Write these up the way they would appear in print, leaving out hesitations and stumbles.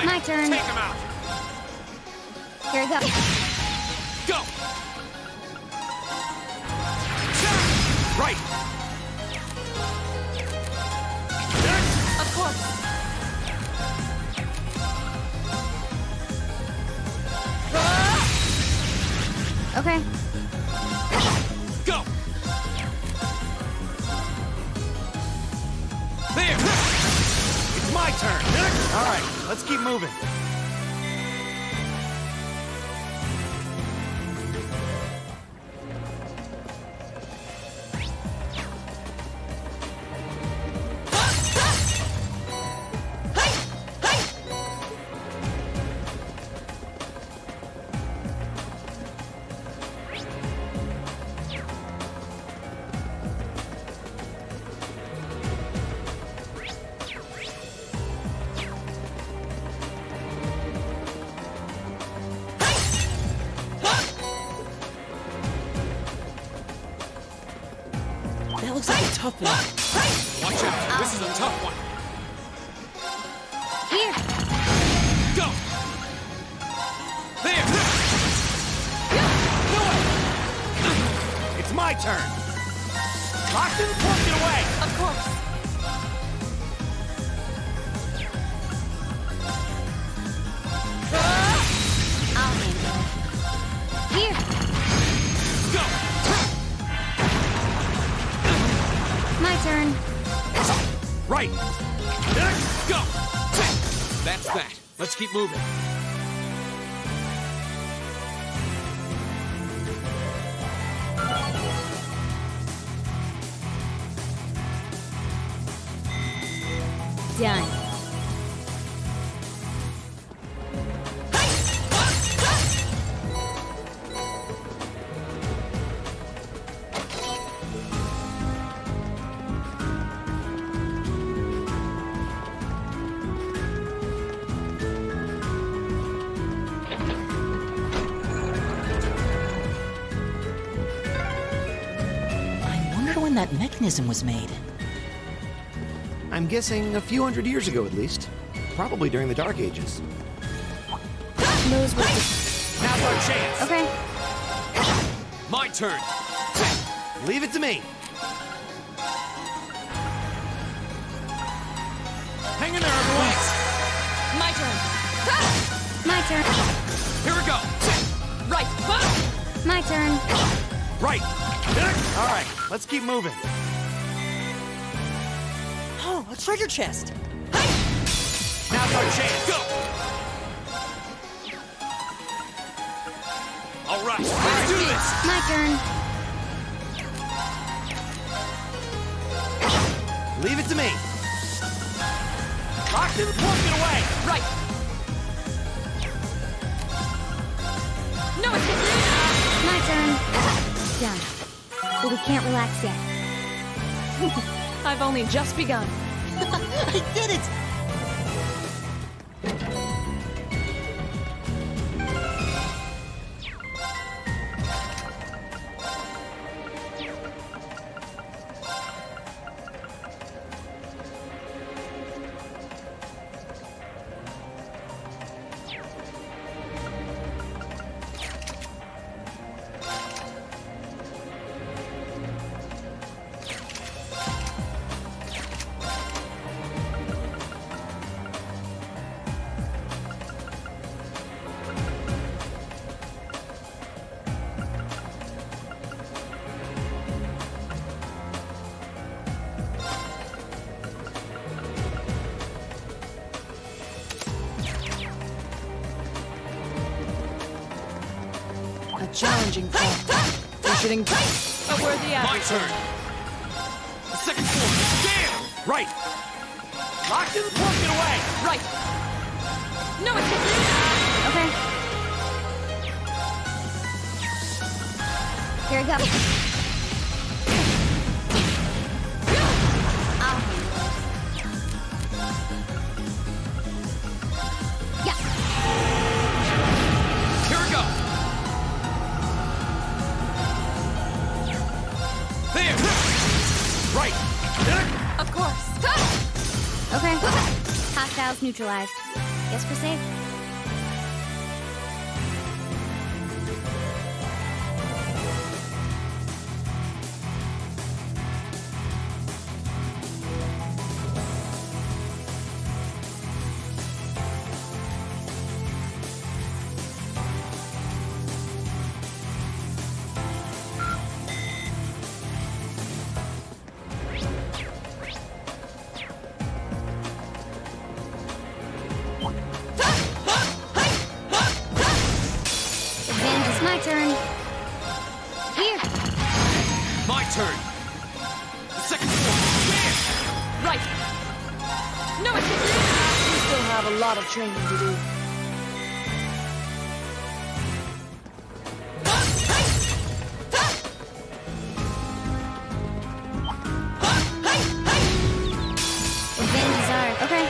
My turn. Take him out. Here we go. Go. Right. Of course. Okay. Go. There. It's my turn. All right, let's keep moving. That looks like a tough one. Watch out. This is a tough one. Here. Go. There. It's my turn. Locked in, plunk it away. Of course. I'll handle it. Here. Go. My turn. Right. Go. That's that. Let's keep moving. Done. I wonder when that mechanism was made. I'm guessing a few hundred years ago at least. Probably during the Dark Ages. Knows what Now's our chance. Okay. My turn. Leave it to me. Hang in there, everyone. My turn. My turn. Here we go. Right. My turn. Right. All right, let's keep moving. Oh, a treasure chest. Now's our chance. Go. All right. Let's do this. My turn. Leave it to me. Locked in, plunk it away. Right. No, it's My turn. Done. But we can't relax yet. I've only just begun. I did it! A challenging form, featuring a worthy My adversary. turn. The second floor. Damn. Right. Locked in, plunk it away. Right. No, it's Okay. Here we go. I'll handle it. Yeah. Here we go. There. Right. Of course. Okay. Hostiles neutralized. Guess we're safe. My turn. Here. My turn. Second floor. Damn! Right. No, it's we still have a lot of training to do. Advantage is ours. Okay.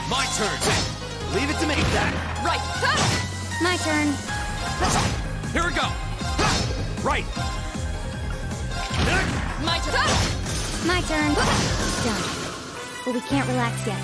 My turn. Leave it to me. That. Right. My turn. Here we go. Right. My turn. My turn. Done. But we can't relax yet.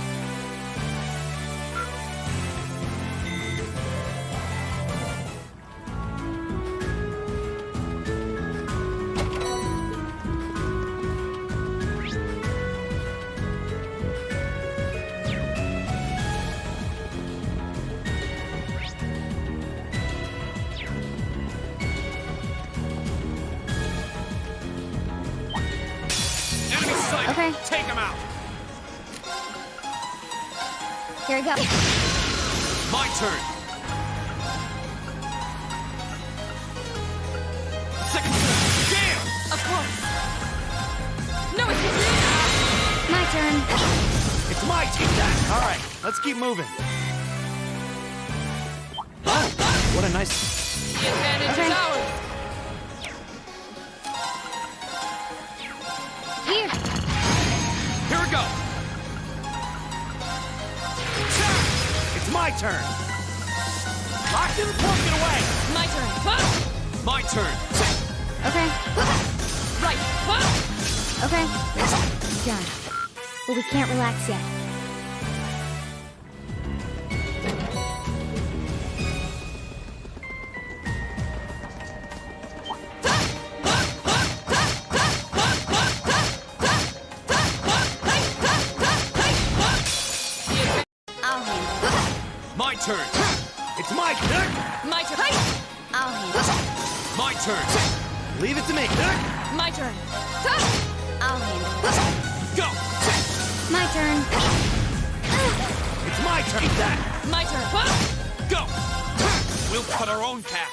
Enemy sight. Okay. Take him out. Here we go. My turn. Second floor. Damn! Of course. No, it's My turn. It's my team. That. All right. Let's keep moving. Oh, what a nice. the advantage Okay. is ours. Here. Here we go. It's my turn. Locked in, poking away. My turn. My turn. Okay. Right. Okay. Done. But we can't relax yet. I'll handle it. My turn. It's my turn. My turn. I'll handle it. My turn. Leave it to me. My turn. I'll handle it. Go. My turn. It's my turn. That. My turn. Go. We'll cut our own path.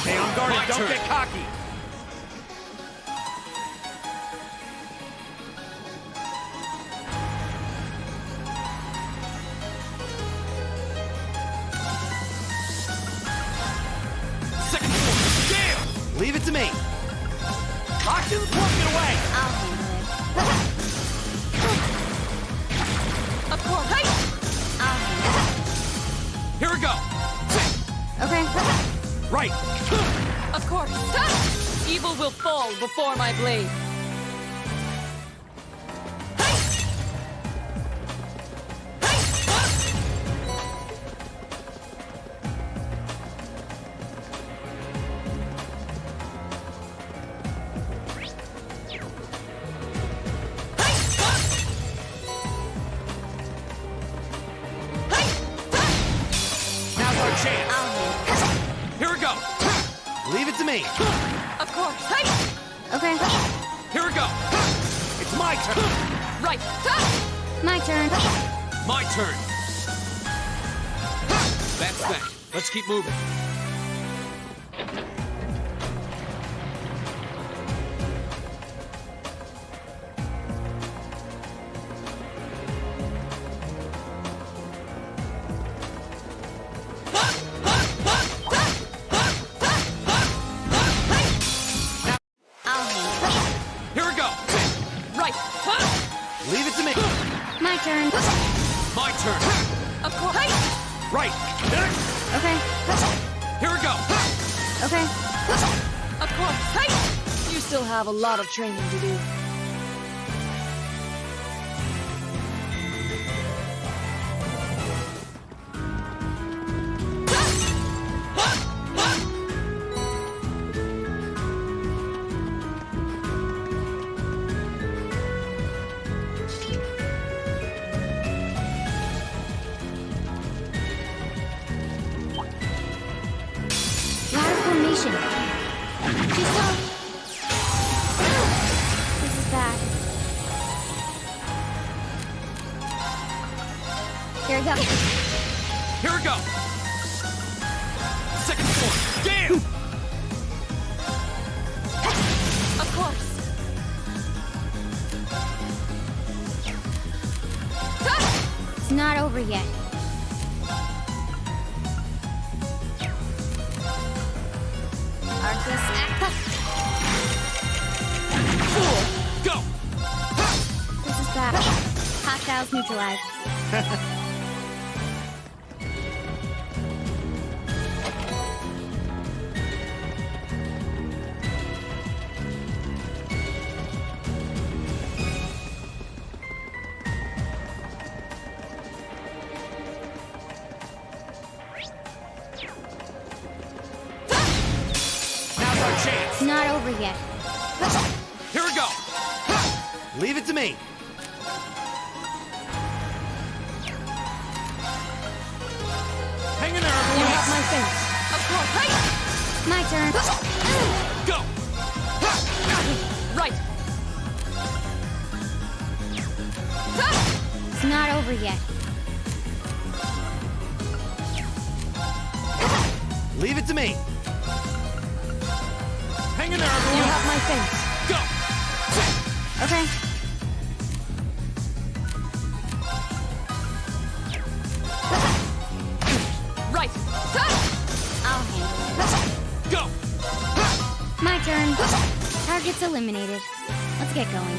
Stay on guard My and don't turn. get cocky. Second floor. Damn! Leave it to me. Locked in, poking away. I'll handle it. Of course. I'll handle Here we go. it. Okay. Right. Of course. Evil will fall before my blade. Now's our chance. I'll handle it. Here we go. Leave it to me. Of course. Okay. Here we go. It's my turn. Right. My turn. My turn. That's that. Let's keep moving. Okay. Of course. Hey! You still have a lot of training to do. Ladder formation. Just go. This is bad. Here we go. Here we go. Second floor. Damn! Of course. It's not over yet. Arcus act. Go! This is bad. Hostiles neutralized. Now's our chance. It's not over yet. Here we go. Leave it to me. Hang in there, You everyone. have my face. Of course. Hey! My turn. Go! Right. It's not over yet. Leave it to me. Hang in there, You everyone. have my face. Go! Okay. Right. I'll handle it. Go! My turn. Target's eliminated. Let's get going.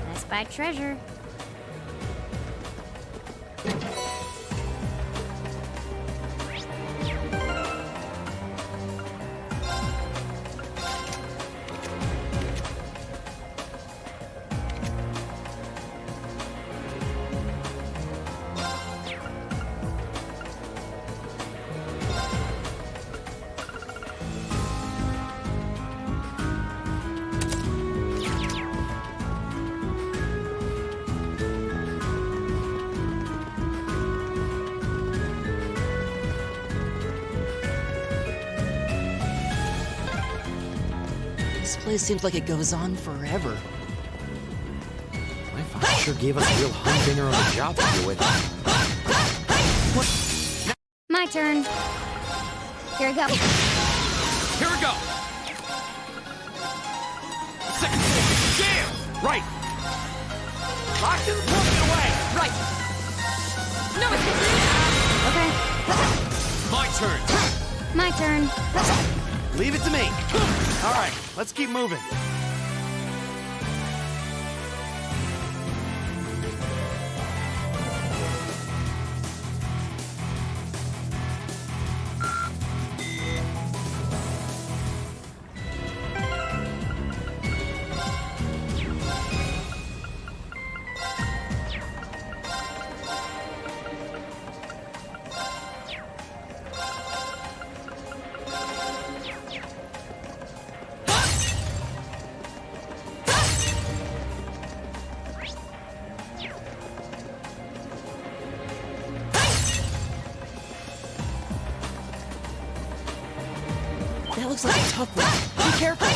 I spy treasure. This place seems like it goes on forever. My father sure gave us a real humdinger on the job to deal with. My turn. Here we go. Here we go. Second floor. Damn! Right. Locked in, walking away. Right. No escape. Okay. My turn. My turn. Leave it to me. All right, let's keep moving. That looks like a tough one. Be careful.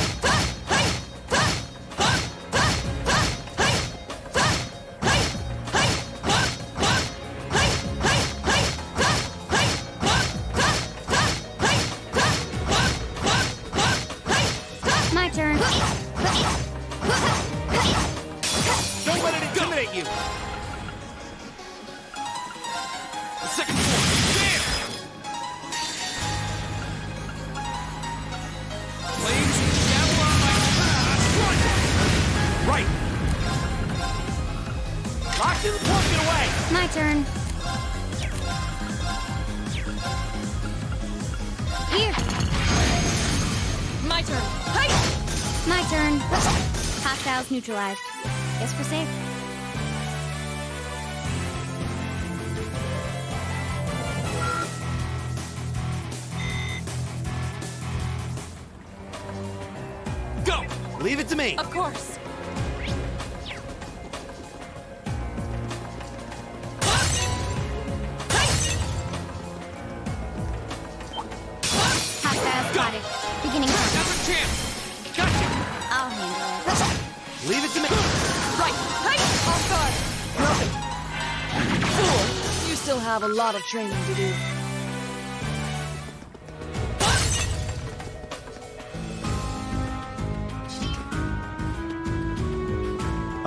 Don't let it intimidate you! The second floor! Damn! Flames shower on my path! Right! Locked in the plug, get away! My turn. Here. My turn. Hi! My turn. Hostiles neutralized. Guess we're safe. Go! Leave it to me. Of course. Hostiles spotted. Beginning turn. Now's a chance! Gotcha! I'll handle it. Leave it to me. Right. Hi! Off guard. Nothing. Fool. You still have a lot of training to do.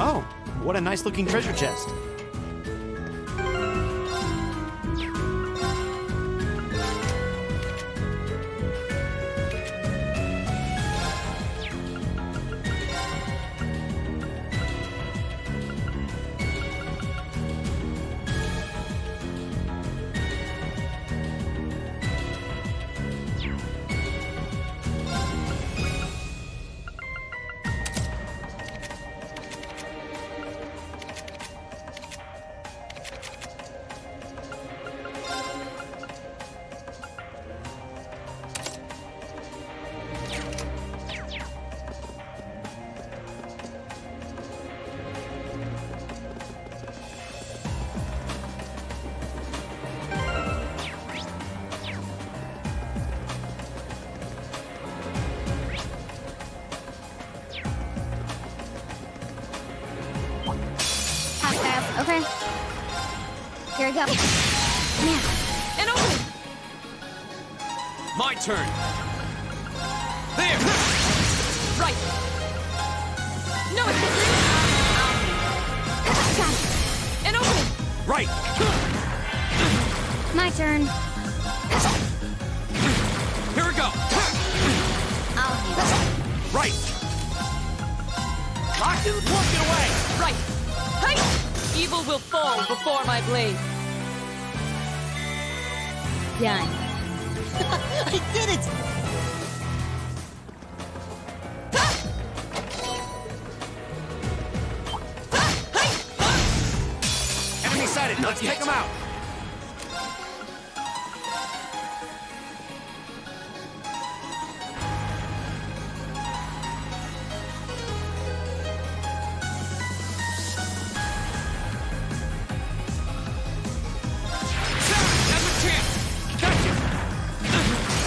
Oh, what a nice looking treasure chest. Hostiles. Okay. Here we go. Now. And open! My turn! There! Right. No, it's Got it. and open! Right! My turn. Here we go! I'll handle it. Right! Locked in the plug, get away! Right. Hi! Evil will fall before my blade. Done. I did it! Enemy sighted! Let's take them out! Now's a chance! Gotcha!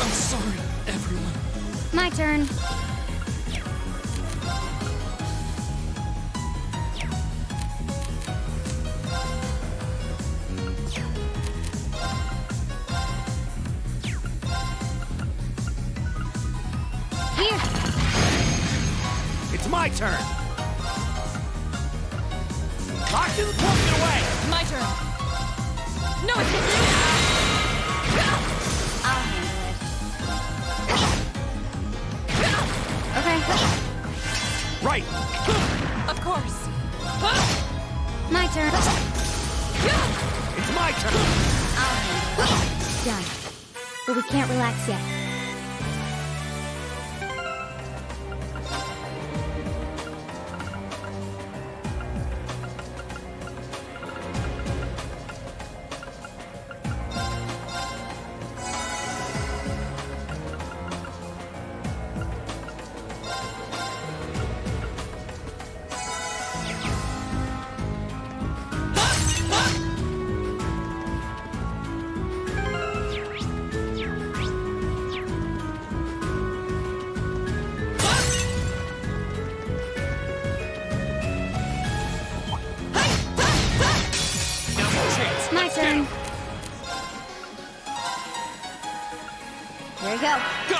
I'm sorry, everyone. My turn. Here. It's my turn! Locked in the plug, get away! My turn. No, it's I'll handle it. Okay. Right! Of course. My turn. It's my turn! I'll handle it. Done. But we can't relax yet. My turn. Here we go. Go!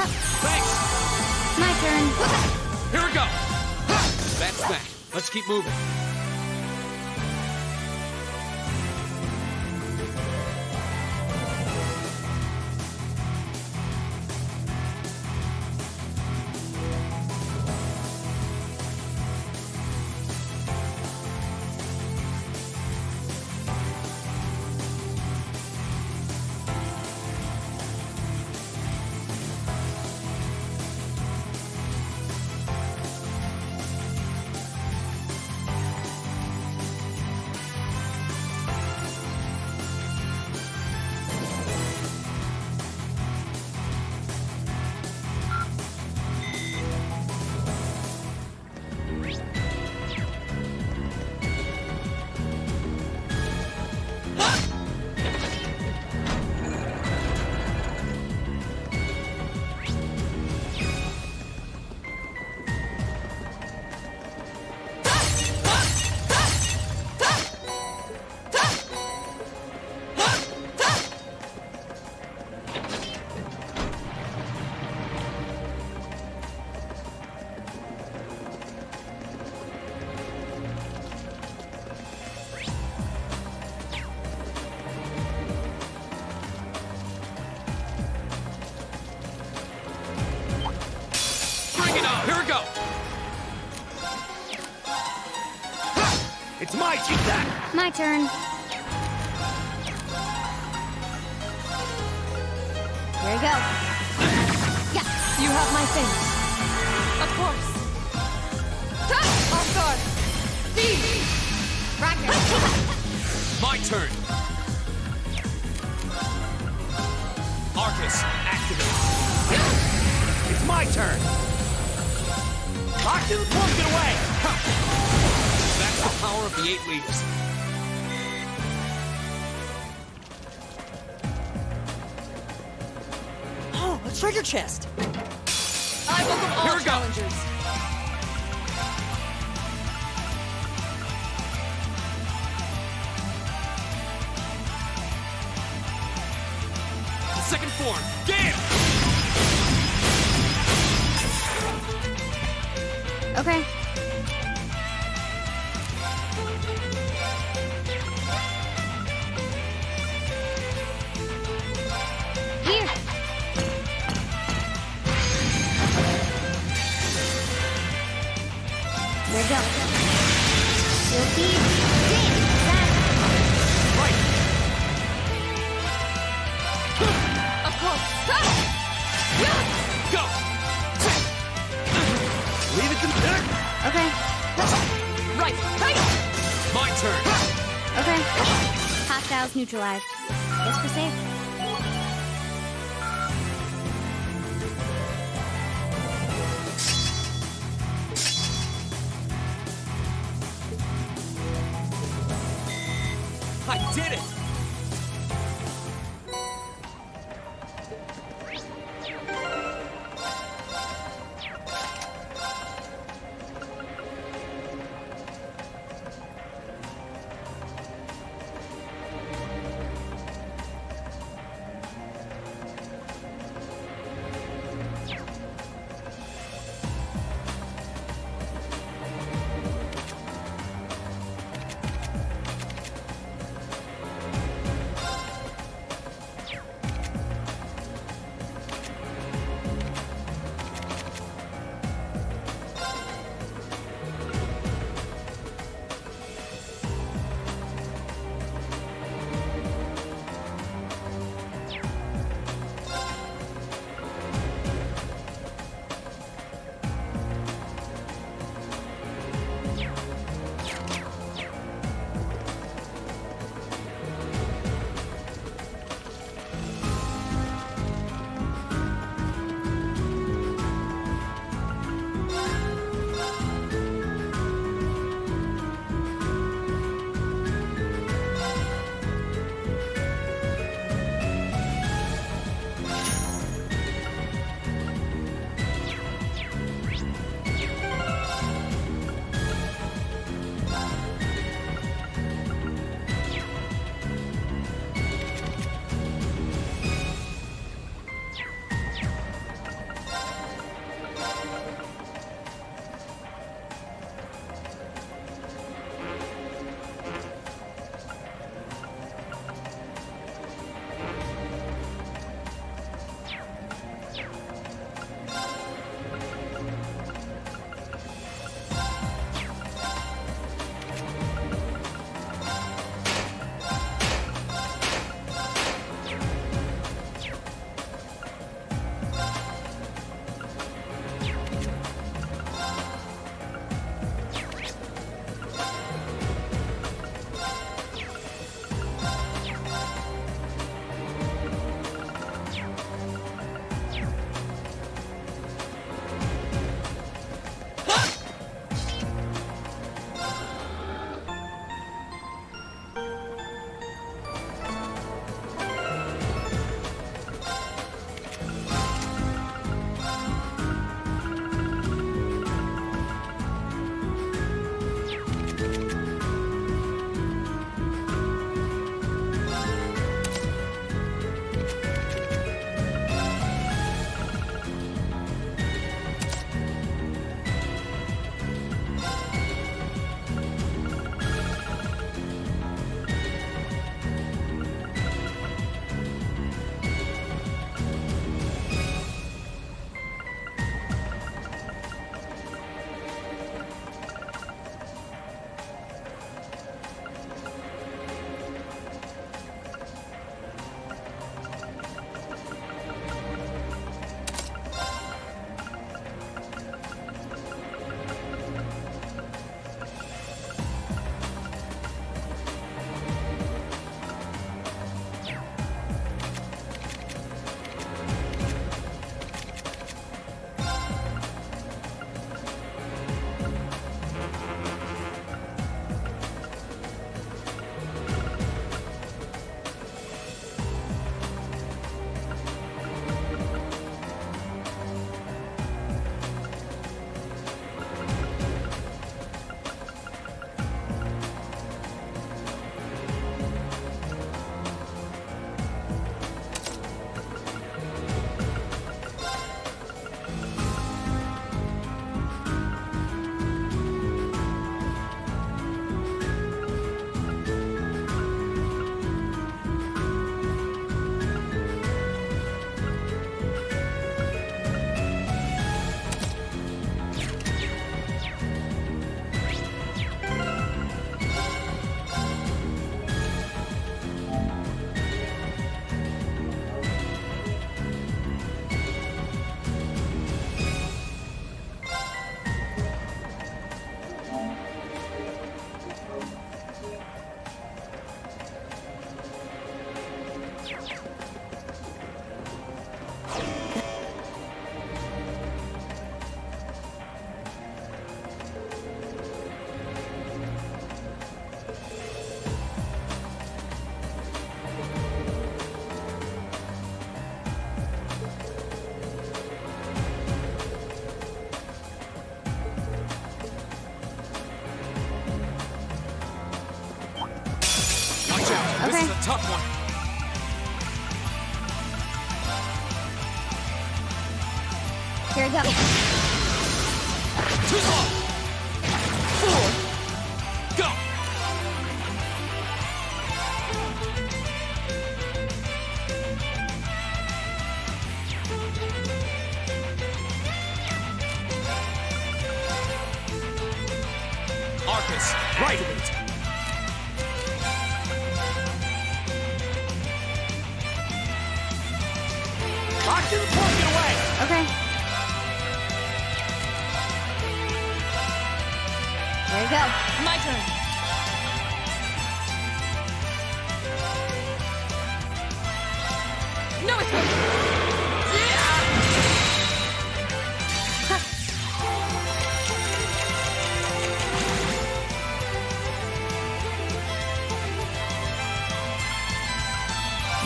Thanks! My turn. Here we go! That's that. Let's keep moving. Here we go! It's my take that! My turn. Here we go. Yeah. You have my thanks. Of course. Off guard. Roger. My turn! Arcus, activate! It's my turn. Locked in, get away! That's the power of the 8 leaders. Oh, a treasure chest. I welcome Here all we go. challengers. The second form, Gale! Okay. Here. There we go. You'll be Right! Of course. Go! Leave it to me. Okay. Right. My turn! Okay. Hostiles neutralized. Guess we're safe. I did it! Okay. This is a tough one. Here we go. Too slow. Fool! Go. Arcus, right. Locked in the point, get away. Okay. Here we go. My turn. No escape!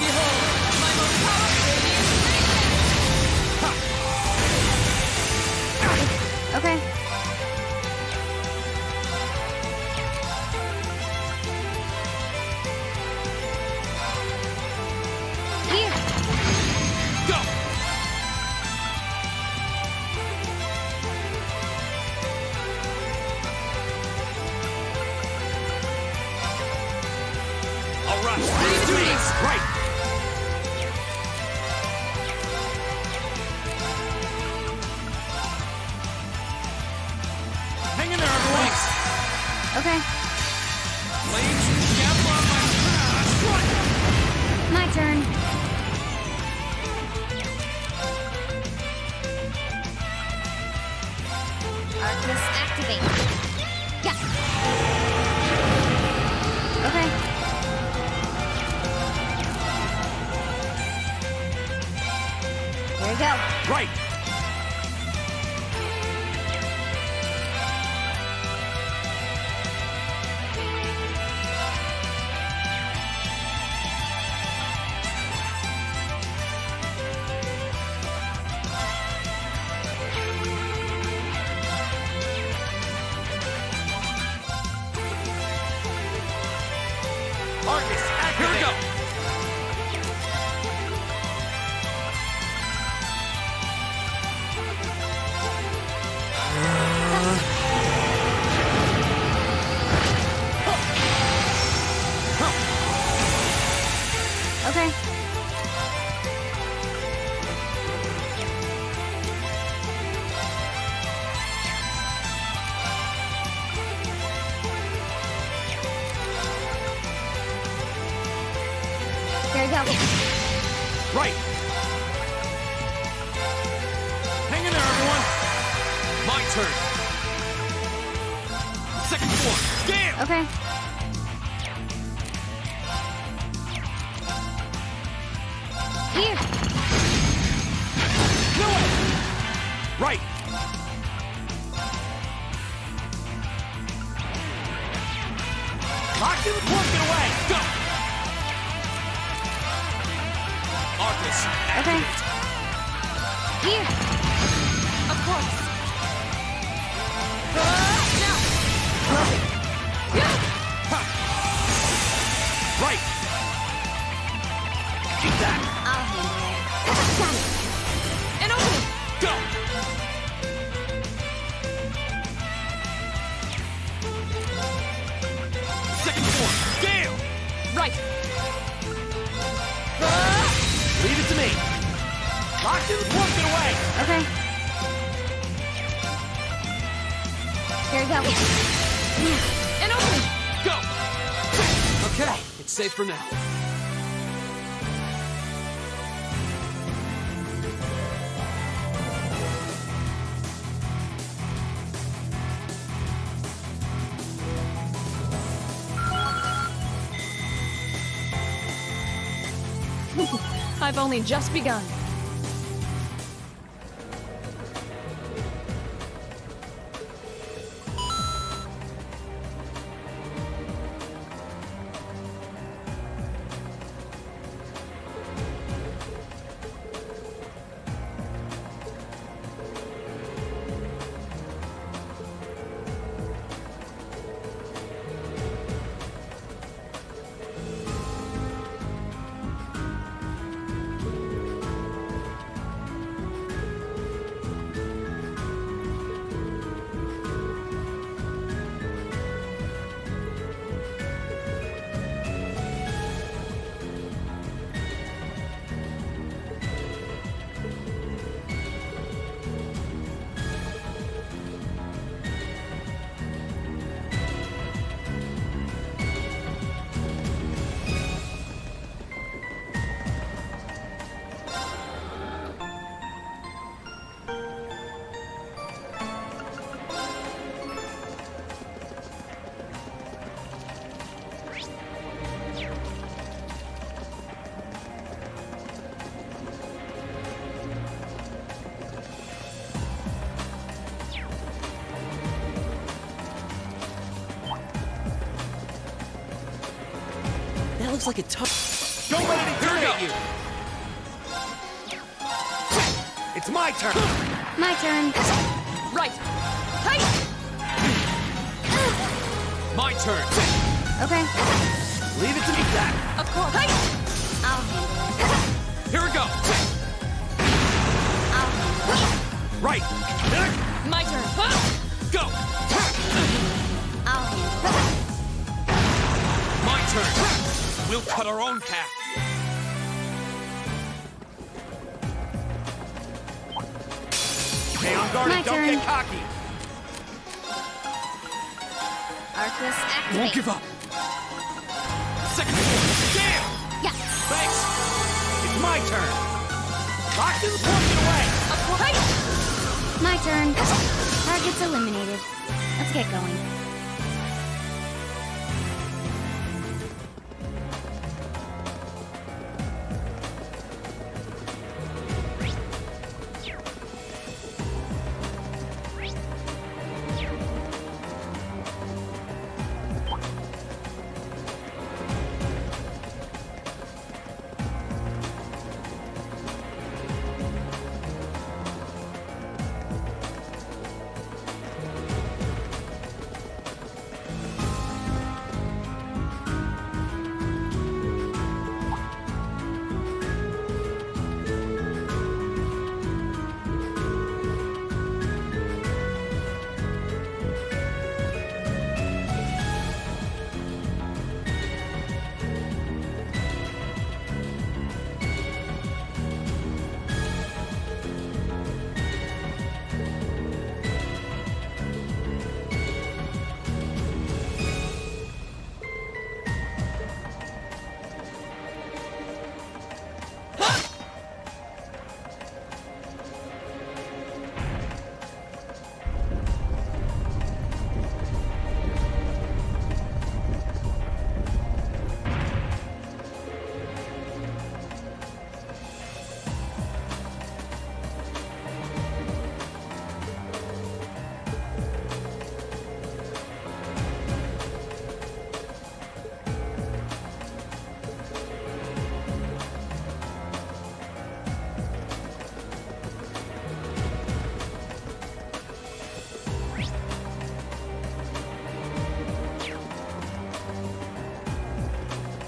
Behold, my most powerful radiant Okay. Here. Go. All right, let's do this. Right. Hang in there, everyone. Okay. Blades together on my path. My turn. Arcus activate. Yeah. Okay. Here we go. Right. Arcus, activate. Here we go. Okay. Here we go. Right. Hang in there, everyone. My turn. Second floor. Damn. Okay. Here. No way. Right. Locked in the point, get away. Go. Arcus, Okay. activate. Here. Of course. Now! Right. Keep that. I'll handle it. Got it. And open! Go. Second floor. Damn. Right! Leave it to me. Locked in the point, get away. Okay. Here we go. And open! Go. Okay, it's safe for now. I've only just begun. looks like a tough. Don't let it intimidate you! It's my turn! My turn. Right. Hey! My turn. Okay. Leave it to me, Dad! Of course. Hey! I'll handle it. Here we go. I'll handle it. Right! My turn. Go. I'll handle it. My turn. We'll cut our own path. Stay on guard My and don't turn. get cocky! Arcus, activate. Won't give up. Second. Damn. Yeah. Thanks. It's my turn! Lockton's walking away! Of course. Hey! My turn. Target's eliminated. Let's get going.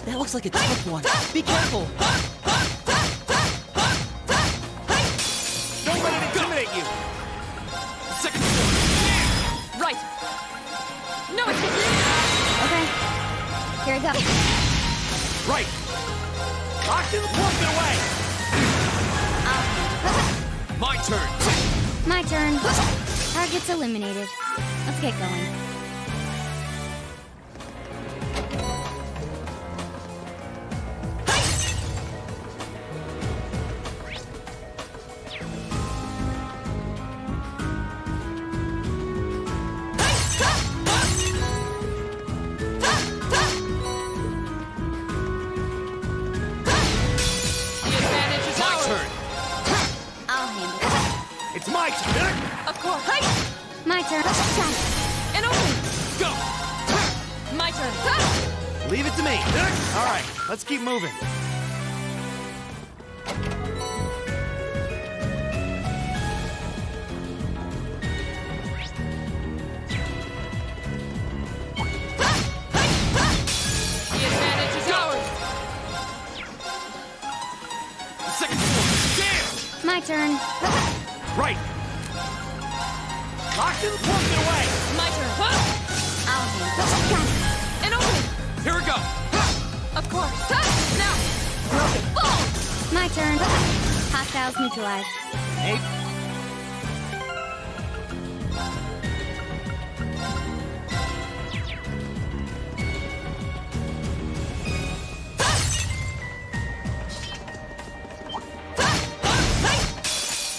That looks like a tough one. Be careful. Don't let it intimidate you! Second. Right. No, it's Okay. Here we go. Right! Lockton's walking away! I'll handle My turn. it. My turn. Target's eliminated. Let's get going. the advantage is My ours. turn. I'll handle it. It's my turn! Of course. Hey! My turn. Shot. And open. Go. My turn. Leave it to me! Alright, let's keep moving. The advantage is ours. Second. Damn. My turn. Right! Lockton's walking away! My turn. I'll handle it. Shot. And open. Here we go. Of course. Now. Boom. My turn. Hostiles neutralized. Hey,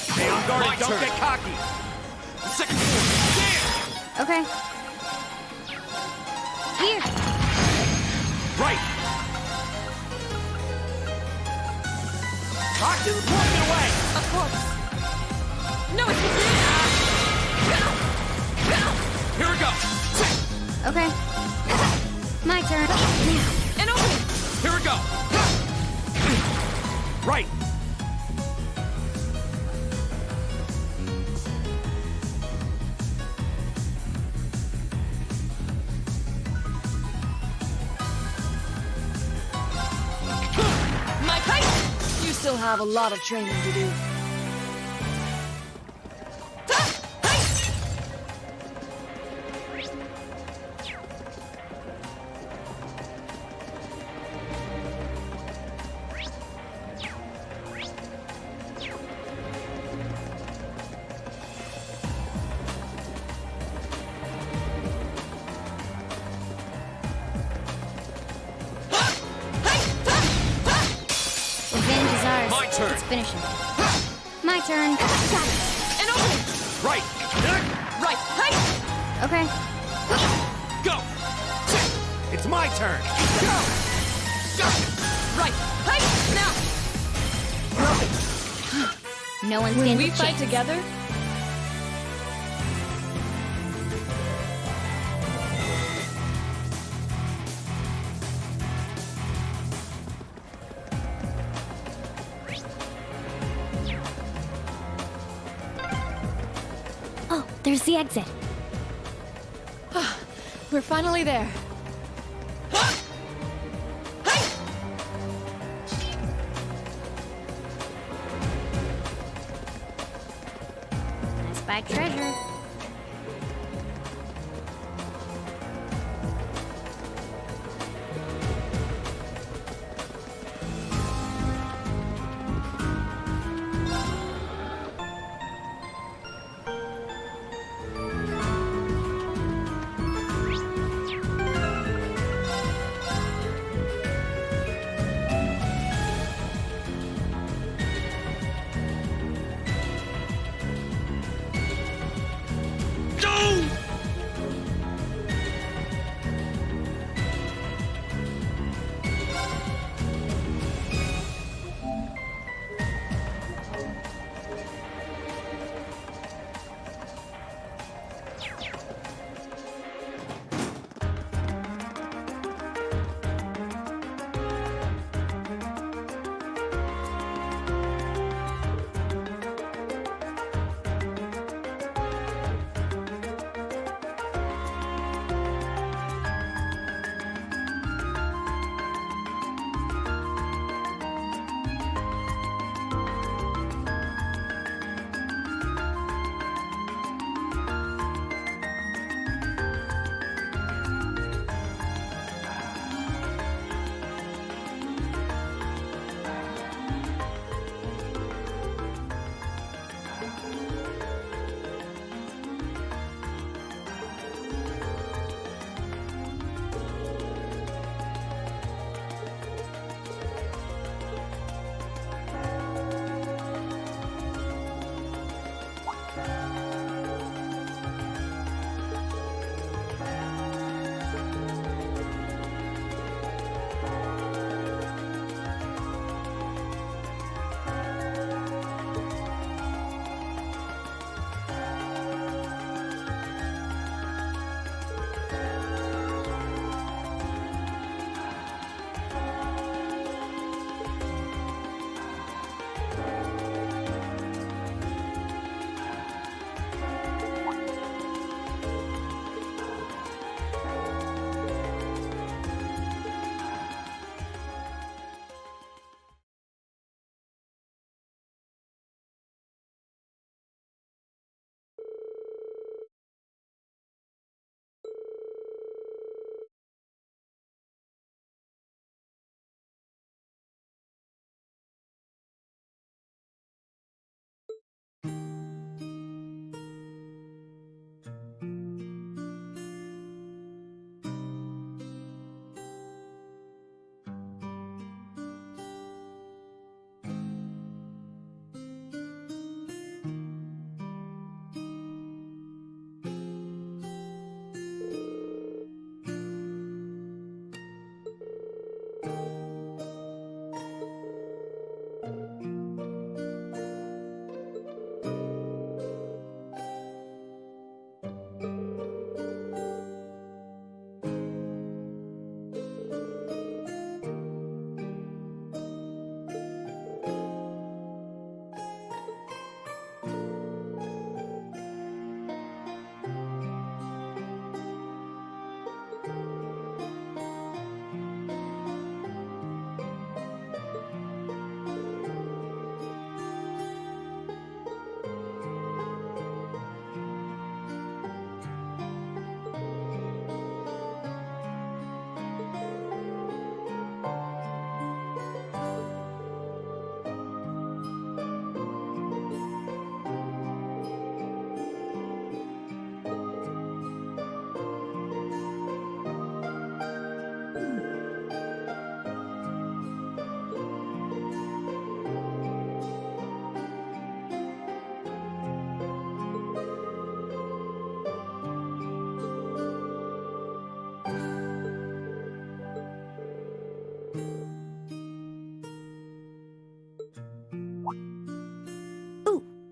stay on guard My and don't turn. get cocky! Second. Damn. Okay. Here. Right! Lockton's walking away! Of course. No, it's Here we go. Okay. My turn. Now. and open. Here we go. Right! My kite! You still have a lot of training to do. Advantage is ours. My turn. Let's finish him. My turn. Got it. An opening! Right! Right! Hey! Okay. Go! It's my turn! Go! Right! Hey! Now! No one When stands we a fight chance. together, Oh, there's the exit. we're finally there. I spy treasure.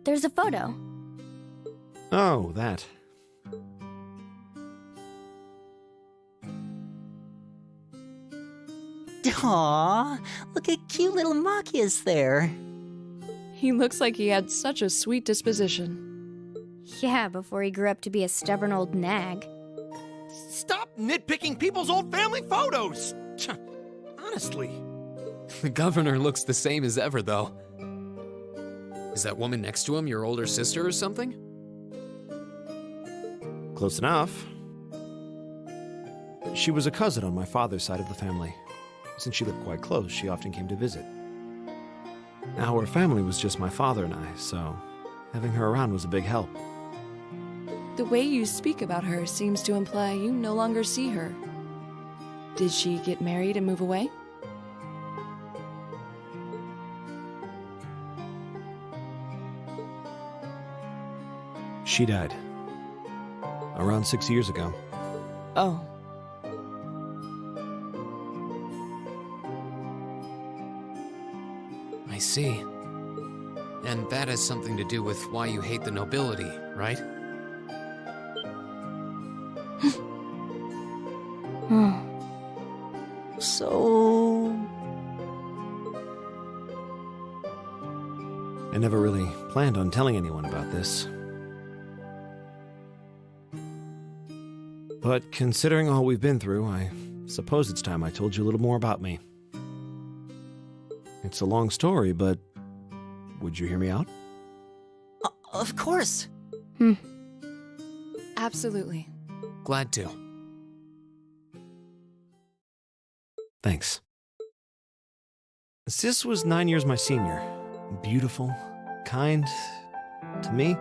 There's a photo. Oh, that. Aww, look at cute little Machias there. He looks like he had such a sweet disposition. Yeah, before he grew up to be a stubborn old nag. Stop nitpicking people's old family photos! Honestly. The governor looks the same as ever, though. Is that woman next to him your older sister or something? Close enough. She was a cousin on my father's side of the family. Since she lived quite close, she often came to visit. Our family was just my father and I, so having her around was a big help. The way you speak about her seems to imply you no longer see her. Did she get married and move away? She died. Around 6 years ago. Oh. I see. And that has something to do with why you hate the nobility, right? So... I never really planned on telling anyone about this. But considering all we've been through, I suppose it's time I told you a little more about me. It's a long story, but would you hear me out? Of course. Absolutely. Glad to. Thanks. Sis was 9 years my senior. Beautiful, kind. To me,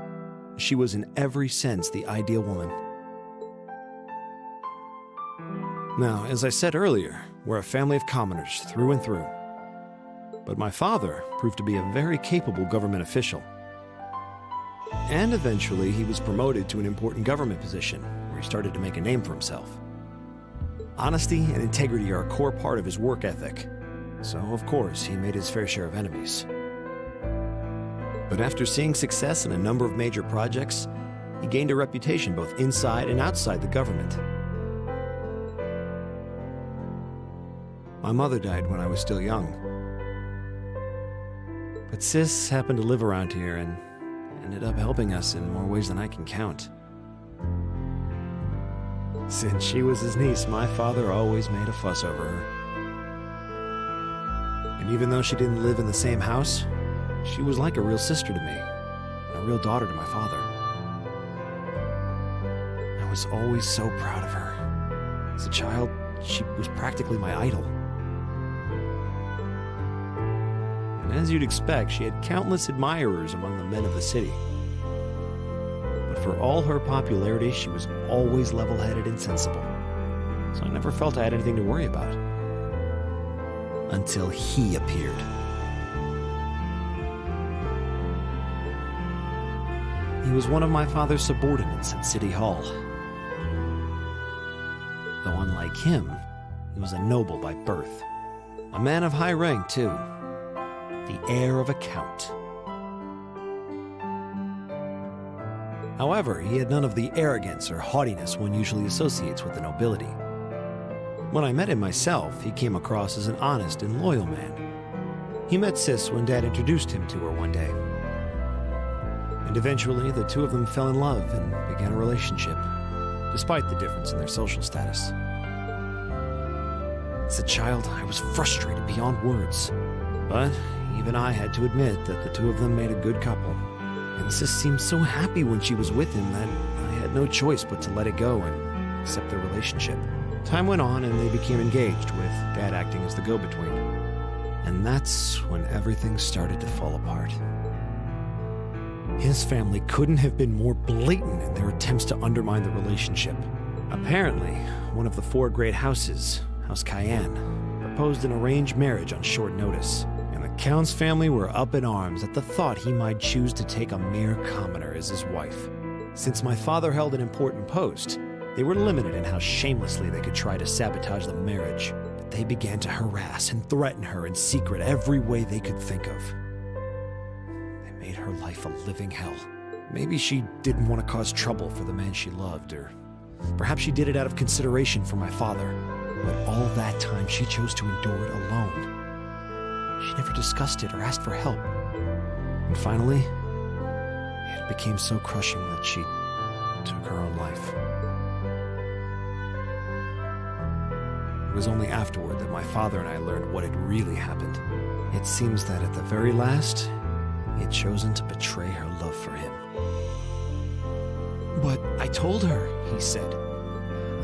she was in every sense the ideal woman. Now, as I said earlier, we're a family of commoners through and through. But my father proved to be a very capable government official. And eventually, he was promoted to an important government position, where he started to make a name for himself. Honesty and integrity are a core part of his work ethic, so of course, he made his fair share of enemies. But after seeing success in a number of major projects, he gained a reputation both inside and outside the government. My mother died when I was still young. But Sis happened to live around here and ended up helping us in more ways than I can count. Since she was his niece, my father always made a fuss over her. And even though she didn't live in the same house, she was like a real sister to me, and a real daughter to my father. I was always so proud of her. As a child, she was practically my idol. And as you'd expect, she had countless admirers among the men of the city. But for all her popularity, she was always level-headed and sensible. So I never felt I had anything to worry about. Until he appeared. He was one of my father's subordinates at City Hall. Though unlike him, he was a noble by birth. A man of high rank, too. The heir of a count. However, he had none of the arrogance or haughtiness one usually associates with the nobility. When I met him myself, he came across as an honest and loyal man. He met Sis when Dad introduced him to her one day. And eventually, the two of them fell in love and began a relationship, despite the difference in their social status. As a child, I was frustrated beyond words, but even I had to admit that the two of them made a good couple. And Sis seemed so happy when she was with him that I had no choice but to let it go and accept their relationship. Time went on and they became engaged, with Dad acting as the go-between. And that's when everything started to fall apart. His family couldn't have been more blatant in their attempts to undermine the relationship. Apparently, one of the four great houses, House Cayenne, proposed an arranged marriage on short notice. And the Count's family were up in arms at the thought he might choose to take a mere commoner as his wife. Since my father held an important post, they were limited in how shamelessly they could try to sabotage the marriage. But they began to harass and threaten her in secret every way they could think of. They made her life a living hell. Maybe she didn't want to cause trouble for the man she loved, or perhaps she did it out of consideration for my father. But all that time, she chose to endure it alone. She never discussed it or asked for help. And finally, it became so crushing that she took her own life. It was only afterward that my father and I learned what had really happened. It seems that at the very last, he had chosen to betray her love for him. But I told her, he said.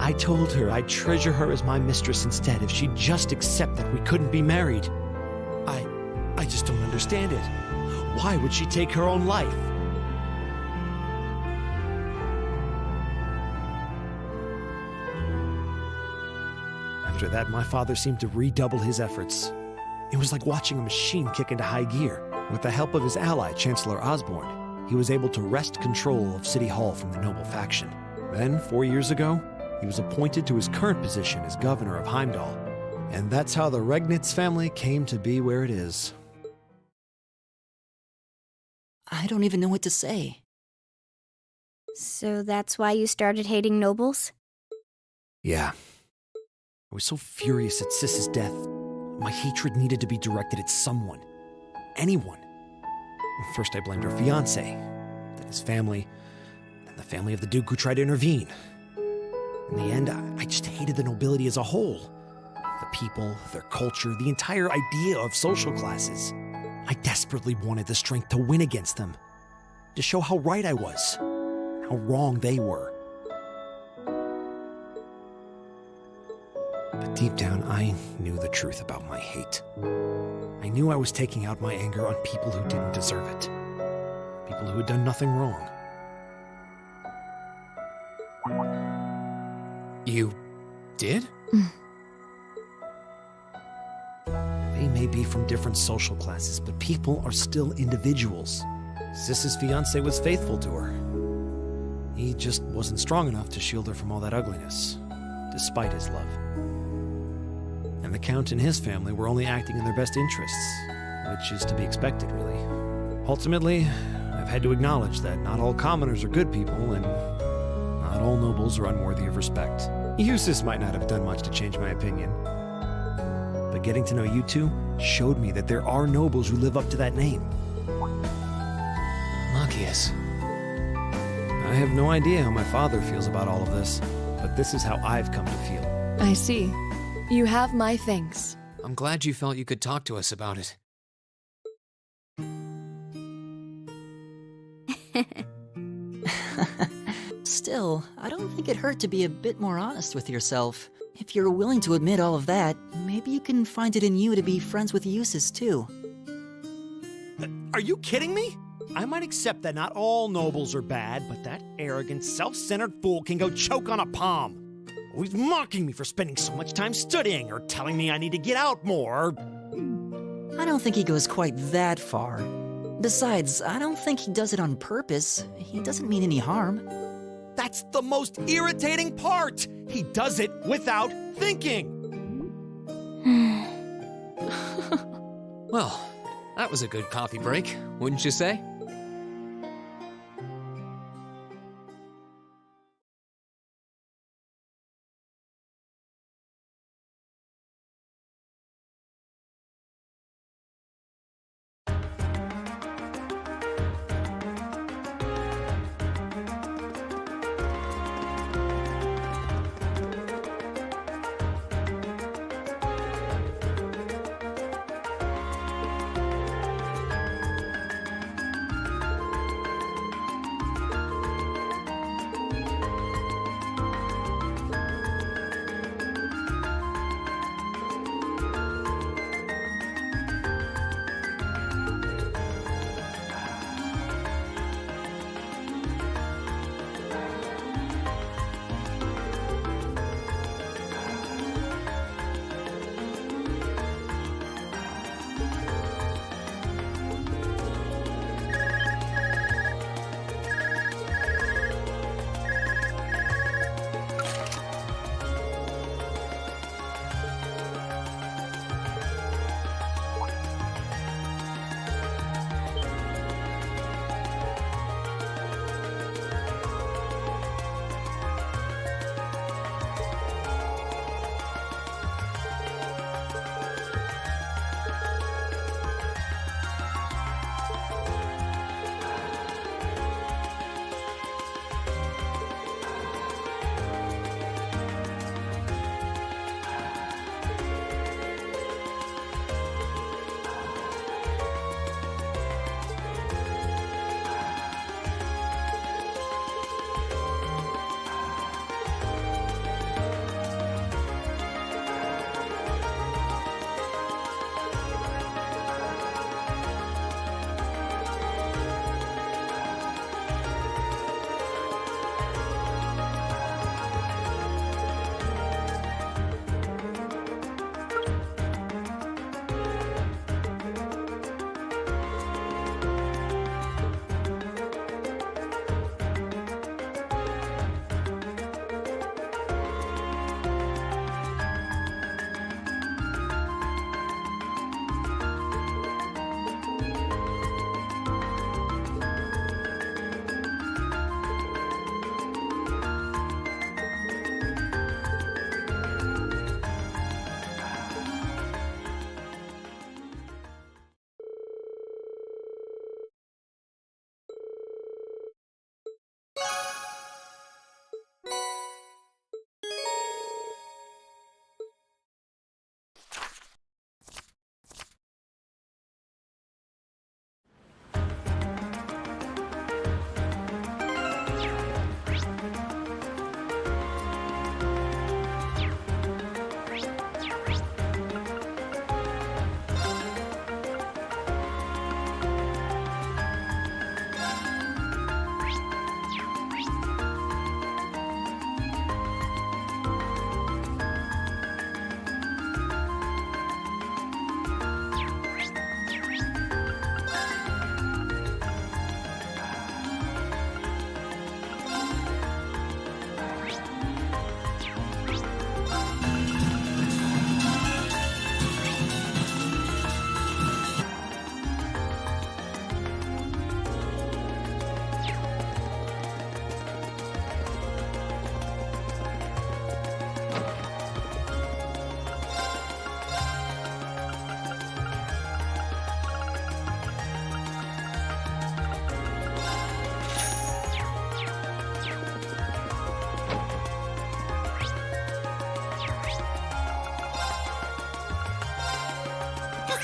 I told her I'd treasure her as my mistress instead if she'd just accept that we couldn't be married. I just don't understand it. Why would she take her own life? After that, my father seemed to redouble his efforts. It was like watching a machine kick into high gear. With the help of his ally, Chancellor Osborne, he was able to wrest control of City Hall from the noble faction. Then, 4 years ago, he was appointed to his current position as governor of Heimdall. And that's how the Regnitz family came to be where it is. I don't even know what to say. So that's why you started hating nobles? Yeah. I was so furious at Sis's death. My hatred needed to be directed at someone. Anyone. First I blamed her fiancé, then his family, then the family of the Duke who tried to intervene. In the end, I just hated the nobility as a whole. The people, their culture, the entire idea of social classes. I desperately wanted the strength to win against them. To show how right I was. How wrong they were. But deep down, I knew the truth about my hate. I knew I was taking out my anger on people who didn't deserve it. People who had done nothing wrong. You did? They may be from different social classes, but people are still individuals. Sis's fiancé was faithful to her. He just wasn't strong enough to shield her from all that ugliness, despite his love. And the Count and his family were only acting in their best interests, which is to be expected, really. Ultimately, I've had to acknowledge that not all commoners are good people, and not all nobles are unworthy of respect. Eustace might not have done much to change my opinion, but getting to know you two showed me that there are nobles who live up to that name. Machias. I have no idea how my father feels about all of this, but this is how I've come to feel. I see. You have my thanks. I'm glad you felt you could talk to us about it. Still, I don't think it hurt to be a bit more honest with yourself. If you're willing to admit all of that, maybe you can find it in you to be friends with Eustace too. Are you kidding me? I might accept that not all nobles are bad, but that arrogant, self-centered fool can go choke on a palm. Always mocking me for spending so much time studying, or telling me I need to get out more. I don't think he goes quite that far. Besides, I don't think he does it on purpose. He doesn't mean any harm. That's the most irritating part! He does it without thinking! Well, that was a good coffee break, wouldn't you say?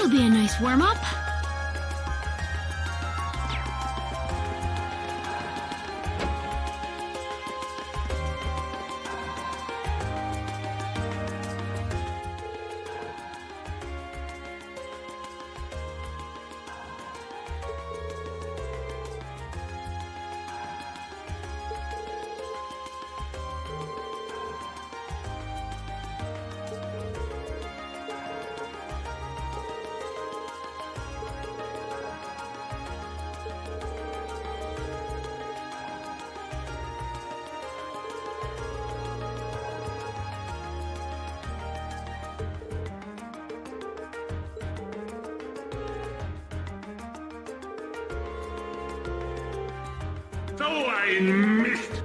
This'll be a nice warm-up. So I missed.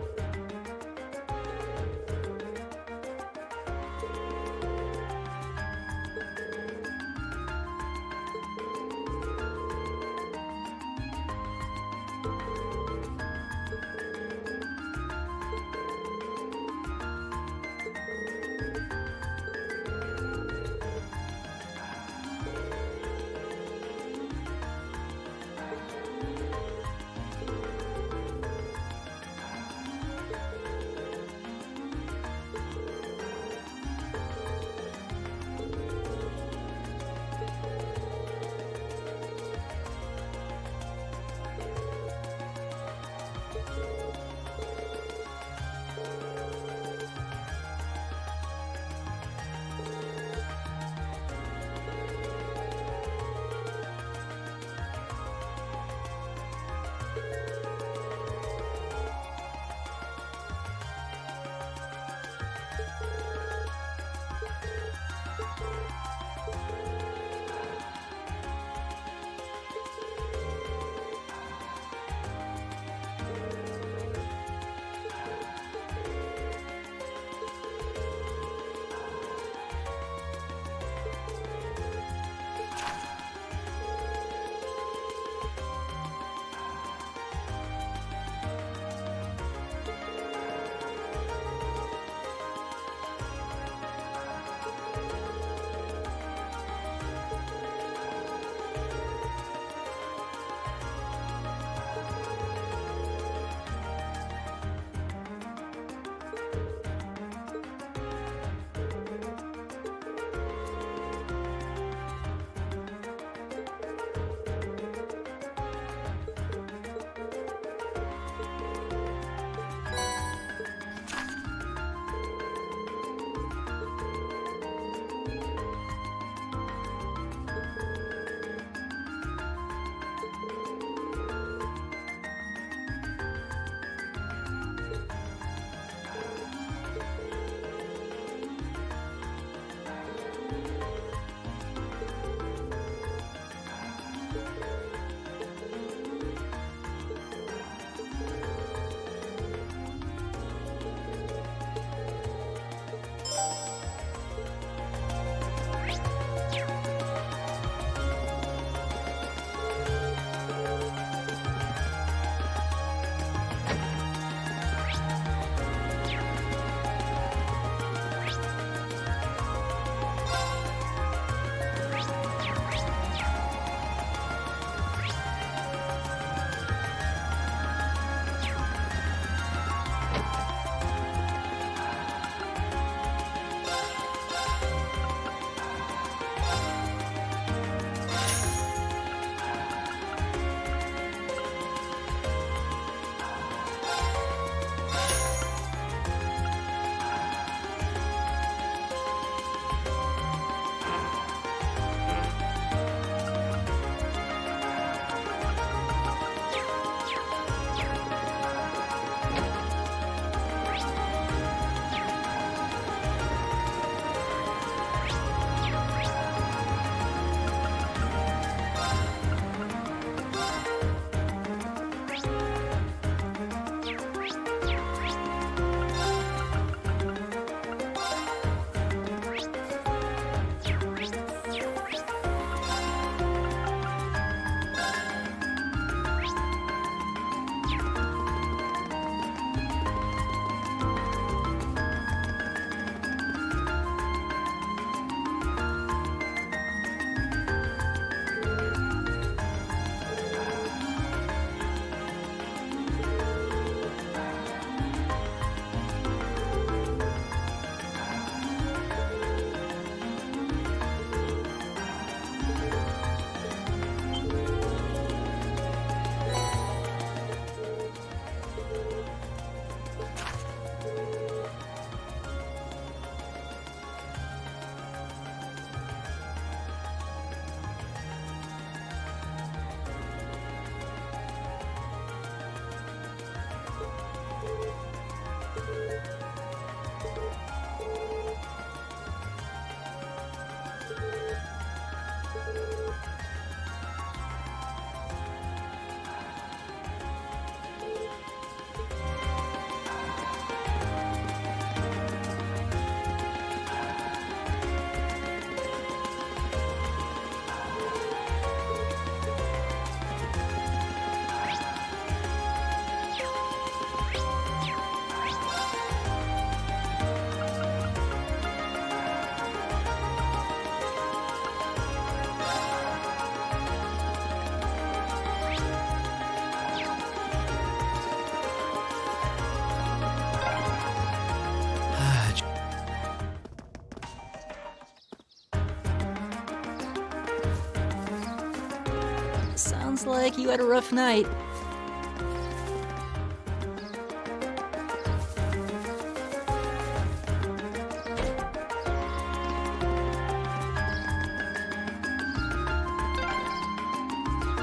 Sounds like you had a rough night.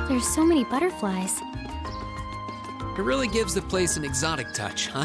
There's so many butterflies. It really gives the place an exotic touch, huh?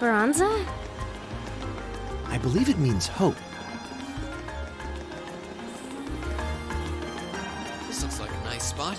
Esperanza? I believe it means hope. This looks like a nice spot.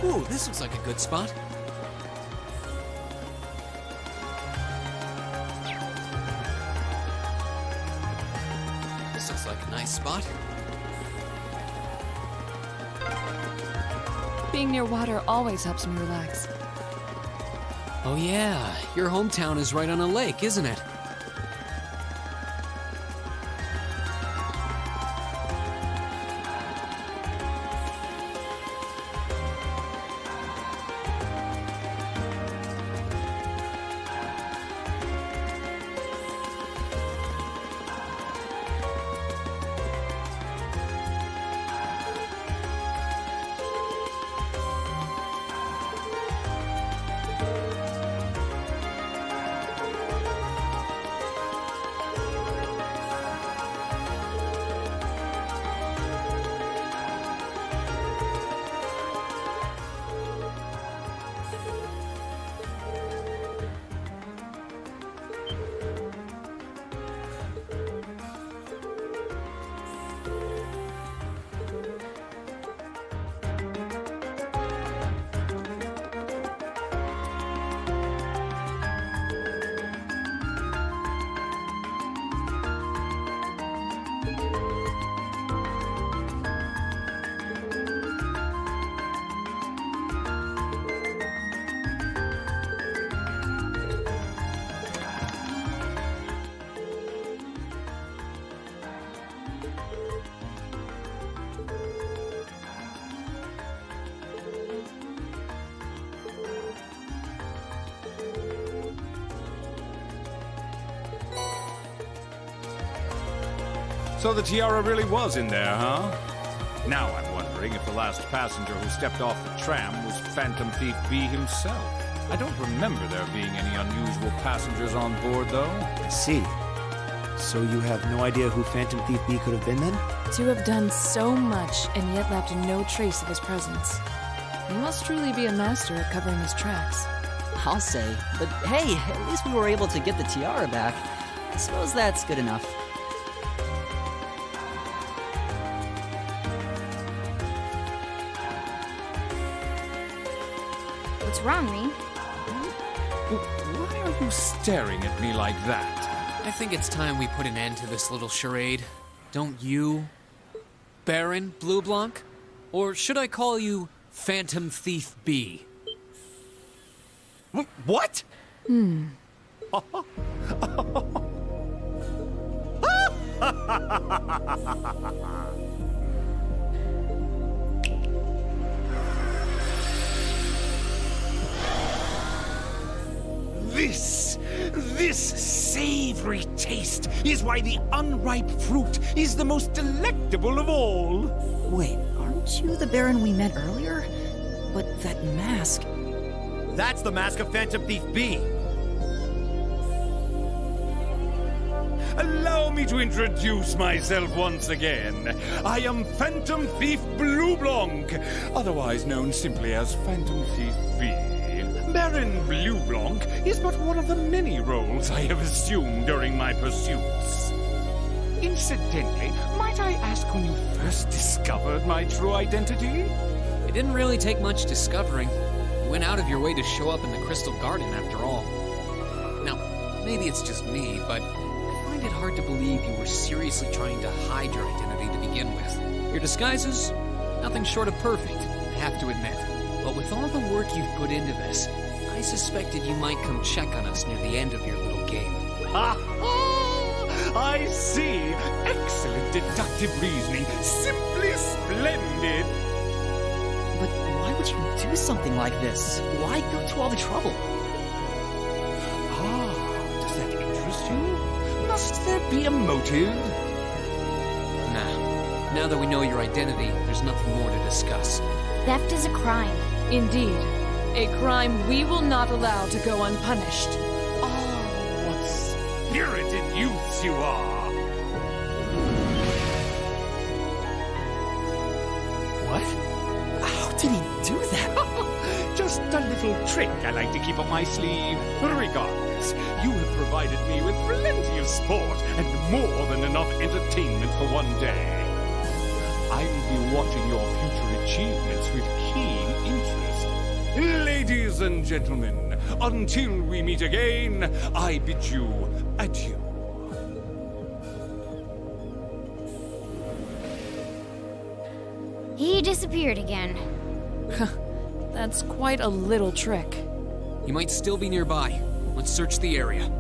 Ooh, this looks like a good spot. This looks like a nice spot. Being near water always helps me relax. Oh yeah, your hometown is right on a lake, isn't it? So the tiara really was in there, huh? Now I'm wondering if the last passenger who stepped off the tram was Phantom Thief B himself. I don't remember there being any unusual passengers on board, though. I see. So you have no idea who Phantom Thief B could have been then? To have done so much and yet left no trace of his presence. He must truly be a master at covering his tracks. I'll say. But hey, at least we were able to get the tiara back. I suppose that's good enough. What's wrong, Reen? Why are you staring at me like that? I think it's time we put an end to this little charade. Don't you, Baron Blue Blanc? Or should I call you Phantom Thief B? What? This savory taste is why the unripe fruit is the most delectable of all. Wait, aren't you the Baron we met earlier? But that mask... That's the mask of Phantom Thief B. Allow me to introduce myself once again. I am Phantom Thief Blue Blanc, otherwise known simply as Phantom Thief B. Baron Blue Blanc is but one of the many roles I have assumed during my pursuits. Incidentally, might I ask when you first discovered my true identity? It didn't really take much discovering. You went out of your way to show up in the Crystal Garden after all. Now, maybe it's just me, but I find it hard to believe you were seriously trying to hide your identity to begin with. Your disguises? Nothing short of perfect, I have to admit. But with all the work you've put into this, I suspected you might come check on us near the end of your little game. Ha ha! I see. Excellent deductive reasoning. Simply splendid. But why would you do something like this? Why go to all the trouble? Ah, does that interest you? Must there be a motive? Nah. Now that we know your identity, there's nothing more to discuss. Theft is a crime. Indeed. A crime we will not allow to go unpunished. Ah, what spirited youths you are! What? How did he do that? Just a little trick I like to keep up my sleeve. Regardless, you have provided me with plenty of sport and more than enough entertainment for one day. I will be watching your future achievements with keen interest. Ladies and gentlemen, until we meet again, I bid you adieu. He disappeared again. That's quite a little trick. He might still be nearby. Let's search the area.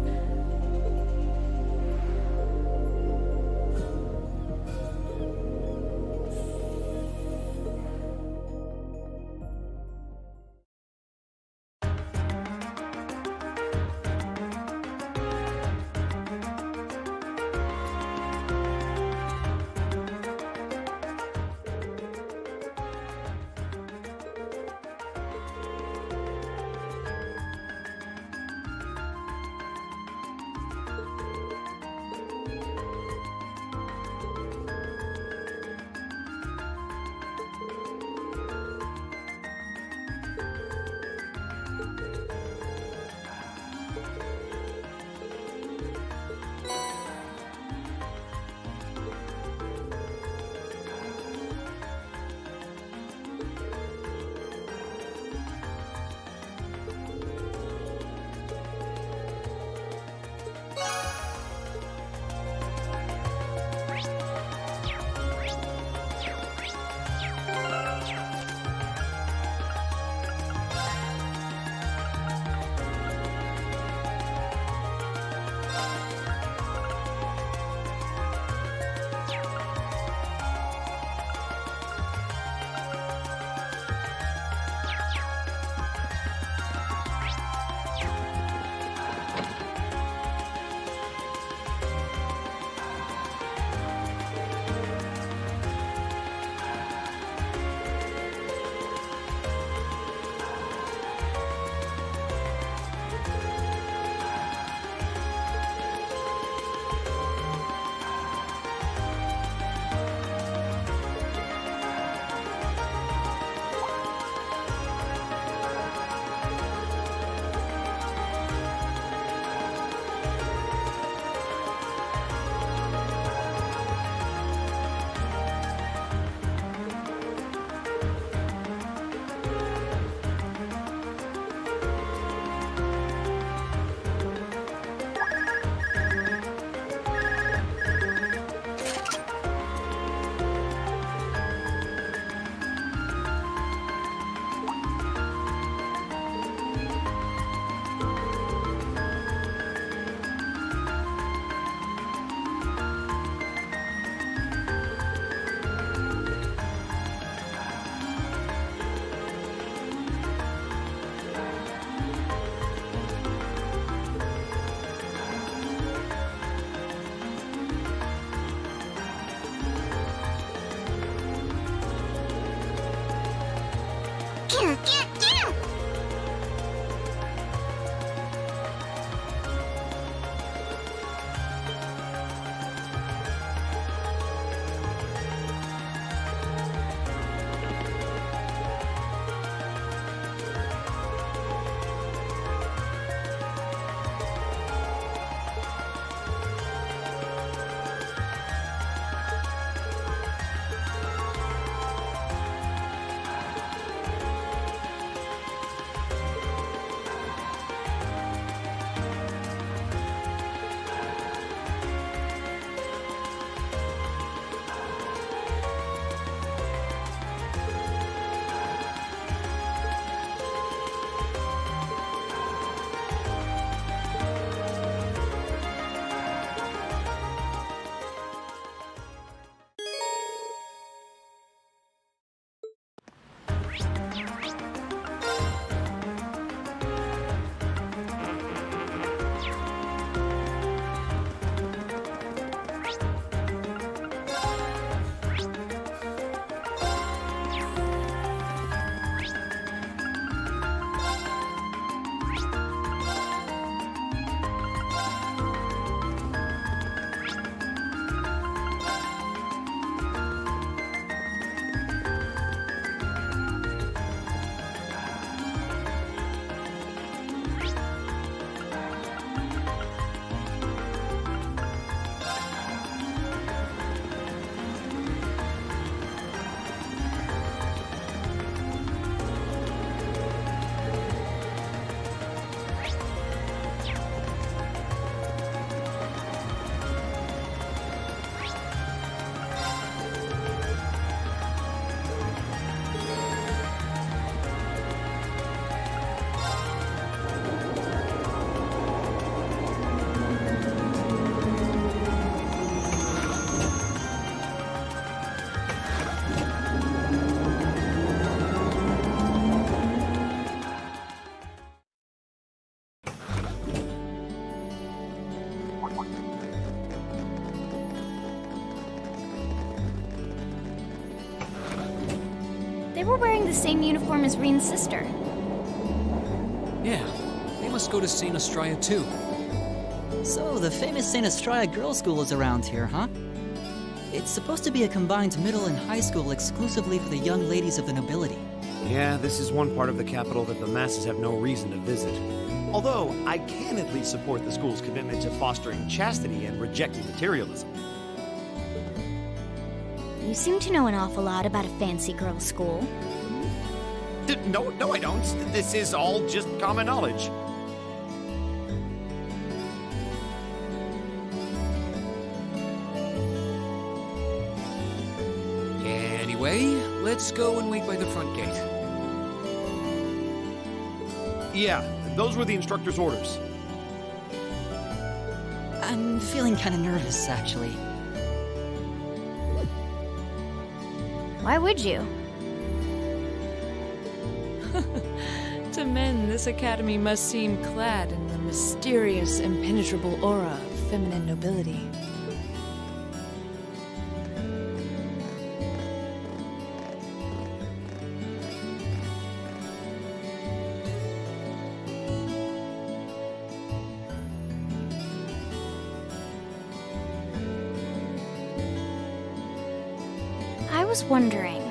They were wearing the same uniform as Reen's sister. Yeah, they must go to St. Estrella too. So, the famous St. Estrella Girls' School is around here, huh? It's supposed to be a combined middle and high school exclusively for the young ladies of the nobility. Yeah, this is one part of the capital that the masses have no reason to visit. Although, I can at least support the school's commitment to fostering chastity and rejecting materialism. You seem to know an awful lot about a fancy girls' school. No, I don't. This is all just common knowledge. Anyway, let's go and wait by the front gate. Yeah, those were the instructor's orders. I'm feeling kind of nervous, actually. Why would you? To men, this academy must seem clad in the mysterious, impenetrable aura of feminine nobility. I was wondering,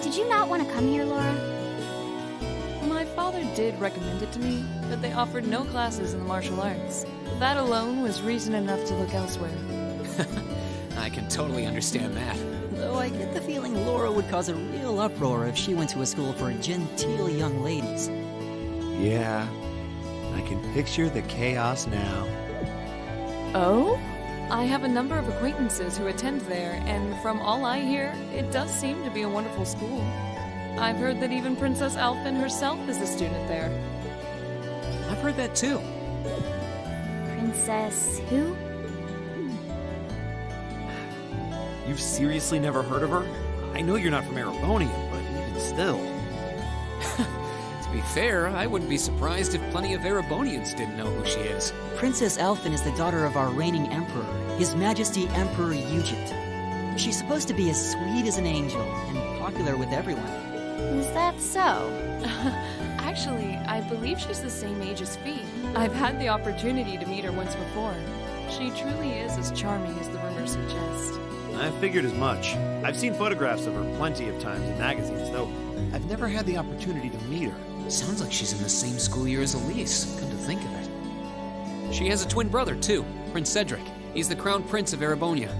did you not want to come here, Laura? My father did recommend it to me, but they offered no classes in the martial arts. That alone was reason enough to look elsewhere. I can totally understand that. Though I get the feeling Laura would cause a real uproar if she went to a school for genteel young ladies. Yeah, I can picture the chaos now. Oh? I have a number of acquaintances who attend there, and from all I hear, it does seem to be a wonderful school. I've heard that even Princess Alphen herself is a student there. I've heard that too. Princess who? You've seriously never heard of her? I know you're not from Erebonian, but even still. To be fair, I wouldn't be surprised if plenty of Erebonians didn't know who she is. Princess Alphen is the daughter of our reigning emperor, His Majesty Emperor Euget. She's supposed to be as sweet as an angel and popular with everyone. Is that so? Actually, I believe she's the same age as Fee. I've had the opportunity to meet her once before. She truly is as charming as the rumors suggest. I figured as much. I've seen photographs of her plenty of times in magazines, though I've never had the opportunity to meet her. Sounds like she's in the same school year as Elise, come to think of it. She has a twin brother, too, Prince Cedric. He's the crown prince of Erebonia.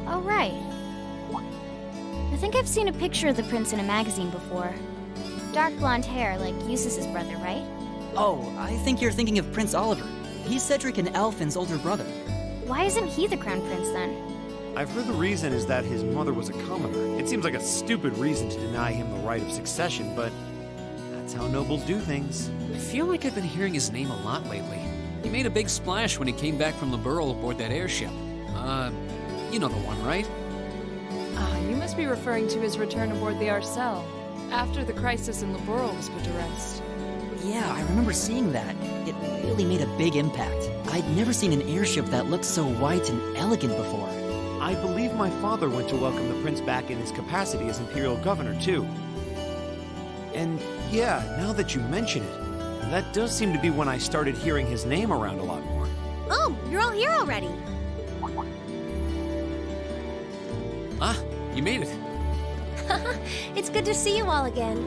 Oh, right. I think I've seen a picture of the prince in a magazine before. Dark blonde hair, like Eustace's brother, right? Oh, I think you're thinking of Prince Oliver. He's Cedric and Alphen's older brother. Why isn't he the crown prince then? I've heard the reason is that his mother was a commoner. It seems like a stupid reason to deny him the right of succession, but that's how nobles do things. I feel like I've been hearing his name a lot lately. He made a big splash when he came back from Liberl aboard that airship. You know the one, right? You must be referring to his return aboard the Arcel, after the crisis in Liberl was put to rest. Yeah, I remember seeing that. It really made a big impact. I'd never seen an airship that looked so white and elegant before. I believe my father went to welcome the prince back in his capacity as imperial governor, too. And yeah, now that you mention it, that does seem to be when I started hearing his name around a lot more. Oh, you're all here already. Ah, you made it. It's good to see you all again.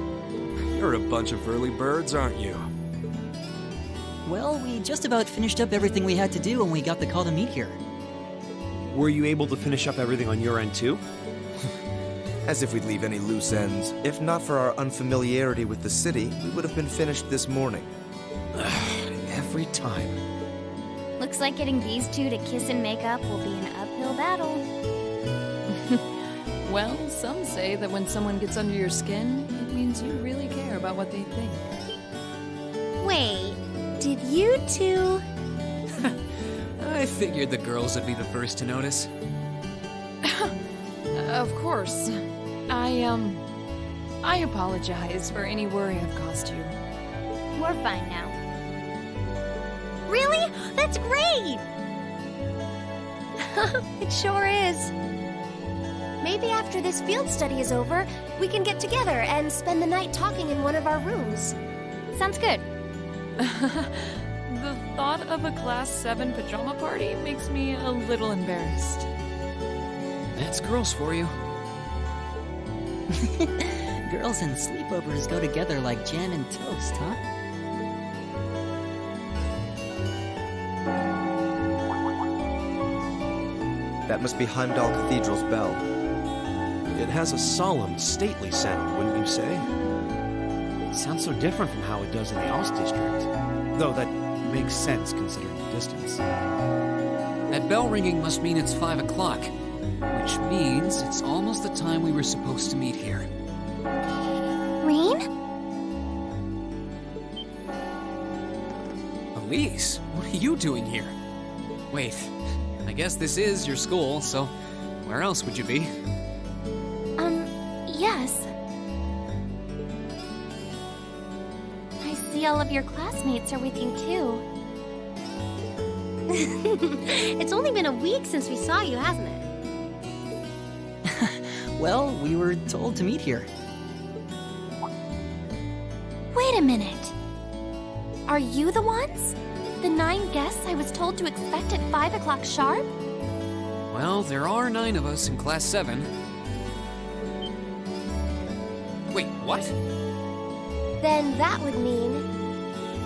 You're a bunch of early birds, aren't you? Well, we just about finished up everything we had to do when we got the call to meet here. Were you able to finish up everything on your end, too? As if we'd leave any loose ends. If not for our unfamiliarity with the city, we would have been finished this morning. Every time. Looks like getting these two to kiss and make up will be an uphill battle. Well, some say that when someone gets under your skin, it means you really care about what they think. Wait, did you two? I figured the girls would be the first to notice. Of course. I apologize for any worry I've caused you. We're fine now. Really? That's great! It sure is. Maybe after this field study is over, we can get together and spend the night talking in one of our rooms. Sounds good. The thought of a Class 7 pajama party makes me a little embarrassed. That's girls for you. Girls and sleepovers go together like jam and toast, huh? That must be Heimdall Cathedral's bell. It has a solemn, stately sound, wouldn't you say? It sounds so different from how it does in the Ost District. Though that makes sense considering the distance. That bell ringing must mean it's 5 o'clock, which means it's almost the time we were supposed to meet here. Rain? Elise, what are you doing here? Wait, I guess this is your school, so where else would you be? Yes. I see all of your classmates are with you, too. It's only been a week since we saw you, hasn't it? Well, we were told to meet here. Wait a minute. Are you the ones? The 9 guests I was told to expect at 5 o'clock sharp? Well, there are 9 of us in Class 7. Wait, what? Then that would mean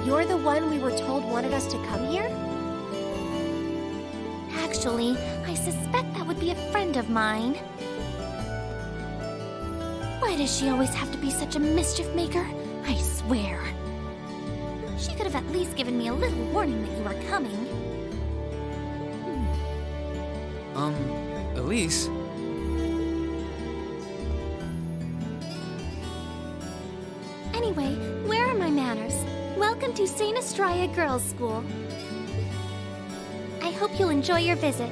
you're the one we were told wanted us to come here? Actually, I suspect that would be a friend of mine. Why does she always have to be such a mischief maker? I swear. She could have at least given me a little warning that you were coming. Elise? Anyway, where are my manners? Welcome to St. Estrella Girls' School. I hope you'll enjoy your visit.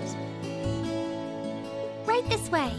Right this way.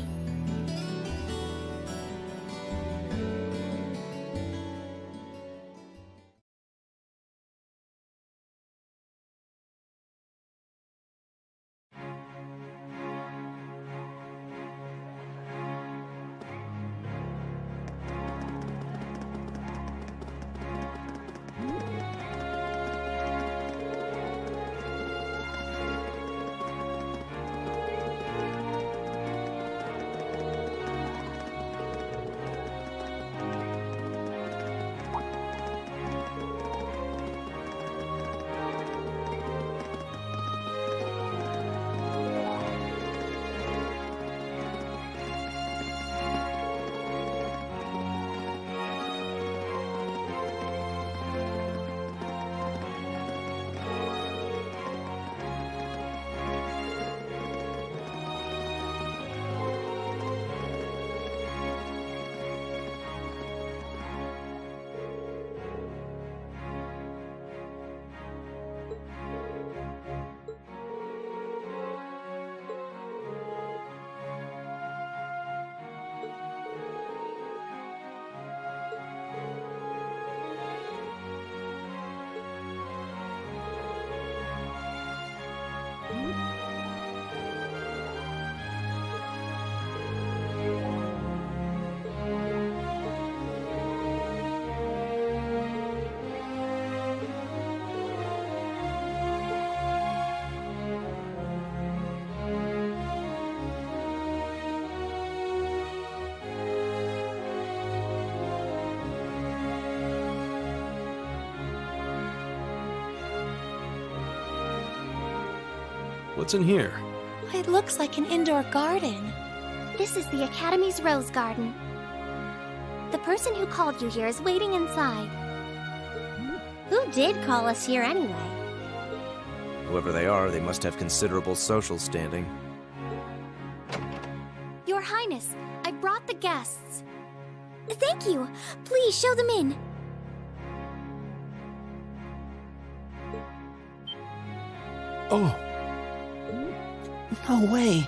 What's in here? It looks like an indoor garden. This is the Academy's Rose Garden. The person who called you here is waiting inside. Who did call us here anyway? Whoever they are, they must have considerable social standing. Your Highness, I brought the guests. Thank you. Please show them in. Oh, No way.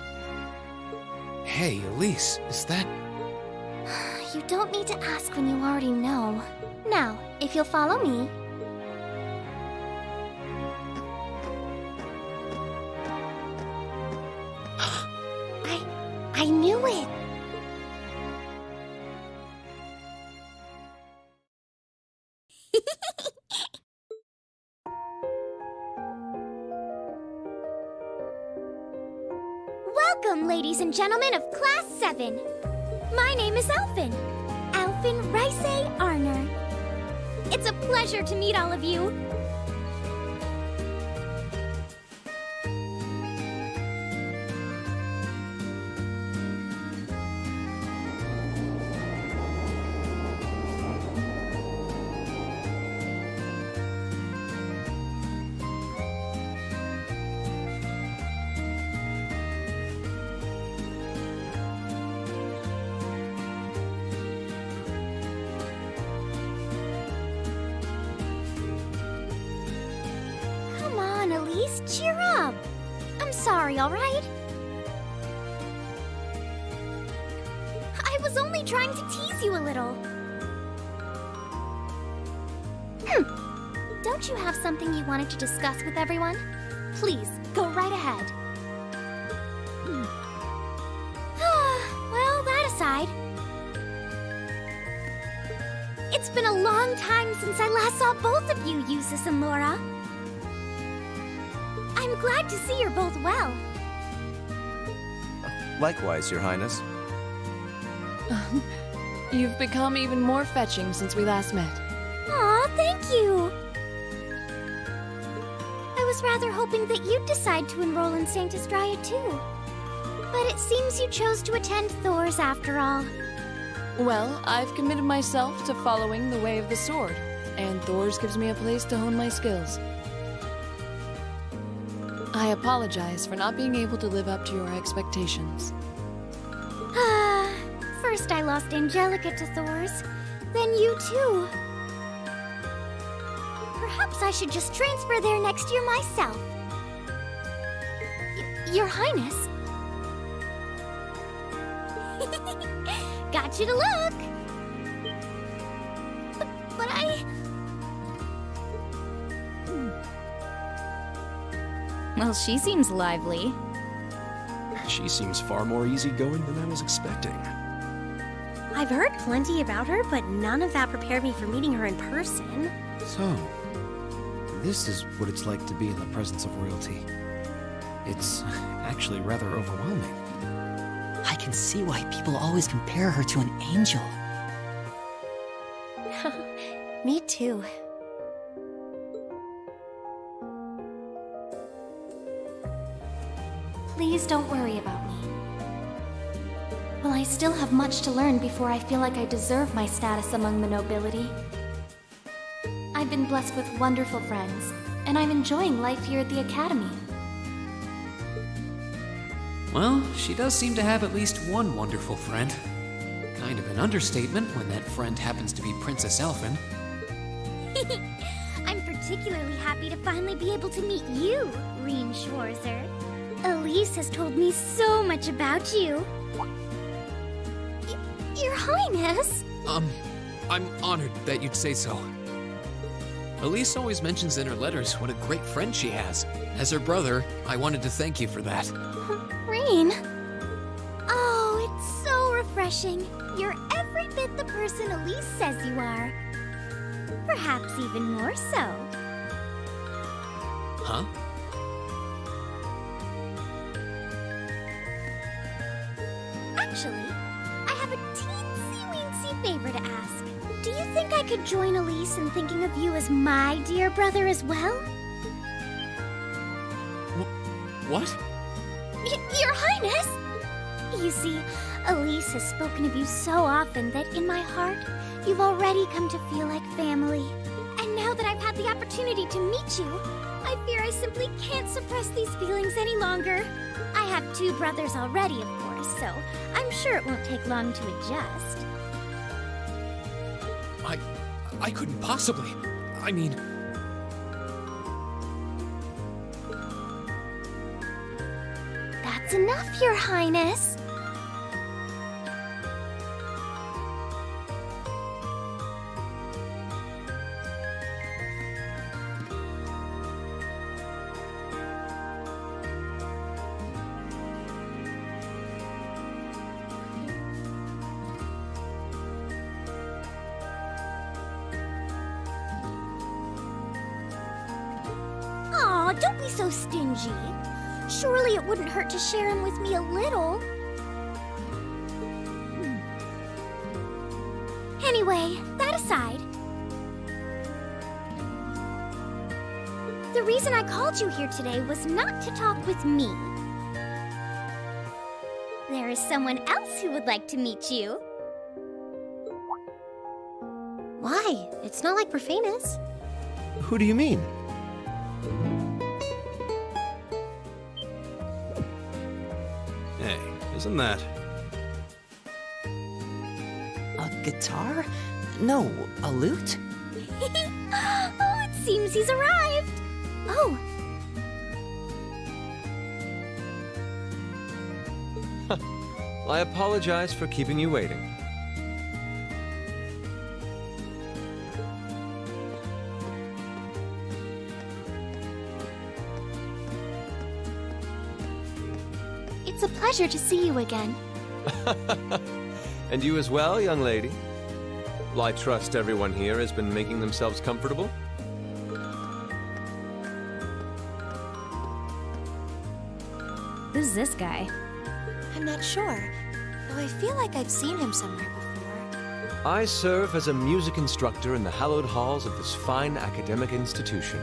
Hey, Elise, is that... You don't need to ask when you already know. Now, if you'll follow me. I knew it. Welcome, ladies and gentlemen of Class 7. My name is Alphen. Alphen Rice Arner. It's a pleasure to meet all of you. Elise, cheer up! I'm sorry, alright? I was only trying to tease you a little. Don't you have something you wanted to discuss with everyone? Please, go right ahead. Well, that aside, it's been a long time since I last saw both of you, Eustace and Laura. I'm glad to see you're both well. Likewise, Your Highness. You've become even more fetching since we last met. Aw, thank you! I was rather hoping that you'd decide to enroll in Sanctus Dryad too. But it seems you chose to attend Thor's after all. Well, I've committed myself to following the way of the sword, and Thor's gives me a place to hone my skills. I apologize for not being able to live up to your expectations. First I lost Angelica to Thor's, then you too. Perhaps I should just transfer there next year myself. Your Highness. Got you to look. But Well, she seems lively. She seems far more easygoing than I was expecting. I've heard plenty about her, but none of that prepared me for meeting her in person. So, this is what it's like to be in the presence of royalty. It's actually rather overwhelming. I can see why people always compare her to an angel. Me too. Please don't worry about me. While I still have much to learn before I feel like I deserve my status among the nobility, I've been blessed with wonderful friends, and I'm enjoying life here at the Academy. Well, she does seem to have at least one wonderful friend. Kind of an understatement when that friend happens to be Princess Elphen. I'm particularly happy to finally be able to meet you, Rean Schwarzer. Elise has told me so much about you. Your Highness! I'm honored that you'd say so. Elise always mentions in her letters what a great friend she has. As her brother, I wanted to thank you for that. Rean? Oh, it's so refreshing. You're every bit the person Elise says you are. Perhaps even more so. Huh? Actually, I have a teensy-weensy favor to ask. Do you think I could join Elise in thinking of you as my dear brother as well? What? Your Highness! You see, Elise has spoken of you so often that in my heart, you've already come to feel like family. And now that I've had the opportunity to meet you, I fear I simply can't suppress these feelings any longer. I have 2 brothers already, of course, so I'm sure it won't take long to adjust. I couldn't possibly. I mean... That's enough, Your Highness. Aw, don't be so stingy. Surely it wouldn't hurt to share him with me a little. Anyway, that aside, the reason I called you here today was not to talk with me. There is someone else who would like to meet you. Why? It's not like we're famous. Who do you mean? Hey, isn't that... A guitar? No, a lute? Oh, it seems he's arrived. Oh, I apologize for keeping you waiting. It's a pleasure to see you again. And you as well, young lady. Well, I trust everyone here has been making themselves comfortable. Who's this guy? I'm not sure, though I feel like I've seen him somewhere before. I serve as a music instructor in the hallowed halls of this fine academic institution.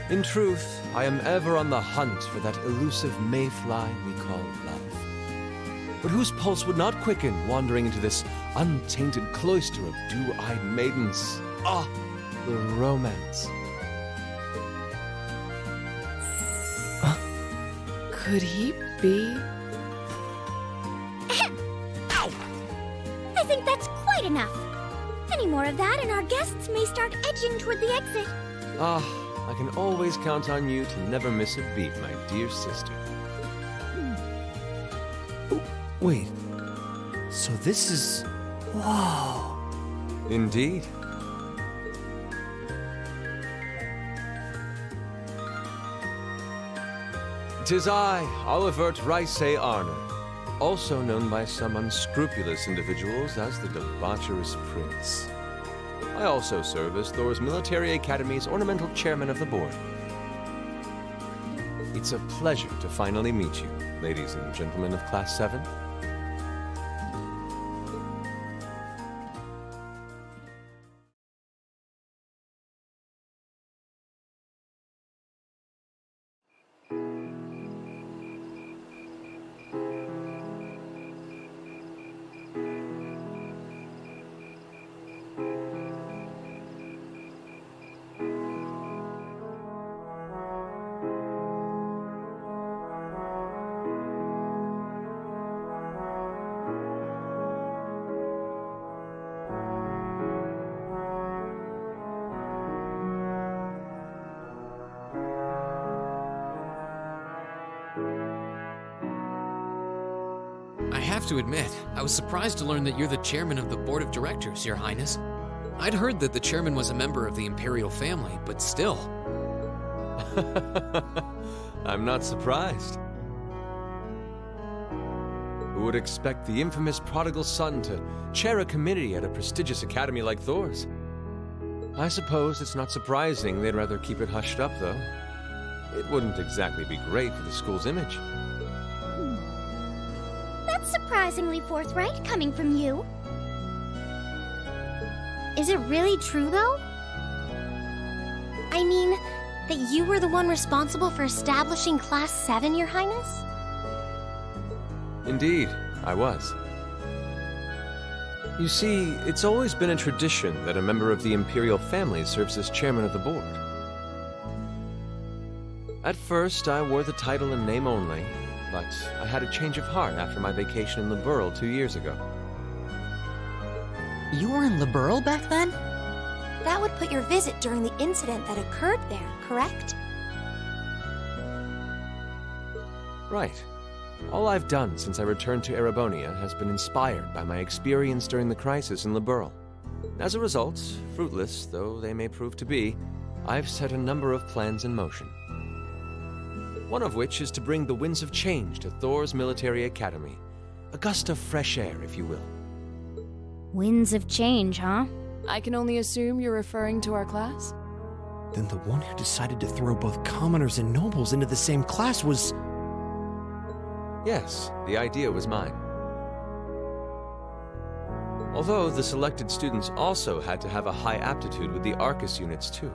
In truth, I am ever on the hunt for that elusive mayfly we call love. But whose pulse would not quicken wandering into this untainted cloister of dew-eyed maidens? Ah, the romance. Could he be? Ow! I think that's quite enough. Any more of that and our guests may start edging toward the exit. Ah, I can always count on you to never miss a beat, my dear sister. Wait. So this is... Whoa. Indeed. "'Tis I, Olivert Ricey Arner, also known by some unscrupulous individuals as the Debaucherous Prince. I also serve as Thor's Military Academy's ornamental chairman of the board. It's a pleasure to finally meet you, ladies and gentlemen of Class 7. I have to admit, I was surprised to learn that you're the chairman of the board of directors, Your Highness. I'd heard that the chairman was a member of the imperial family, but still. I'm not surprised. Who would expect the infamous prodigal son to chair a committee at a prestigious academy like Thor's? I suppose it's not surprising they'd rather keep it hushed up, though. It wouldn't exactly be great for the school's image. That's surprisingly forthright coming from you. Is it really true, though? I mean, that you were the one responsible for establishing Class 7, Your Highness? Indeed, I was. You see, it's always been a tradition that a member of the imperial family serves as chairman of the board. At first, I wore the title in name only, but I had a change of heart after my vacation in Liberl 2 years ago. You were in Liberl back then? That would put your visit during the incident that occurred there, correct? Right. All I've done since I returned to Erebonia has been inspired by my experience during the crisis in Liberl. As a result, fruitless though they may prove to be, I've set a number of plans in motion. One of which is to bring the winds of change to Thor's Military Academy. A gust of fresh air, if you will. Winds of change, huh? I can only assume you're referring to our class? then the one who decided to throw both commoners and nobles into the same class was... Yes, the idea was mine. Although the selected students also had to have a high aptitude with the Arcus units too.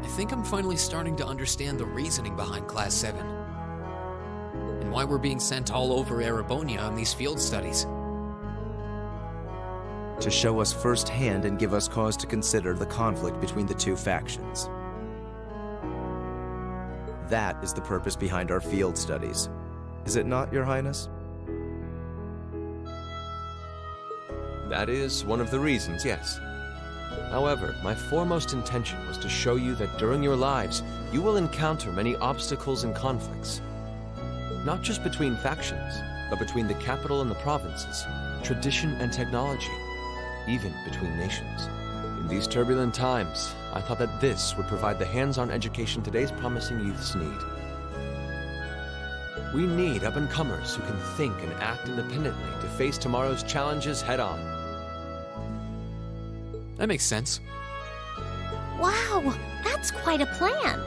I think I'm finally starting to understand the reasoning behind Class 7. And why we're being sent all over Erebonia on these field studies. To show us firsthand and give us cause to consider the conflict between the two factions. That is the purpose behind our field studies. Is it not, Your Highness? That is one of the reasons, yes. However, my foremost intention was to show you that during your lives, you will encounter many obstacles and conflicts. Not just between factions, but between the capital and the provinces, tradition and technology, even between nations. In these turbulent times, I thought that this would provide the hands-on education today's promising youths need. We need up-and-comers who can think and act independently to face tomorrow's challenges head-on. That makes sense. Wow, that's quite a plan.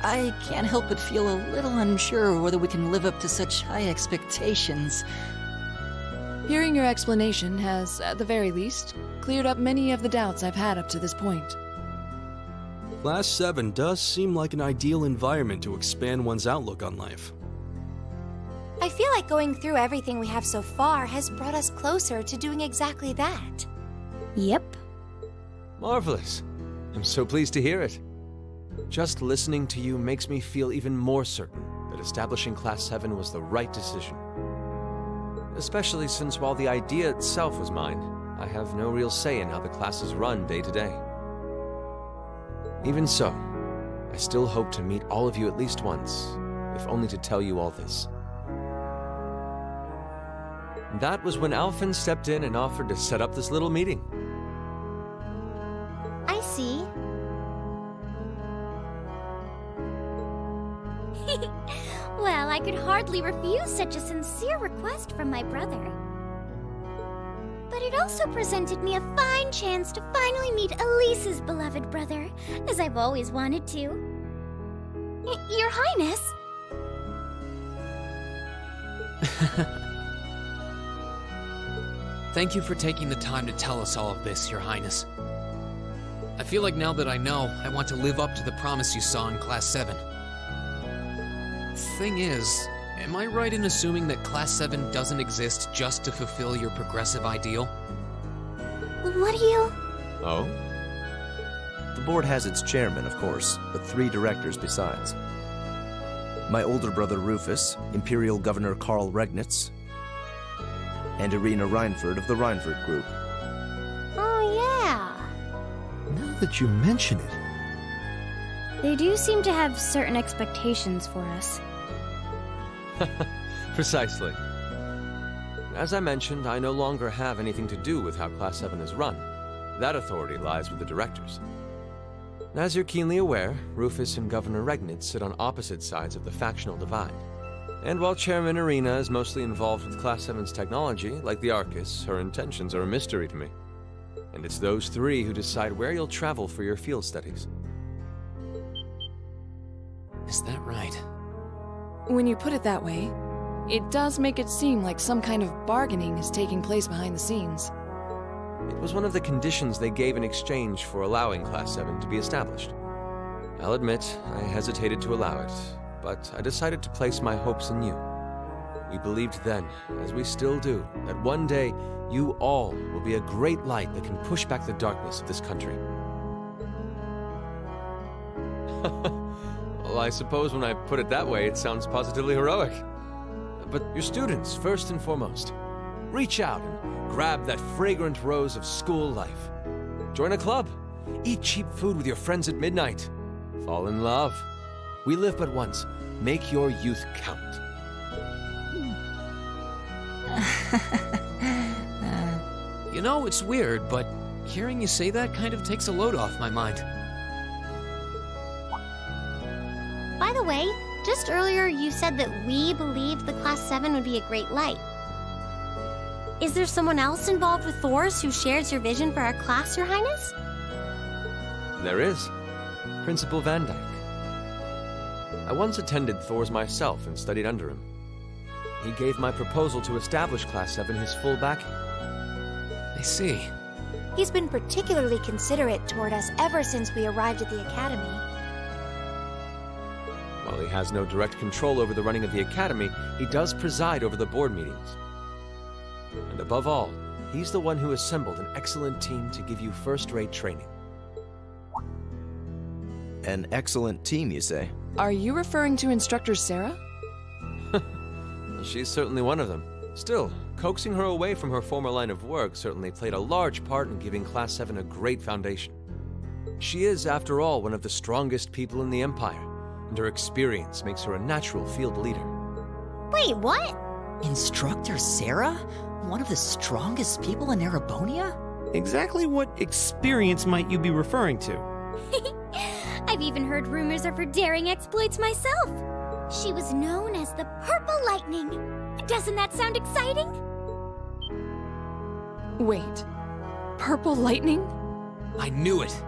I can't help but feel a little unsure whether we can live up to such high expectations. Hearing your explanation has, at the very least, cleared up many of the doubts I've had up to this point. Class 7 does seem like an ideal environment to expand one's outlook on life. I feel like going through everything we have so far has brought us closer to doing exactly that. Yep. Marvelous. I'm so pleased to hear it. Just listening to you makes me feel even more certain that establishing Class 7 was the right decision. Especially since while the idea itself was mine, I have no real say in how the class is run day to day. Even so, I still hope to meet all of you at least once, if only to tell you all this. That was when Alphen stepped in and offered to set up this little meeting. I see. Well, I could hardly refuse such a sincere request from my brother. But it also presented me a fine chance to finally meet Elise's beloved brother, as I've always wanted to. Your Highness! Thank you for taking the time to tell us all of this, Your Highness. I feel like now that I know, I want to live up to the promise you saw in Class 7. Thing is, am I right in assuming that Class 7 doesn't exist just to fulfill your progressive ideal? What do you... Oh? The board has its chairman, of course, but 3 directors besides. My older brother Rufus, Imperial Governor Karl Regnitz, and Irina Reinford of the Reinford Group. Oh, yeah. Now that you mention it... They do seem to have certain expectations for us. Precisely. As I mentioned, I no longer have anything to do with how Class 7 is run. That authority lies with the directors. As you're keenly aware, Rufus and Governor Regnitz sit on opposite sides of the factional divide. And while Chairman Irina is mostly involved with Class 7's technology, like the Arcus, her intentions are a mystery to me. And it's those 3 who decide where you'll travel for your field studies. Is that right? When you put it that way, it does make it seem like some kind of bargaining is taking place behind the scenes. It was one of the conditions they gave in exchange for allowing Class 7 to be established. I'll admit, I hesitated to allow it, but I decided to place my hopes in you. We believed then, as we still do, that one day you all will be a great light that can push back the darkness of this country. Well, I suppose when I put it that way, it sounds positively heroic. But your students, first and foremost. Reach out and grab that fragrant rose of school life. Join a club. Eat cheap food with your friends at midnight. Fall in love. We live but once. Make your youth count. You know, it's weird, but hearing you say that kind of takes a load off my mind. By the way, Just earlier, you said that we believed the Class 7 would be a great light. Is there someone else involved with Thor's who shares your vision for our class, Your Highness? There is. Principal Van Dyke. I once attended Thor's myself and studied under him. He gave my proposal to establish Class 7 his full backing. I see. He's been particularly considerate toward us ever since we arrived at the Academy. While he has no direct control over the running of the Academy, he does preside over the board meetings. And above all, he's the one who assembled an excellent team to give you first-rate training. An excellent team, you say? Are you referring to Instructor Sarah? She's certainly one of them. Still, coaxing her away from her former line of work certainly played a large part in giving Class 7 a great foundation. She is, after all, one of the strongest people in the Empire, and her experience makes her a natural field leader. Wait, what? Instructor Sarah? One of the strongest people in Erebonia? Exactly what experience might you be referring to? I've even heard rumors of her daring exploits myself. She was known as the Purple Lightning. Doesn't that sound exciting? Wait. Purple Lightning? I knew it!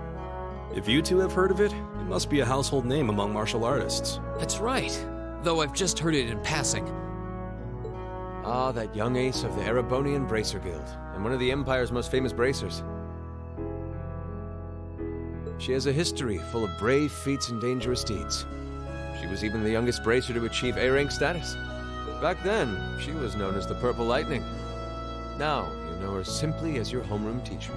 If you two have heard of it, it must be a household name among martial artists. That's right. Though I've just heard it in passing. Ah, that young ace of the Erebonian Bracer Guild, and one of the Empire's most famous bracers. She has a history full of brave feats and dangerous deeds. She was even the youngest bracer to achieve A-rank status. Back then, she was known as the Purple Lightning. Now, you know her simply as your homeroom teacher.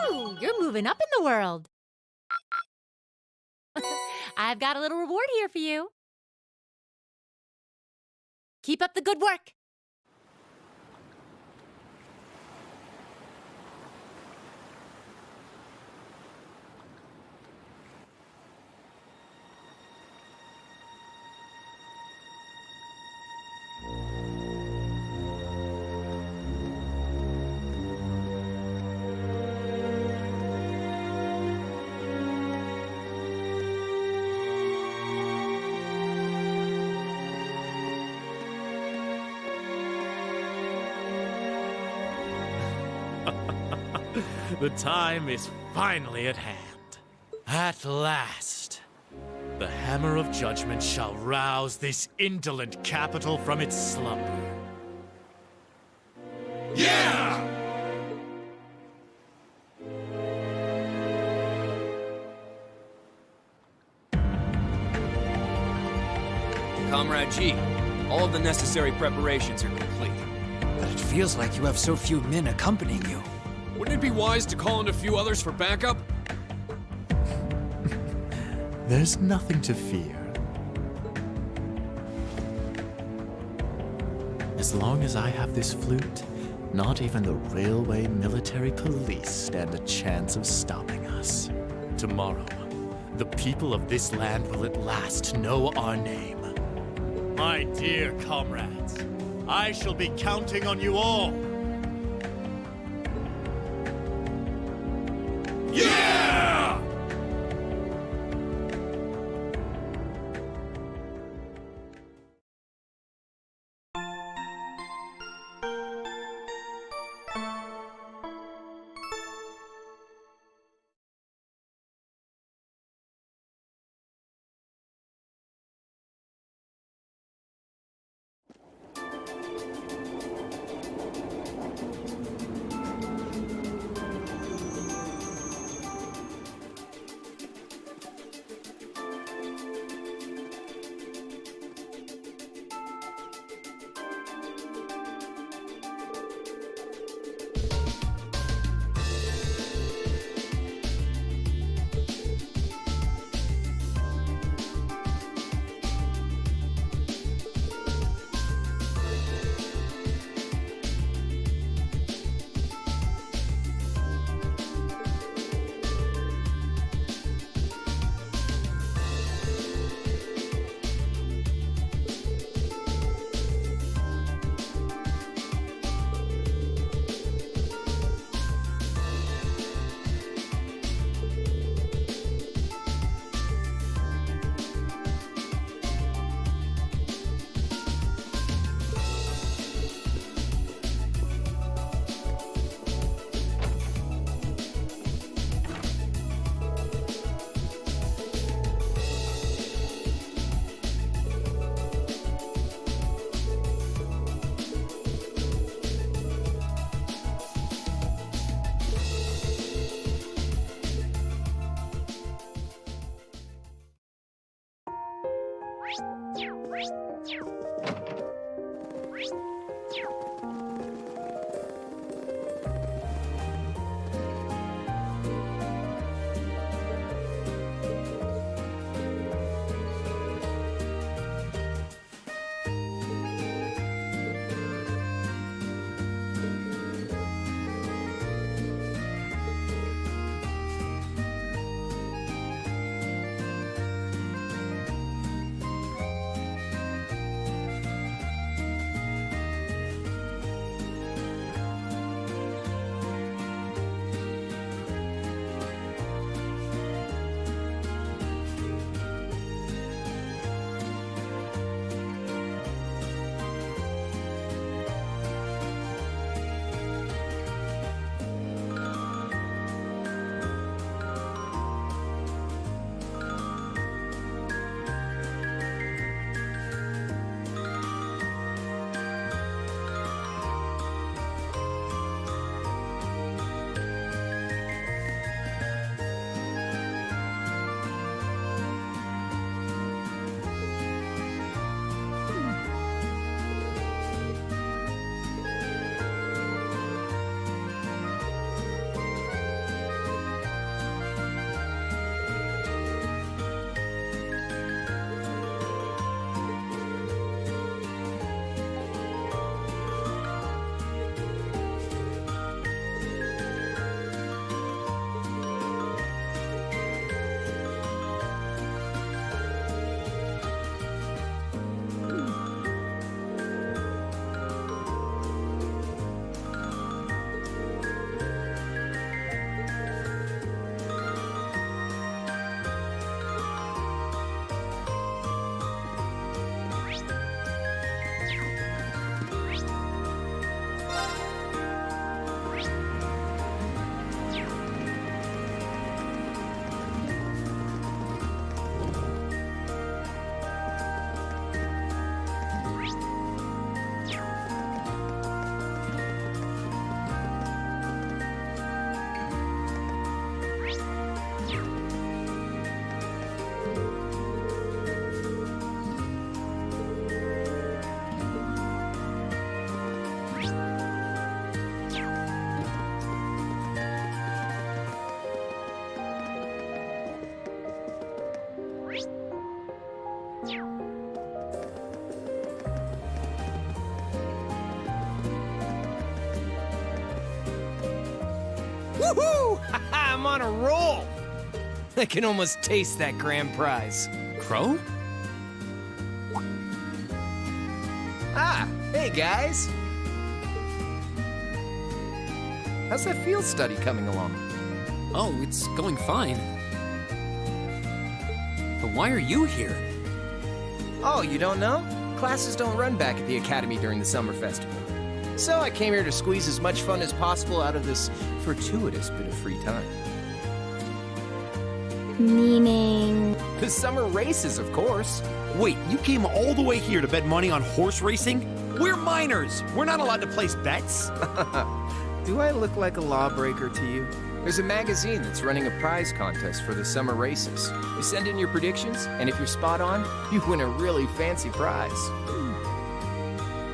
Ooh, you're moving up in the world. I've got a little reward here for you. Keep up the good work. The time is finally at hand. At last, the hammer of judgment shall rouse this indolent capital from its slumber. Yeah! Comrade G, all of the necessary preparations are complete. But it feels like you have so few men accompanying you. Wouldn't it be wise to call in a few others for backup? There's nothing to fear. As long as I have this flute, not even the railway military police stand a chance of stopping us. Tomorrow, the people of this land will at last know our name. My dear comrades, I shall be counting on you all. Yeah! Woohoo! I'm on a roll! I can almost taste that grand prize. Crow? Ah, hey guys! How's that field study coming along? Oh, it's going fine. But why are you here? Oh, you don't know? Classes don't run back at the Academy during the summer festival. So I came here to squeeze as much fun as possible out of this fortuitous bit of free time. Meaning? The summer races, of course. Wait, you came all the way here to bet money on horse racing? We're minors. We're not allowed to place bets. Do I look like a lawbreaker to you? There's a magazine that's running a prize contest for the summer races. You send in your predictions, and if you're spot on, you win a really fancy prize.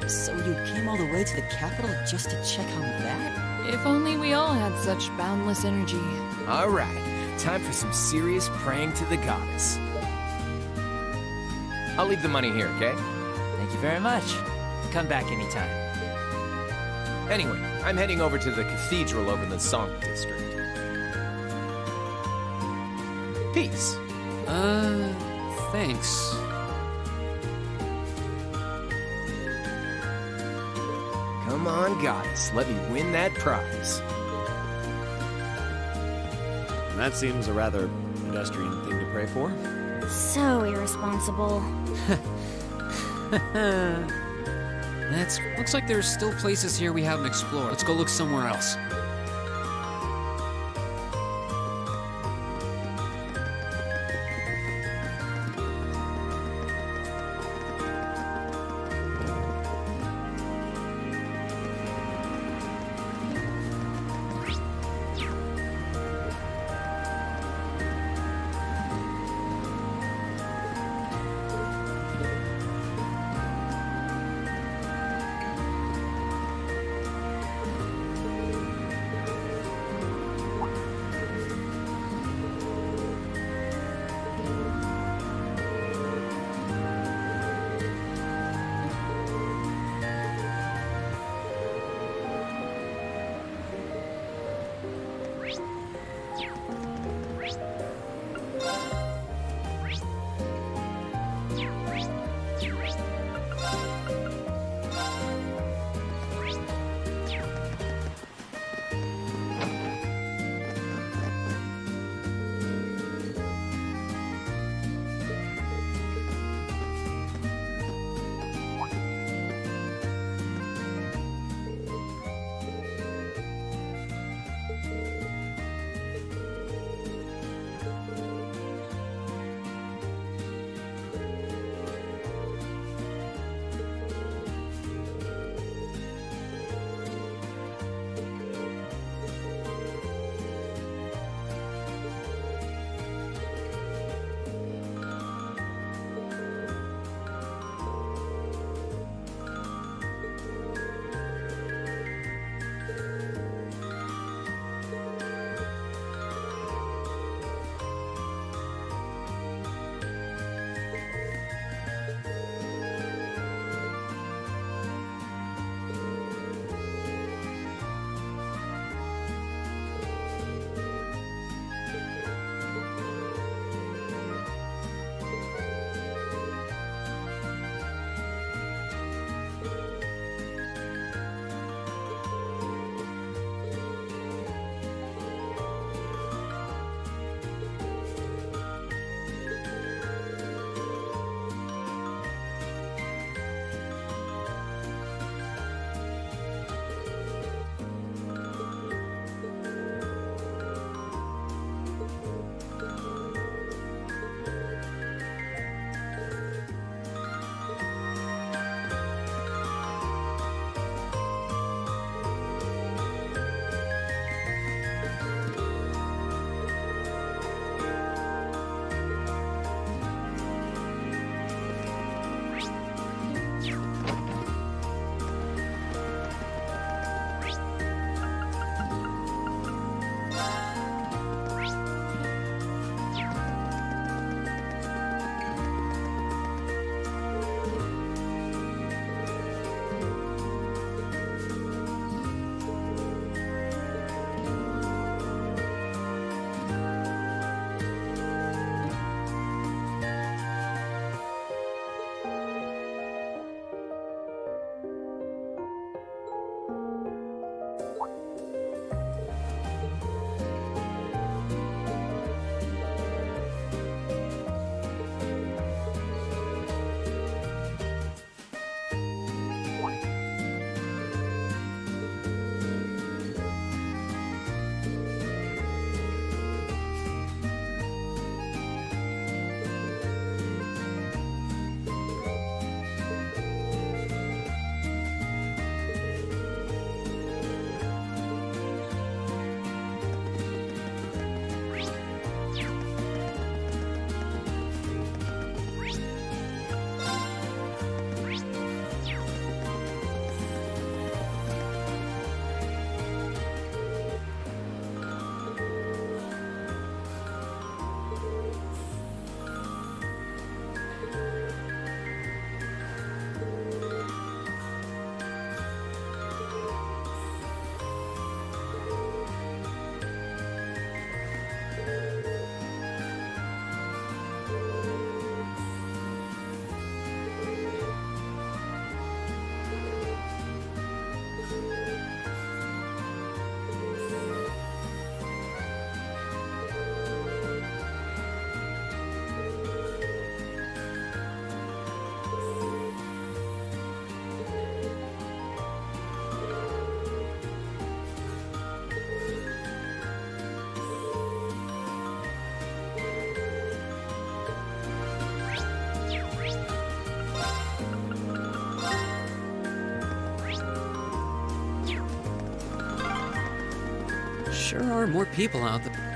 So you came all the way to the capital just to check on that? If only we all had such boundless energy. All right, time for some serious praying to the goddess. I'll leave the money here, okay? Thank you very much. Come back anytime. Anyway, I'm heading over to the cathedral over in the Song District. Peace. Thanks. Come on, goddess, let me win that prize. That seems a rather pedestrian thing to pray for. So irresponsible. Looks like there's still places here we haven't explored. Let's go look somewhere else. sure are more people out there.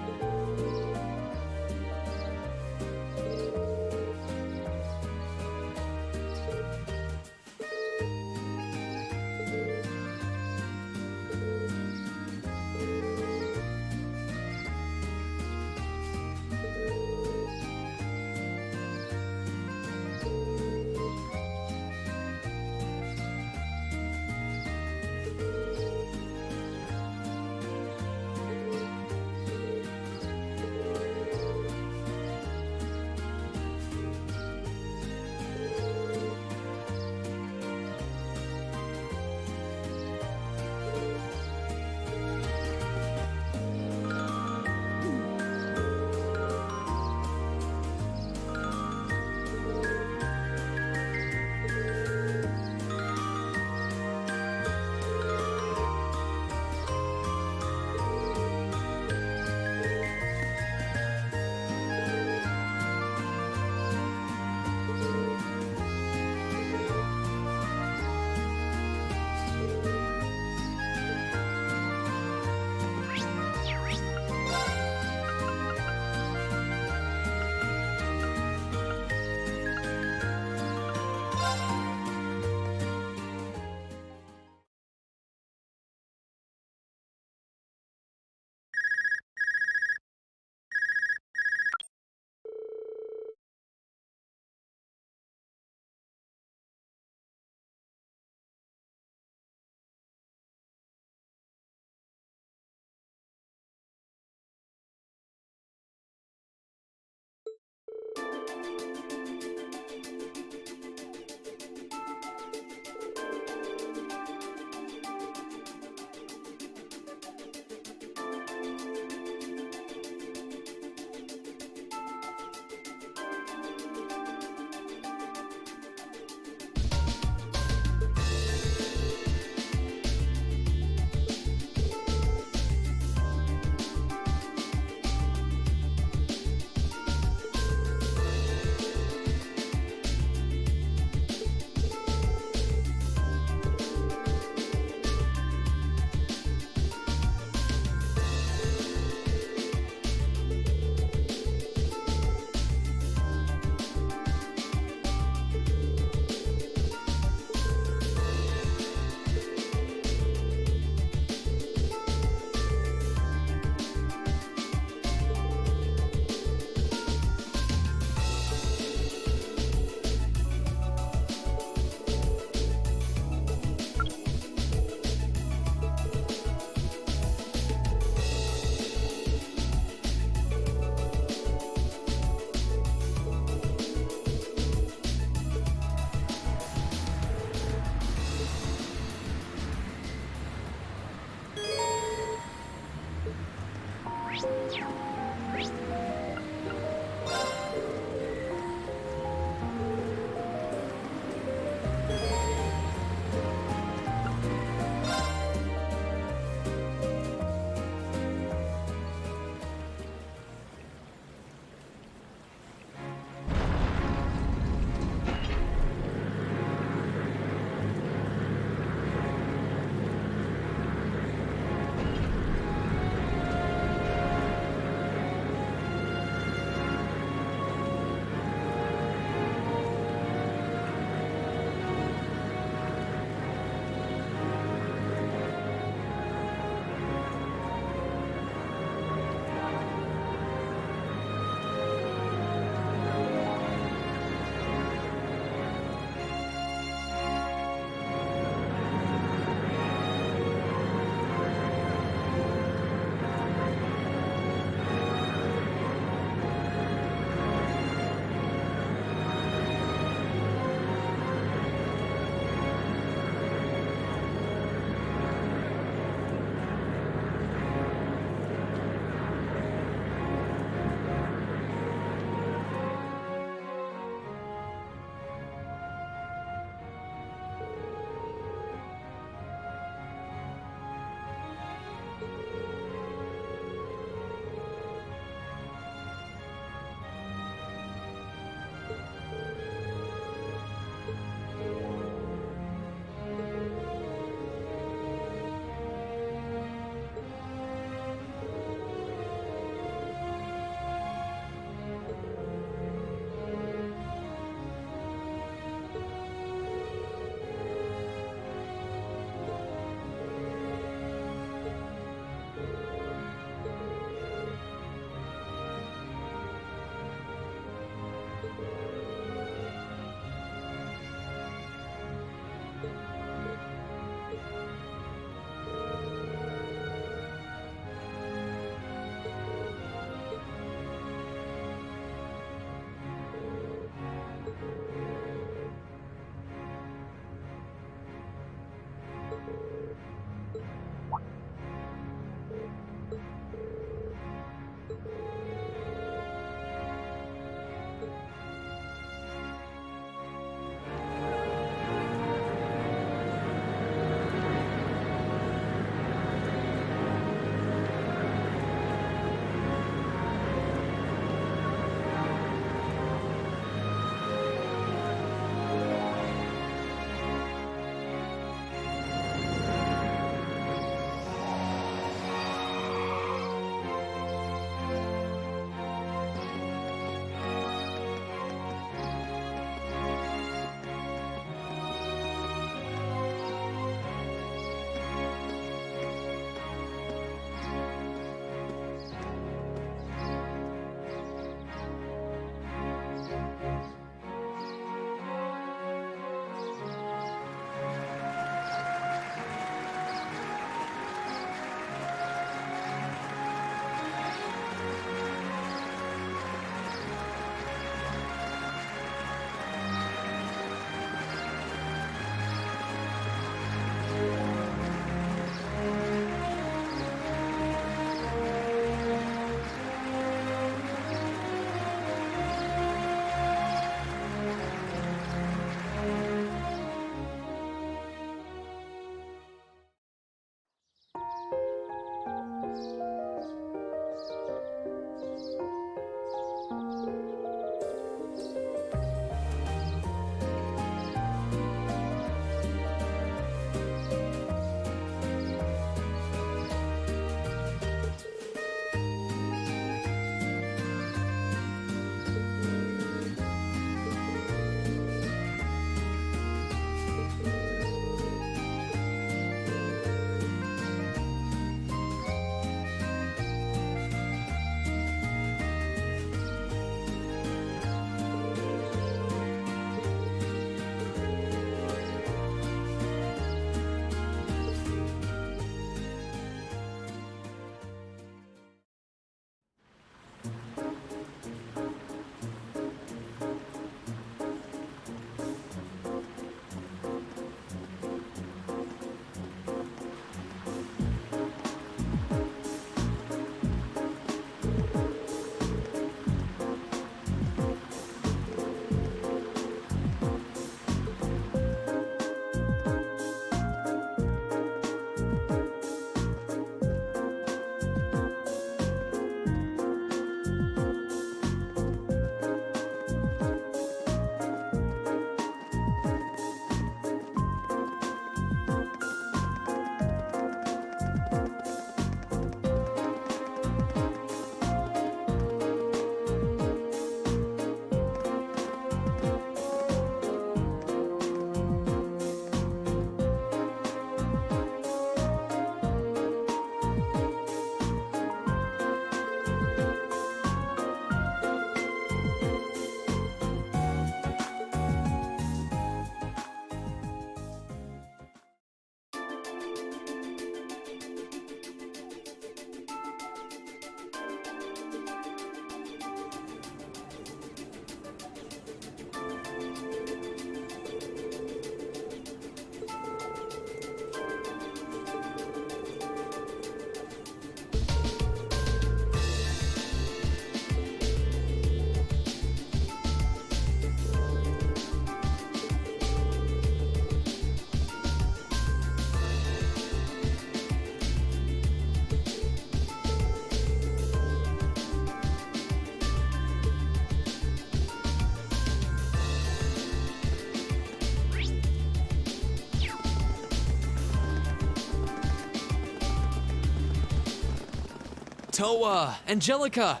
Toa! Angelica!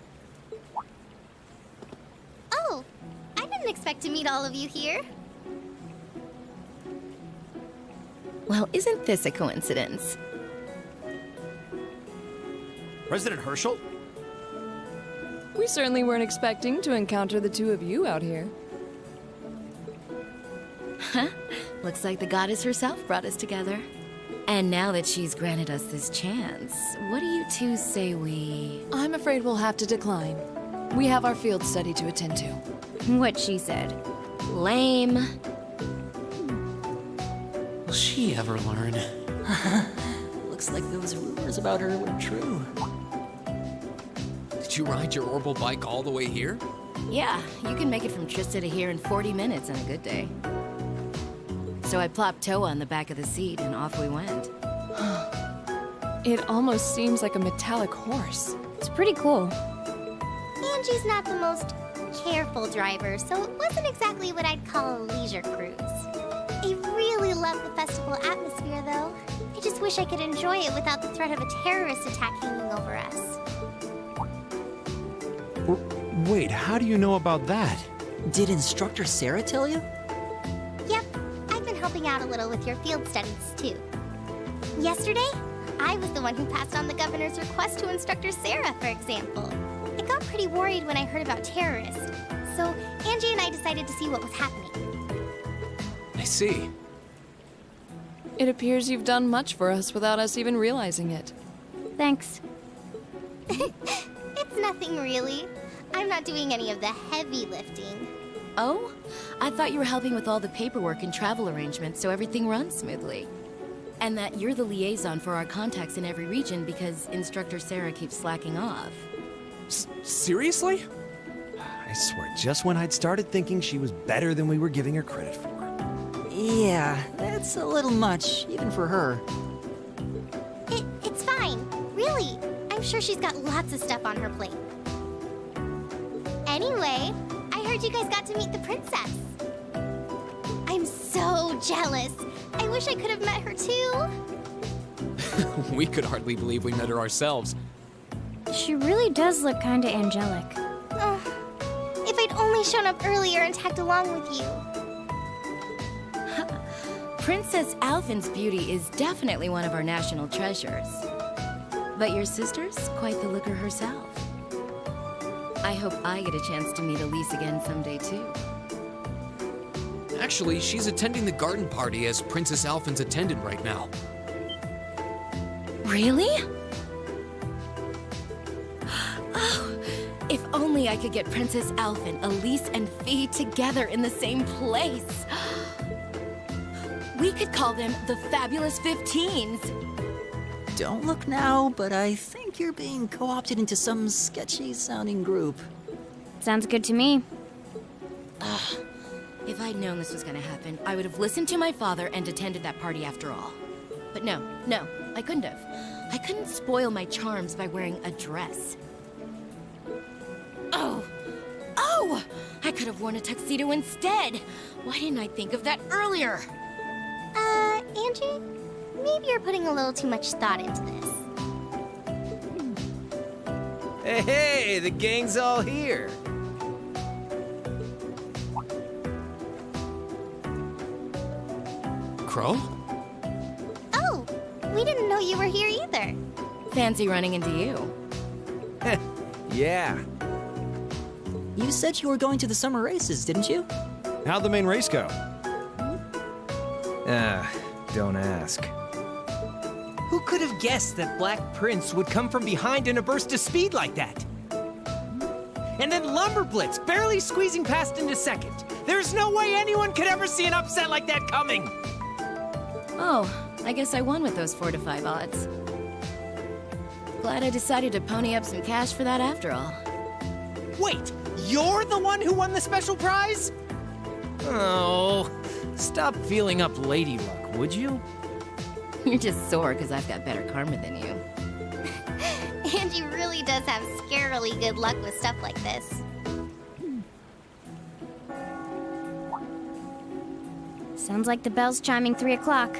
Oh, I didn't expect to meet all of you here. Well, isn't this a coincidence? President Herschel? We certainly weren't expecting to encounter the two of you out here. Huh? Looks like the goddess herself brought us together. And now that she's granted us this chance, what do you two say we... I'm afraid we'll have to decline. We have our field study to attend to. What she said. Lame. Will she ever learn? Looks like those rumors about her were true. Did you ride your orbital bike all the way here? Yeah, you can make it from Trista to here in 40 minutes on a good day. So I plopped Toa on the back of the seat and off we went. It almost seems like a metallic horse. It's pretty cool. Angie's not the most careful driver, so it wasn't exactly what I'd call a leisure cruise. I really love the festival atmosphere, though. I just wish I could enjoy it without the threat of a terrorist attack hanging over us. Wait, how do you know about that? Did Instructor Sarah tell you? Yep, I've been helping out a little with your field studies, too. Yesterday, I was the one who passed on the governor's request to Instructor Sarah, for example. I got pretty worried when I heard about terrorists, so Angie and I decided to see what was happening. I see. It appears you've done much for us without us even realizing it. Thanks. It's nothing really. I'm not doing any of the heavy lifting. Oh? I thought you were helping with all the paperwork and travel arrangements so everything runs smoothly. And that you're the liaison for our contacts in every region because Instructor Sarah keeps slacking off. Seriously? I swear, just when I'd started thinking she was better than we were giving her credit for. Yeah, that's a little much, even for her. It's fine. Really. I'm sure she's got lots of stuff on her plate. Anyway, I heard you guys got to meet the princess. I'm so jealous. I wish I could have met her too. We could hardly believe we met her ourselves. She really does look kinda angelic. If I'd only shown up earlier and tagged along with you. Princess Alphin's beauty is definitely one of our national treasures. But your sister's quite the looker herself. I hope I get a chance to meet Elise again someday, too. Actually, she's attending the garden party as Princess Alphin's attendant right now. Really? Oh, if only I could get Princess Alphin, Elise, and Fee together in the same place. We could call them the Fabulous 15s. Don't look now, but I think you're being co-opted into some sketchy-sounding group. Sounds good to me. If I'd known this was gonna happen, I would have listened to my father and attended that party after all. But no, I couldn't have. I couldn't spoil my charms by wearing a dress. Oh! I could have worn a tuxedo instead. Why didn't I think of that earlier? Angie? Maybe you're putting a little too much thought into this. Hey, the gang's all here. Crow? Oh, we didn't know you were here either. Fancy running into you. Yeah. You said you were going to the summer races, didn't you? How'd the main race go? Don't ask. Who could have guessed that Black Prince would come from behind in a burst of speed like that? And then Lumberblitz barely squeezing past into second. There's no way anyone could ever see an upset like that coming! Oh, I guess I won with those 4 to 5 odds. Glad I decided to pony up some cash for that after all. Wait, you're the one who won the special prize? Oh, stop feeling up lady luck, would you? You're just sore because I've got better karma than you. Angie really does have scarily good luck with stuff like this. Sounds like the bell's chiming 3 o'clock.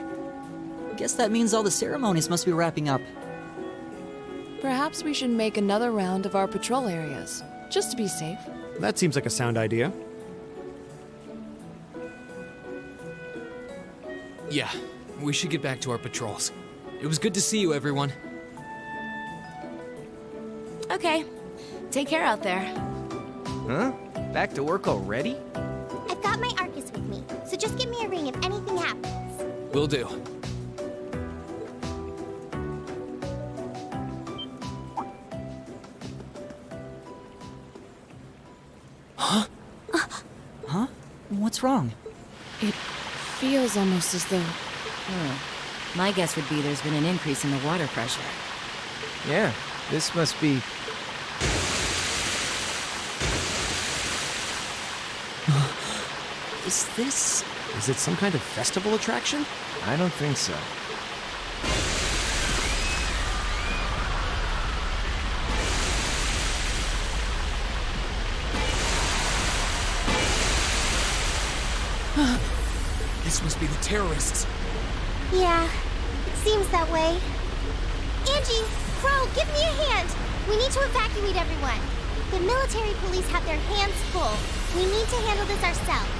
Guess that means all the ceremonies must be wrapping up. Perhaps we should make another round of our patrol areas, just to be safe. That seems like a sound idea. Yeah, we should get back to our patrols. It was good to see you, everyone. Okay. Take care out there. Huh? Back to work already? I've got my Arcus with me, so just give me a ring if anything happens. Will do. Huh? Huh? What's wrong? It feels almost as though... My guess would be there's been an increase in the water pressure. Yeah, this must be... Is it some kind of festival attraction? I don't think so. This must be the terrorists. Yeah, it seems that way. Angie, Crow, give me a hand. We need to evacuate everyone. The military police have their hands full. We need to handle this ourselves.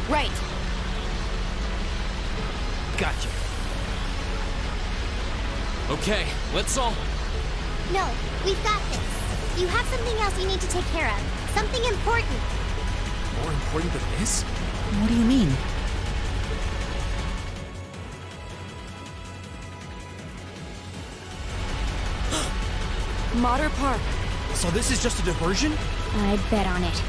Right. Gotcha. Okay, let's all... No, we've got this. You have something else you need to take care of. Something important. More important than this? What do you mean? Motter Park. So this is just a diversion? I'd bet on it.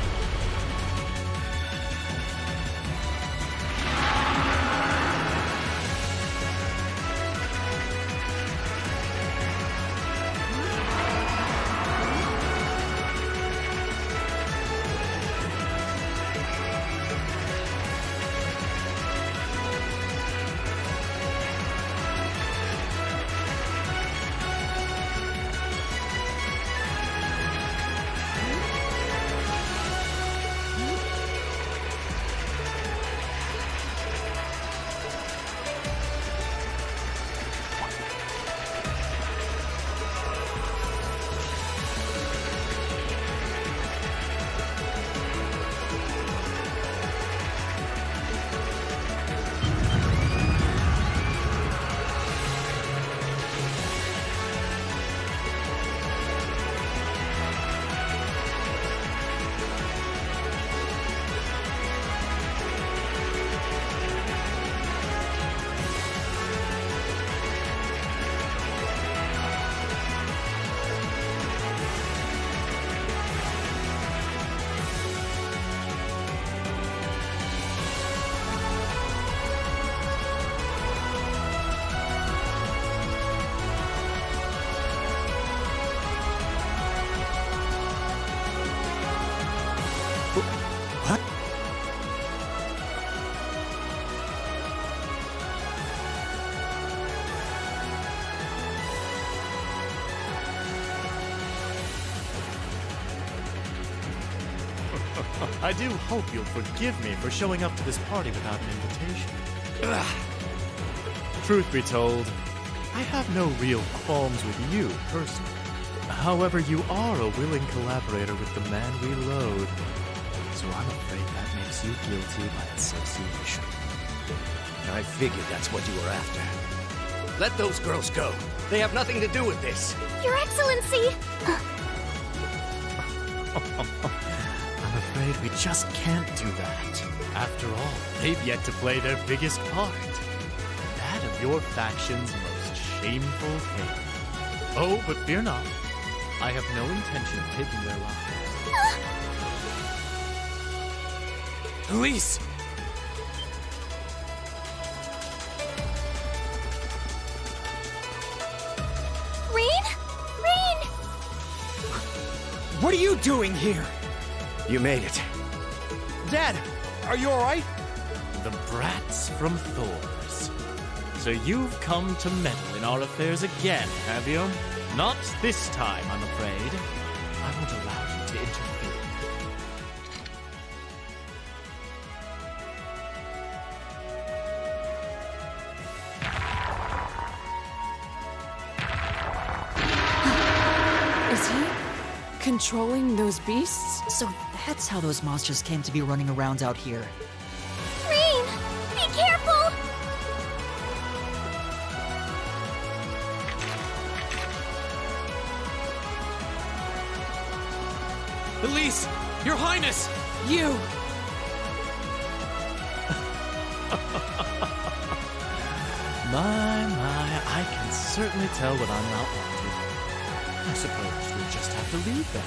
I do hope you'll forgive me for showing up to this party without an invitation. Ugh. Truth be told, I have no real qualms with you, personally. However, you are a willing collaborator with the man we load. So I'm afraid that makes you guilty by association. I figured that's what you were after. Let those girls go. They have nothing to do with this. Your Excellency! I'm afraid we just can't do that. After all, they've yet to play their biggest part. That of your faction's most shameful thing. Oh, but fear not. I have no intention of taking their lives. Police! What are you doing here? You made it. Dad, are you alright? The brats from Thor's. So you've come to meddle in our affairs again, have you? Not this time, I'm afraid. I won't allow you to interfere. Controlling those beasts? So that's how those monsters came to be running around out here. Green! Be careful! Elise! Your Highness! You! My, I can certainly tell when I'm not wanted. I suppose we just have to leave then.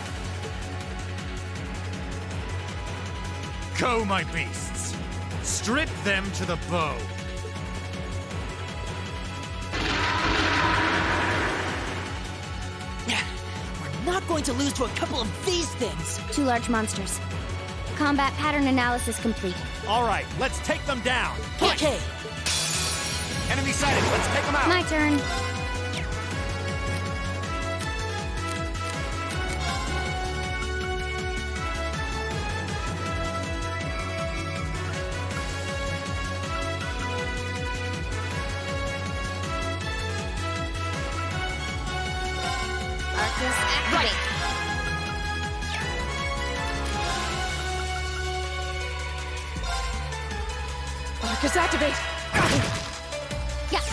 Go, my beasts! Strip them to the bow! We're not going to lose to a couple of these things! 2 large monsters. Combat pattern analysis complete. All right, let's take them down! Okay! Enemy sighted, let's take them out! My turn. Arcus activate. Arcus activate! Yeah.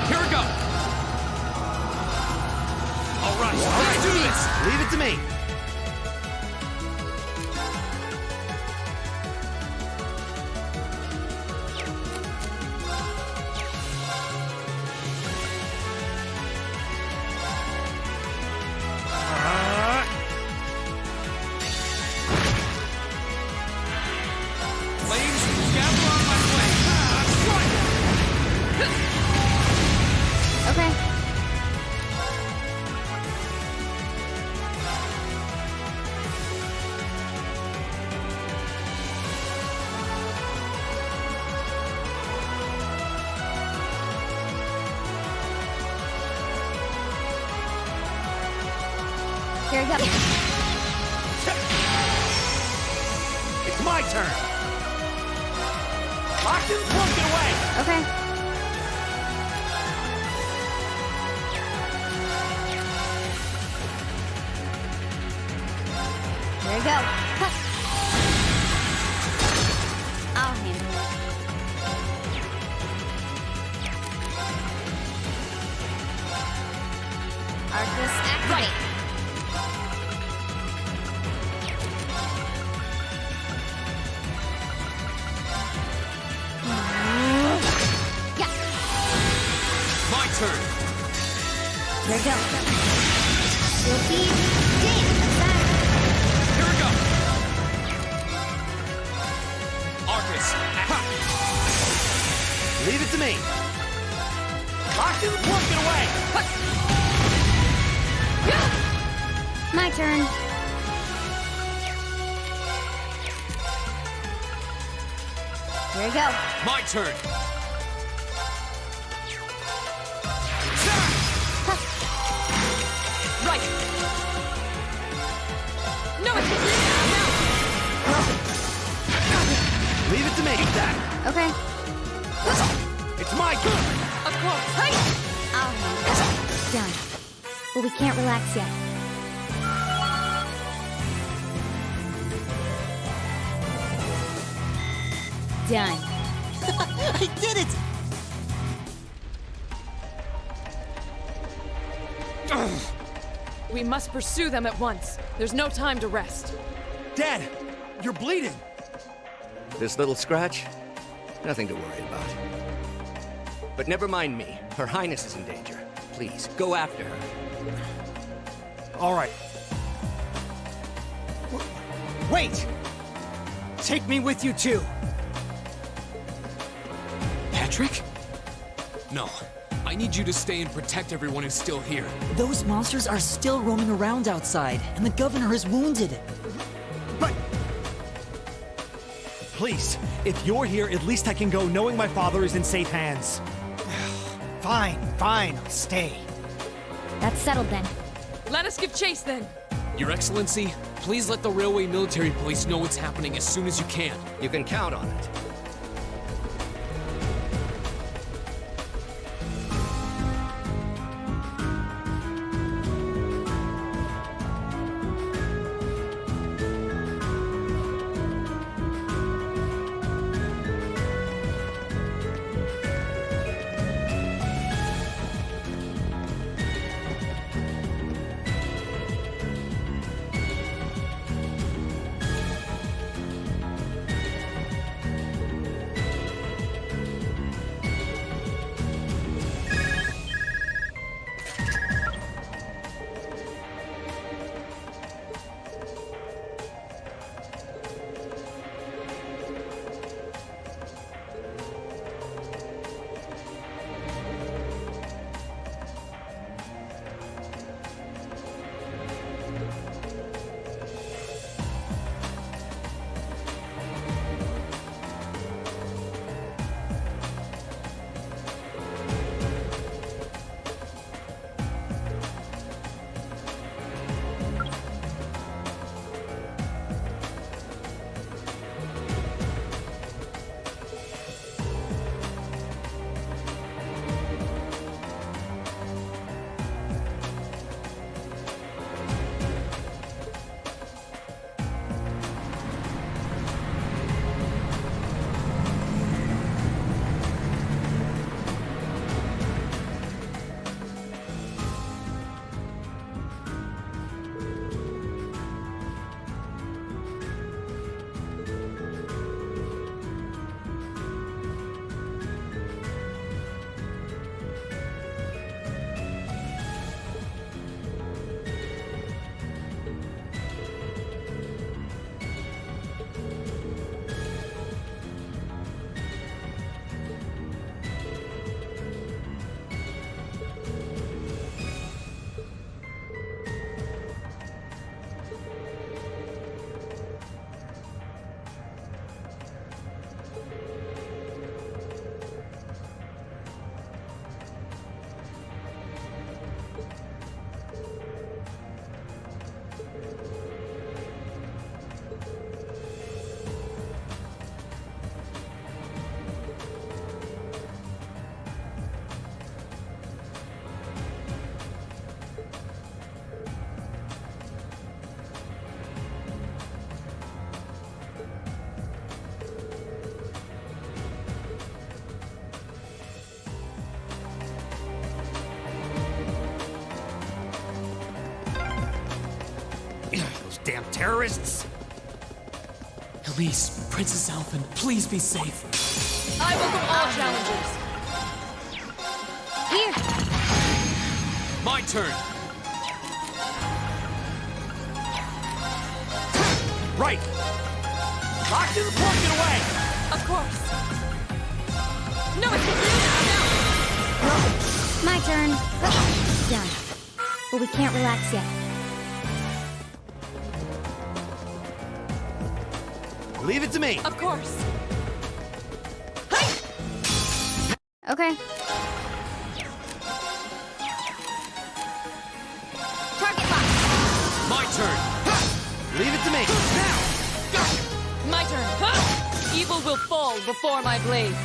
Here we go! All right, let's do this! Leave it to me. Flames, gather on my way! Okay. Here we go. It's my turn! Locked in, won't get away! Okay. Here we go. Huh. I'll handle it. Arcus activate. Yeah. My turn! Here we go. Repeat. Damn. Here we go! Arcus! Ha! Leave it to me. Locked in, won't get away! My turn. Here we go. My turn! Right! No, it's Leave it to me. That. Okay. It's my turn. Of course! Hey! I'll handle it. Done. But we can't relax yet. Done. I did it! We must pursue them at once. There's no time to rest. Dad, you're bleeding. This little scratch? Nothing to worry about. But never mind me. Her Highness is in danger. Please, go after her. All right. Wait! Take me with you too. Patrick? No. I need you to stay and protect everyone who's still here. Those monsters are still roaming around outside, and the governor is wounded. Please, if you're here, at least I can go knowing my father is in safe hands. Fine, I'll stay. That's settled then. Let us give chase then. Your Excellency, please let the Railway Military Police know what's happening as soon as you can. You can count on it. Damn terrorists! Elise, Princess Alphen, please be safe. I welcome all challengers. Here. My turn. Right! Locked in the plug, get away! Of course. No, it's now. My turn. Done. But we can't relax yet. Leave it to me. Of course. Okay. Target lock. My turn. Leave it to me. Now! My turn. Evil will fall before my blade.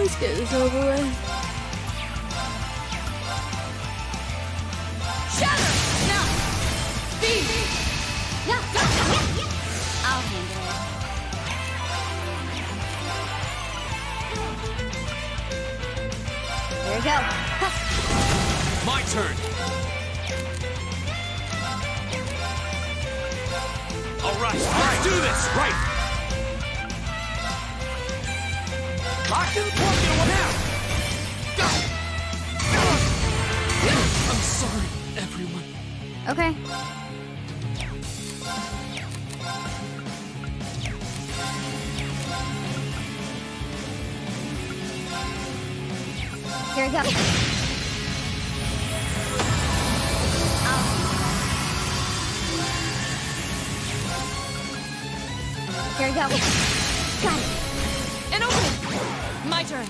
Let's get this over with. Shatter! Now! Speed! No, go! I'll handle it. There we go. My turn. All right, let's do this. Right. Locked in the plug, get away now! I'm sorry, everyone. Okay. Here we go. Here we go. Got it. An opening! My turn.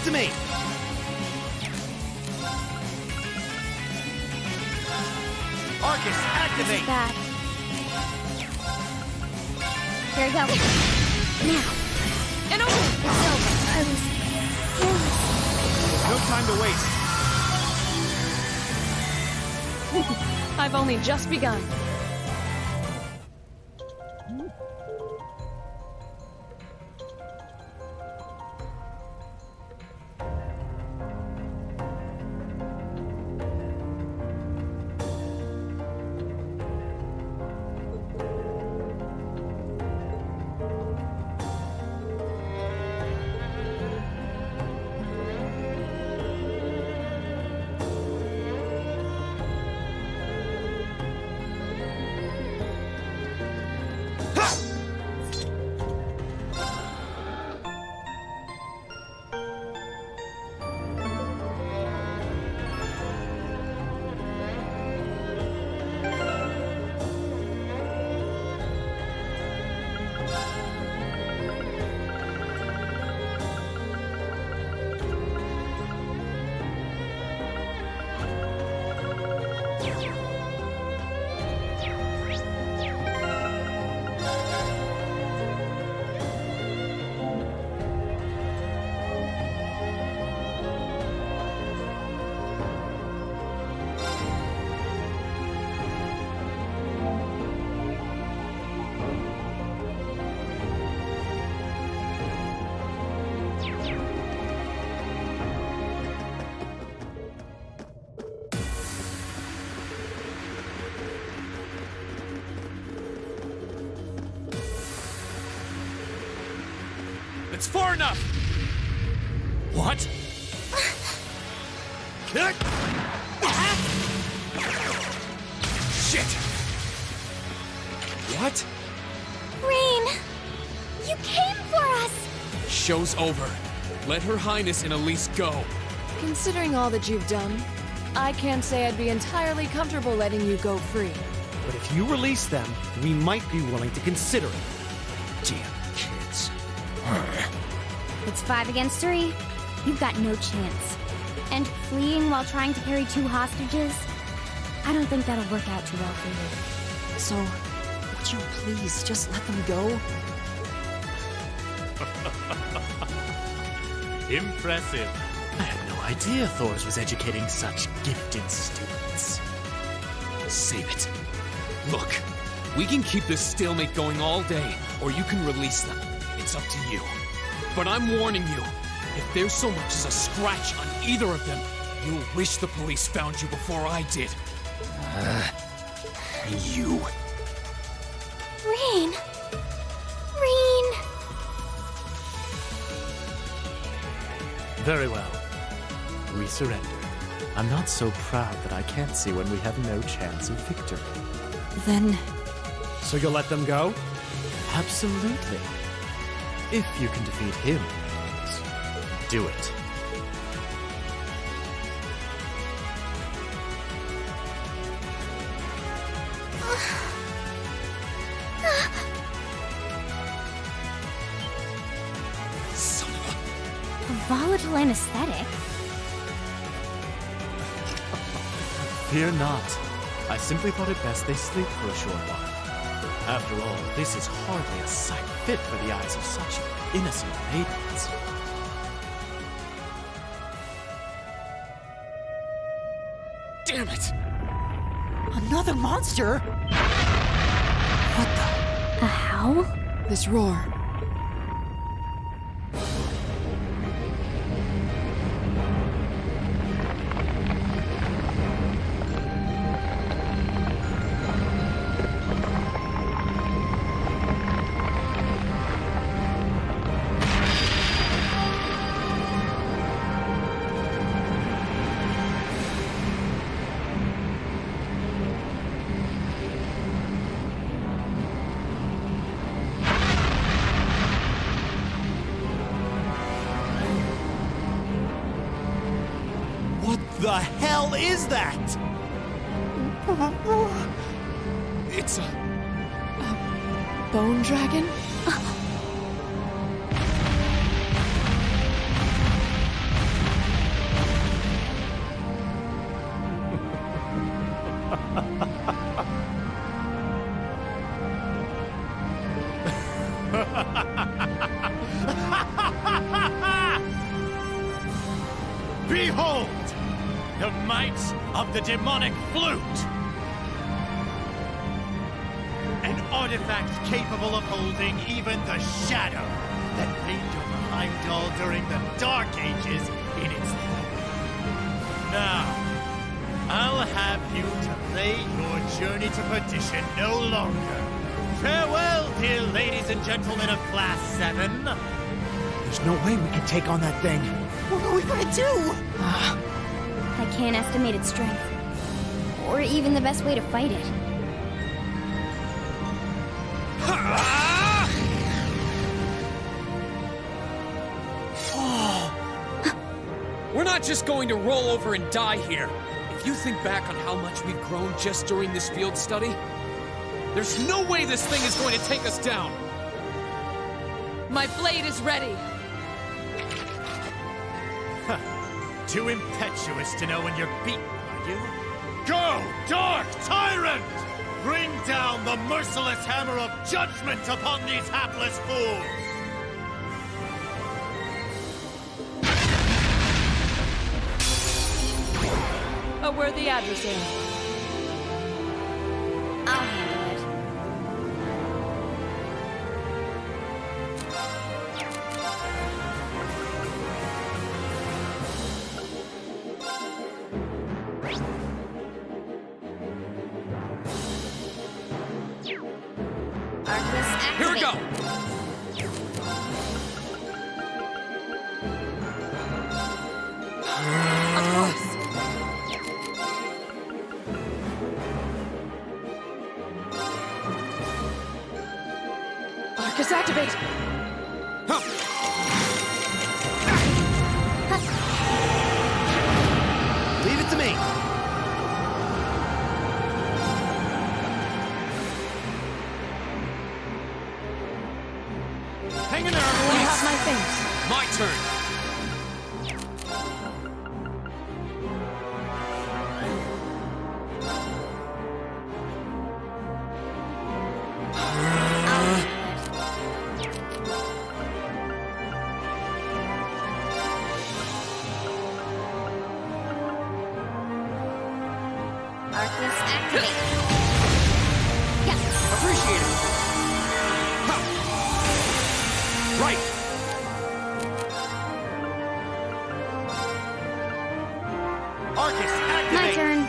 to me! Arcus, activate! This is bad. Here we go. Now. And over! It's over. I was careless. No time to waste. I've only just begun. It's far enough! What? Shit! What? Rain! You came for us! Show's over. Let Her Highness and Elise go. Considering all that you've done, I can't say I'd be entirely comfortable letting you go free. But if you release them, we might be willing to consider it. Damn kids. It's 5 against 3. You've got no chance. And fleeing while trying to carry 2 hostages? I don't think that'll work out too well for you. So, would you please just let them go? Impressive. I had no idea Thors was educating such gifted students. Save it. Look, we can keep this stalemate going all day, or you can release them. It's up to you. But I'm warning you, if there's so much as a scratch on either of them, you'll wish the police found you before I did. You. Rain! Rain! Very well. We surrender. I'm not so proud that I can't see when we have no chance of victory. Then... So you'll let them go? Absolutely. If you can defeat him, that is. Do it. Son of A volatile anesthetic? Fear not. I simply thought it best they sleep for a short while. After all, this is hardly a sight fit for the eyes of such innocent maidens. Damn it! Another monster? What the? A howl? This roar. The hell is that? It's a bone dragon? Behold! The might of the demonic flute! An artifact capable of holding even the shadow that reigned over Heimdall during the Dark Ages in its throat. Now, I'll have you delay your journey to perdition no longer. Farewell, dear ladies and gentlemen of Class 7. There's no way we can take on that thing. What are we gonna do? I can't estimate its strength. Or even the best way to fight it. We're not just going to roll over and die here. If you think back on how much we've grown just during this field study, there's no way this thing is going to take us down. My blade is ready. Too impetuous to know when you're beaten, are you? Go, Dark Tyrant! Bring down the merciless hammer of judgment upon these hapless fools! A worthy adversary. I'll handle it. Here we go! Arcus, activate! Leave it to me. Hang in there, You have my things. My turn. Arcus, activate. Appreciate it. Right. Arcus, activate! My turn.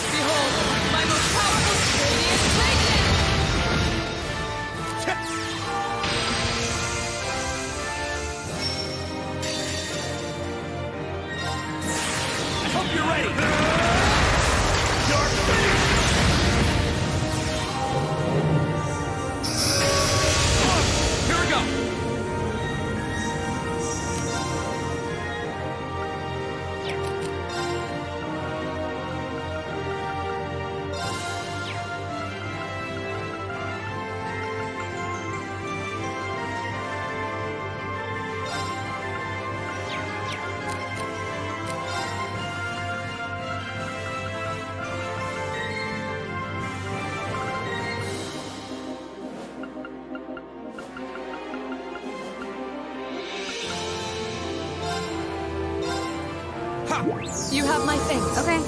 Behold, my most powerful radiant radiant! I hope you're ready! Dark Here we go. You have my things. Okay.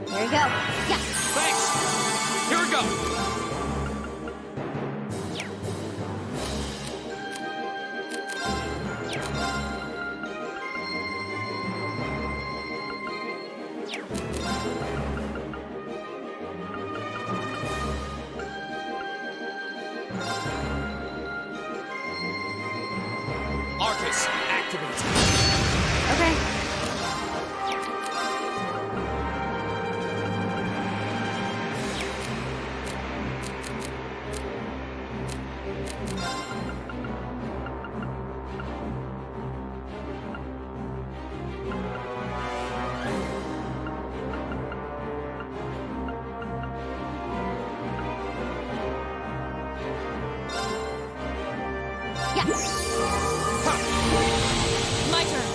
Here we go. Yeah. Thanks. Here we go. Arcus, activate. Okay. My turn.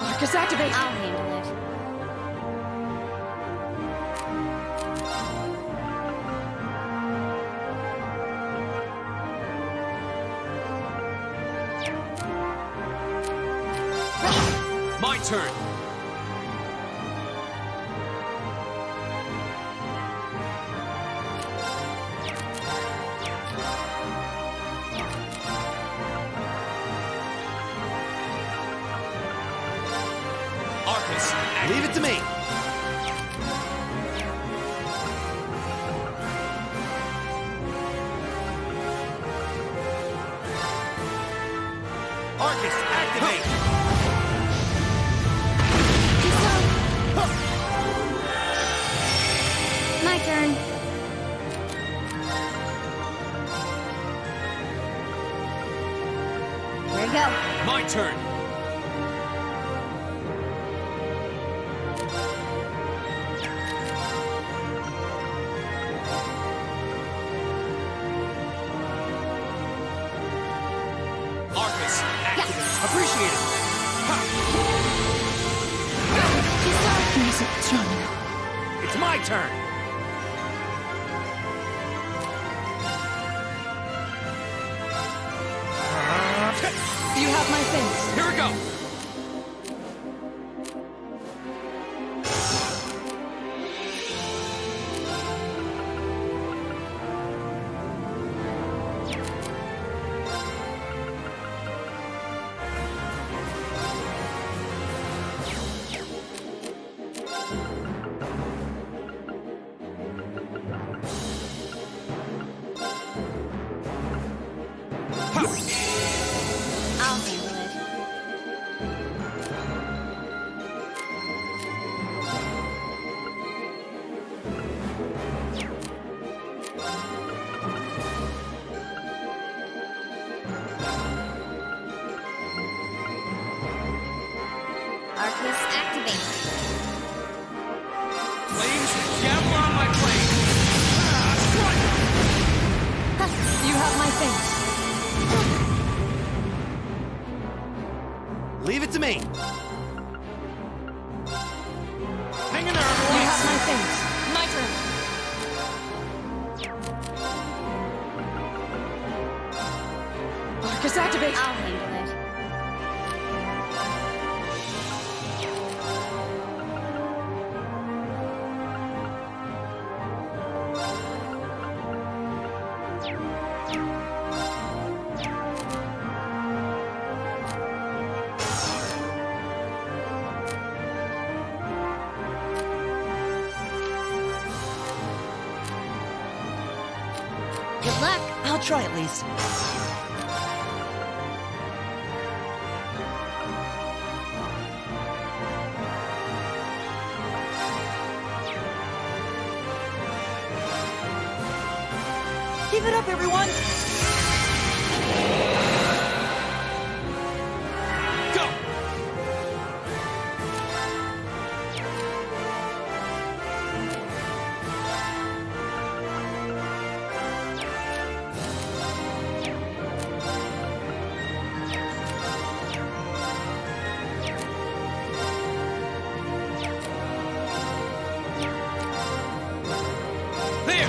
Arcus, activate. I'll handle it. My turn. Arcus, Leave it to me. Arcus, activate. My turn. Here we go. My turn. Arcus, activate. Appreciate it. It's my turn. You have my thanks. Here we go. I'll handle it. Arcus, activate. Flames, gamble on my plane. You have my thanks. Leave it to me. Hang in there, You boys. have my thanks. My turn. Arcus, activate. I'll handle it. Good luck. I'll try at least. Keep it up, everyone! Go. There.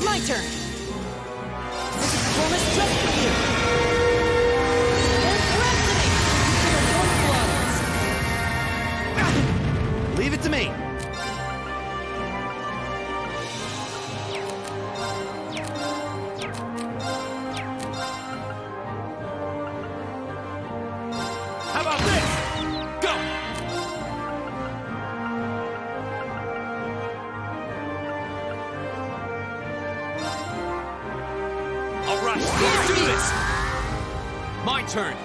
My turn! This is bonus just for you! Leave it to me. How about this? Go! All right, let's do this! My turn.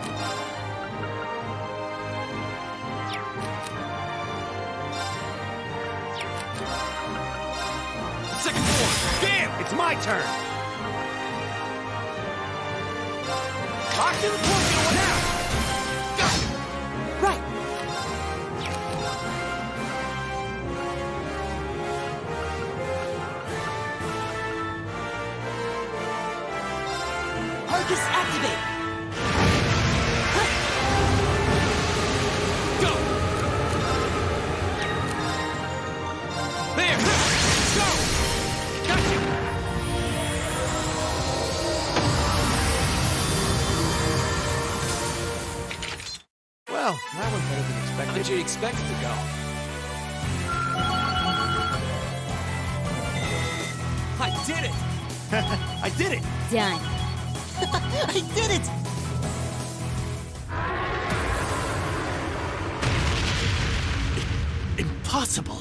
Second floor. Damn, it's my turn. Lock in the torpedo now! Right! Arcus activate! Go! There! Go! Gotcha! Well, that went better than expected. How did you expect it to go? I did it! I did it! Done. I did it! Impossible.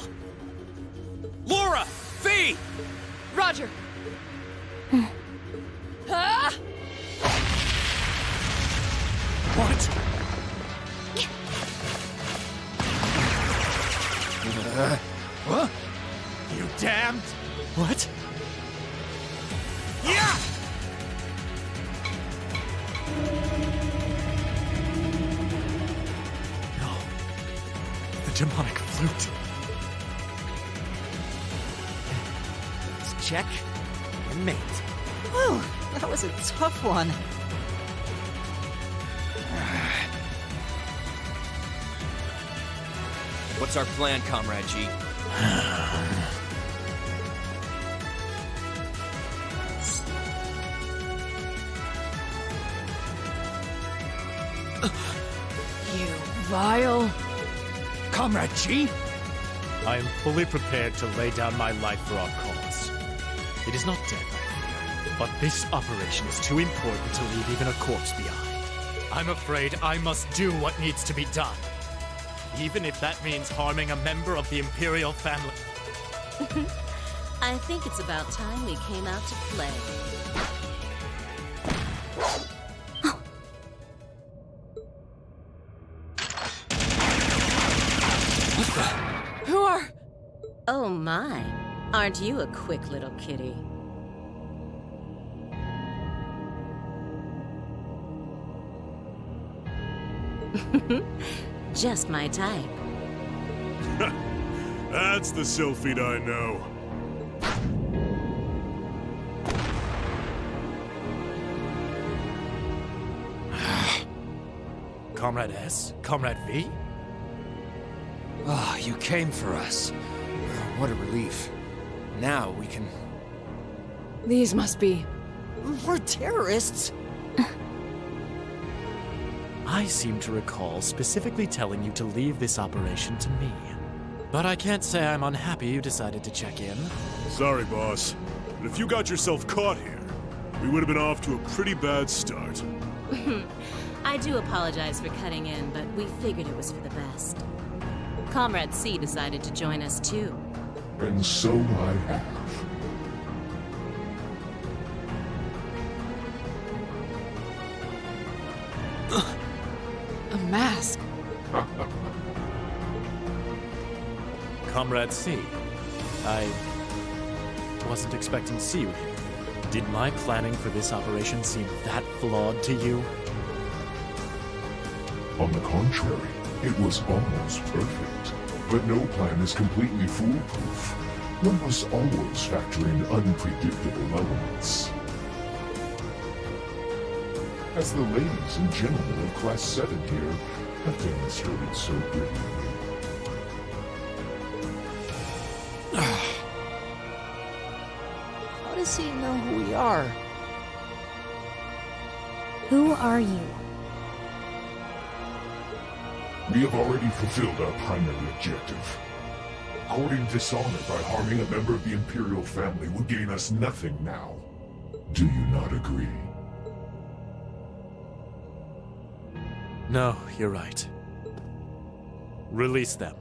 Laura! V! Roger. Ah! What? What? You damned! What? Yeah! No. The demonic flute. Let's check and mate. Whew, that was a tough one. What's our plan, Comrade G? You vile. Comrade G? I am fully prepared to lay down my life for our cause. It is not deadly, but this operation is too important to leave even a corpse behind. I'm afraid I must do what needs to be done, even if that means harming a member of the Imperial family. I think it's about time we came out to play. Who are... Oh my, aren't you a quick little kitty? Just my type. That's the Sylphid I know. Comrade S? Comrade V? Ah, you came for us. What a relief. Now we can... These must be... We're terrorists! I seem to recall specifically telling you to leave this operation to me. But I can't say I'm unhappy you decided to check in. Sorry, boss. But if you got yourself caught here, we would have been off to a pretty bad start. I do apologize for cutting in, but we figured it was for the best. Comrade C decided to join us too. And so I have. a mask. Comrade C, I wasn't expecting to see you here. Did my planning for this operation seem that flawed to you? On the contrary, it was almost perfect. But no plan is completely foolproof. One must always factor in unpredictable elements. As the ladies and gentlemen of Class 7 here have demonstrated so brilliantly. does he know who we are? Who are you? We have already fulfilled our primary objective. Courting dishonor by harming a member of the Imperial family would gain us nothing now. Do you not agree? No, you're right. Release them.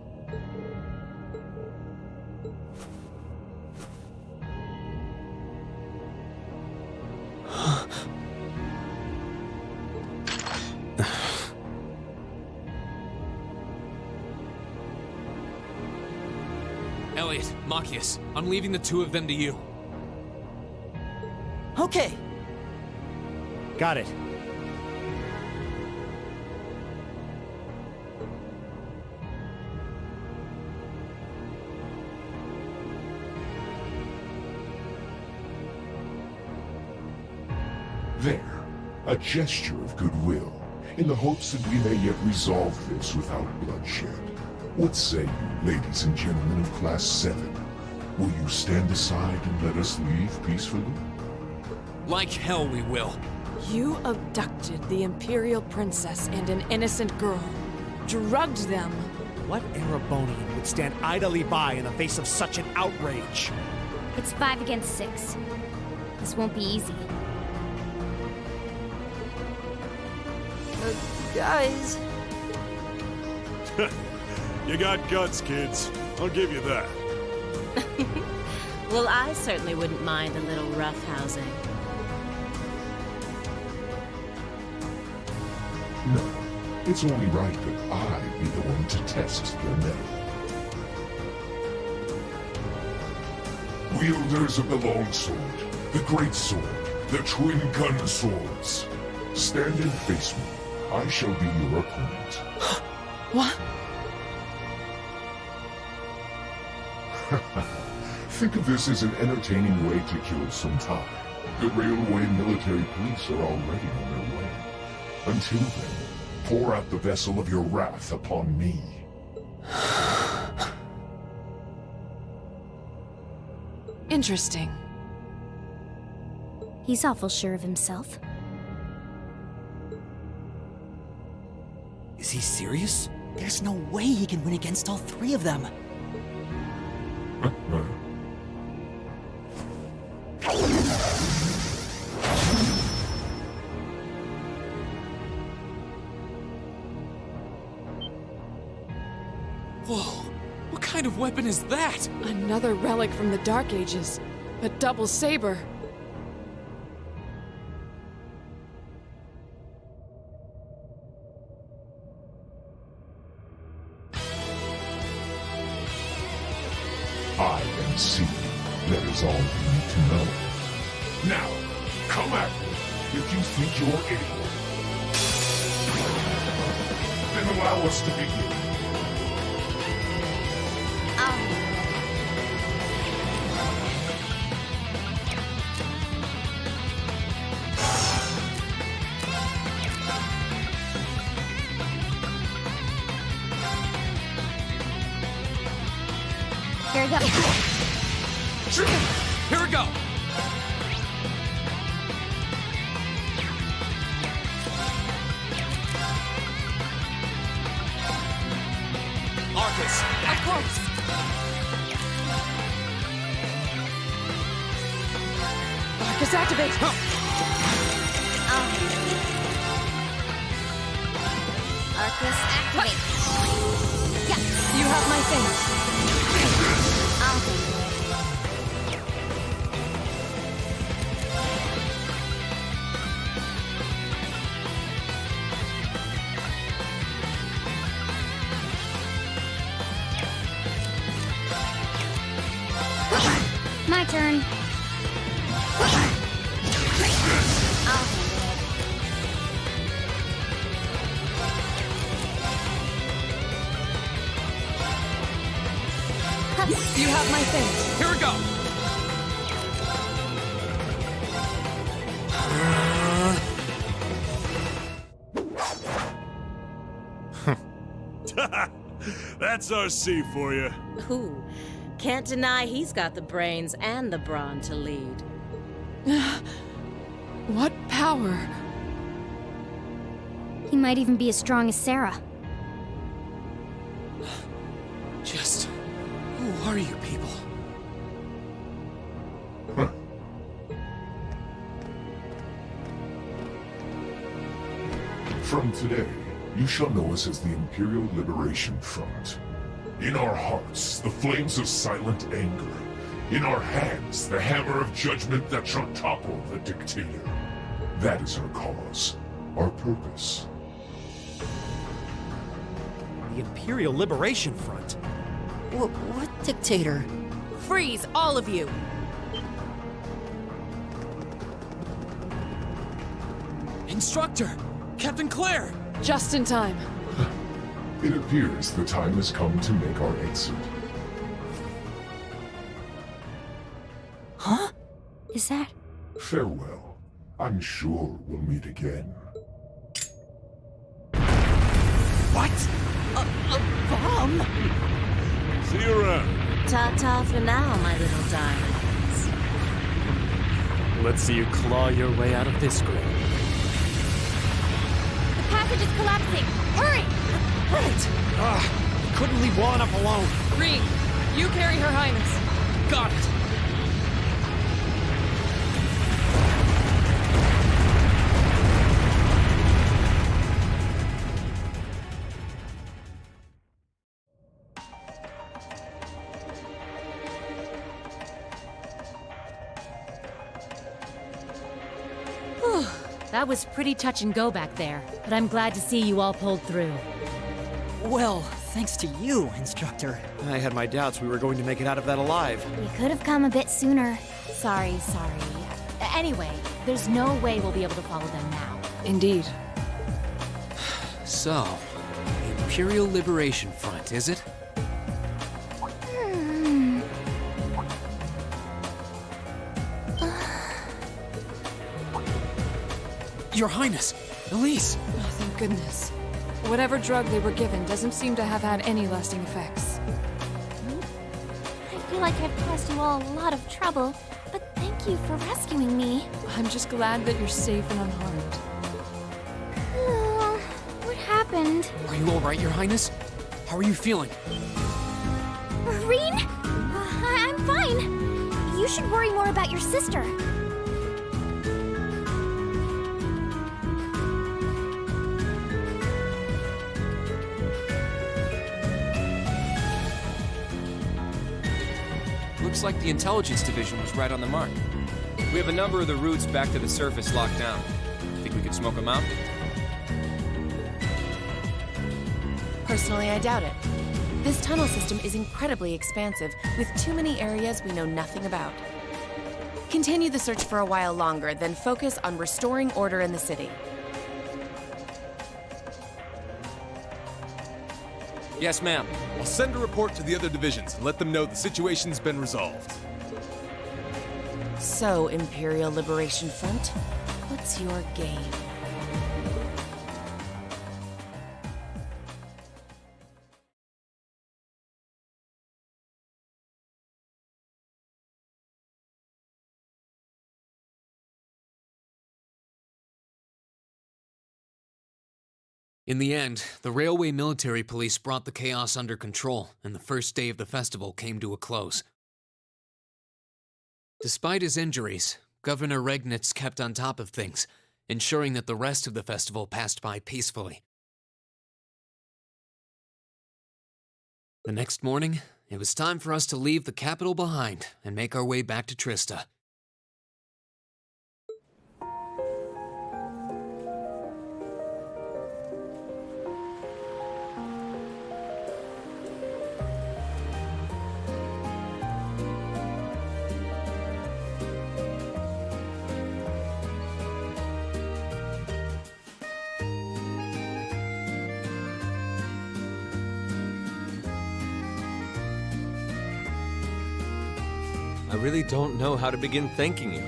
Elliot, Machias, I'm leaving the two of them to you. Okay. Got it. There, a gesture of goodwill, in the hopes that we may yet resolve this without bloodshed. What say you, ladies and gentlemen of Class 7? Will you stand aside and let us leave peacefully? Like hell we will. You abducted the Imperial Princess and an innocent girl. Drugged them. What Erebonian would stand idly by in the face of such an outrage? It's 5 against 6. This won't be easy. Guys. You got guts, kids. I'll give you that. Well, I certainly wouldn't mind a little roughhousing. No, it's only right that I be the one to test their mettle. Wielders of the longsword, the great sword, the twin gun swords, stand and face me. I shall be your opponent. What? Think of this as an entertaining way to kill some time. The railway military police are already on their way. Until then, pour out the vessel of your wrath upon me. Interesting. He's awful sure of himself. Is he serious? There's no way he can win against all three of them. Whoa, what kind of weapon is that? Another relic from the Dark Ages. A double saber. I am C. That is all you need to know. Now, come at me if you think you're able. Then allow us to begin. Here we go. Here we go. Arcus. Of course. Arcus, activate. Arcus, activate. Yeah, you have my things. My turn. You have my things. Here we go. That's our C for you. Ooh, can't deny he's got the brains and the brawn to lead. What power? He might even be as strong as Sarah. Just... who are you people? From today, you shall know us as the Imperial Liberation Front. In our hearts, the flames of silent anger. In our hands, the hammer of judgment that shall topple the dictator. That is our cause, our purpose. The Imperial Liberation Front? What dictator? Freeze, all of you! Instructor! Captain Claire! Just in time. It appears the time has come to make our exit. Huh? Is that... Farewell. I'm sure we'll meet again. What? A bomb? See you around. Ta-ta for now, my little darlings. Let's see you claw your way out of this grave. The passage is collapsing! Hurry! Right! Couldn't leave Juan up alone. Reed, you carry Her Highness. Got it! That was pretty touch and go back there, but I'm glad to see you all pulled through. Well, thanks to you, Instructor. I had my doubts we were going to make it out of that alive. We could have come a bit sooner. Sorry. Anyway, there's no way we'll be able to follow them now. Indeed. So, the Imperial Liberation Front, is it? Your Highness! Elise! Oh, thank goodness. Whatever drug they were given doesn't seem to have had any lasting effects. I feel like I've caused you all a lot of trouble, but thank you for rescuing me. I'm just glad that you're safe and unharmed. What happened? Are you alright, Your Highness? How are you feeling? Reen? I'm fine. You should worry more about your sister. Looks like the intelligence division was right on the mark. We have a number of the routes back to the surface locked down. Think we could smoke them out? Personally, I doubt it. This tunnel system is incredibly expansive, with too many areas we know nothing about. Continue the search for a while longer, then focus on restoring order in the city. Yes, ma'am. I'll send a report to the other divisions and let them know the situation's been resolved. So, Imperial Liberation Front, what's your game? In the end, the Railway Military Police brought the chaos under control, and the first day of the festival came to a close. Despite his injuries, Governor Regnitz kept on top of things, ensuring that the rest of the festival passed by peacefully. The next morning, it was time for us to leave the capital behind and make our way back to Trista. I really don't know how to begin thanking you.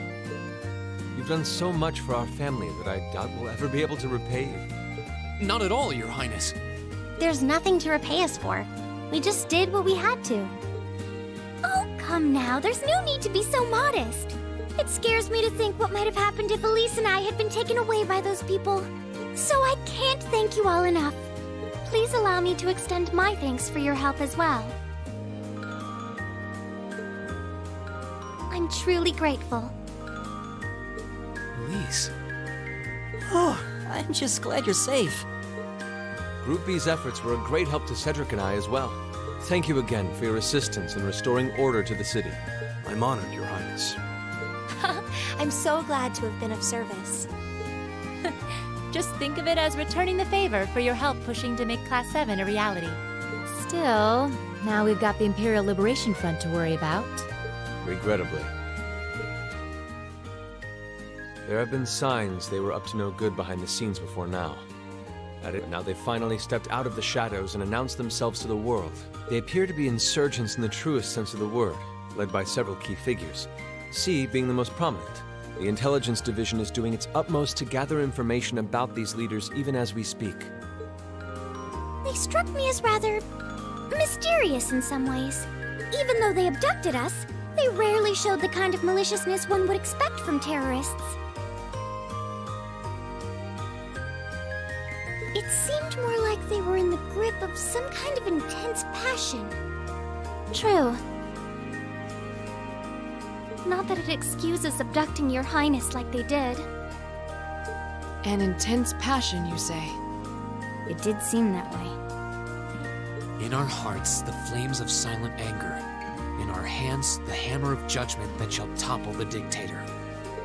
You've done so much for our family that I doubt we'll ever be able to repay you. Not at all, Your Highness. There's nothing to repay us for. We just did what we had to. Oh, come now. There's no need to be so modest. It scares me to think what might have happened if Elise and I had been taken away by those people. So I can't thank you all enough. Please allow me to extend my thanks for your help as well. I'm truly grateful. Elise. Oh, I'm just glad you're safe. Group B's efforts were a great help to Cedric and I as well. Thank you again for your assistance in restoring order to the city. I'm honored, Your Highness. I'm so glad to have been of service. Just think of it as returning the favor for your help pushing to make Class 7 a reality. Still, now we've got the Imperial Liberation Front to worry about. Regrettably. There have been signs they were up to no good behind the scenes before now. Now they've finally stepped out of the shadows and announced themselves to the world. They appear to be insurgents in the truest sense of the word, led by several key figures. C being the most prominent. The intelligence division is doing its utmost to gather information about these leaders even as we speak. They struck me as rather mysterious in some ways. Even though they abducted us, they rarely showed the kind of maliciousness one would expect from terrorists. It seemed more like they were in the grip of some kind of intense passion. True. Not that it excuses abducting your highness like they did. An intense passion, you say? It did seem that way. In our hearts, the flames of silent anger. In our hands, the hammer of judgment that shall topple the dictator.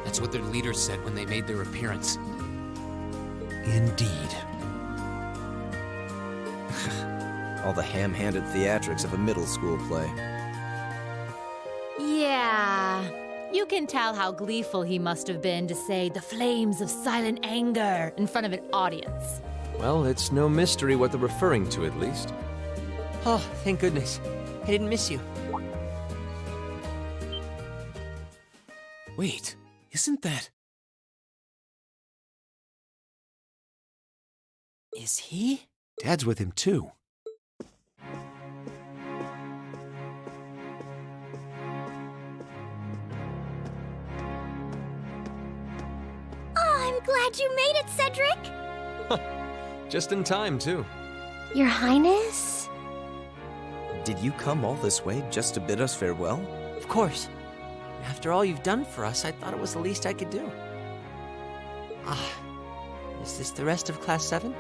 That's what their leaders said when they made their appearance. Indeed. All the ham-handed theatrics of a middle school play. Yeah. You can tell how gleeful he must have been to say the flames of silent anger in front of an audience. Well, it's no mystery what they're referring to, at least. Oh, thank goodness. I didn't miss you. Wait, isn't that... Is he? Dad's with him, too. I'm glad you made it, Cedric! Just in time, too. Your Highness? Did you come all this way just to bid us farewell? Of course. After all you've done for us, I thought it was the least I could do. Is this the rest of Class 7?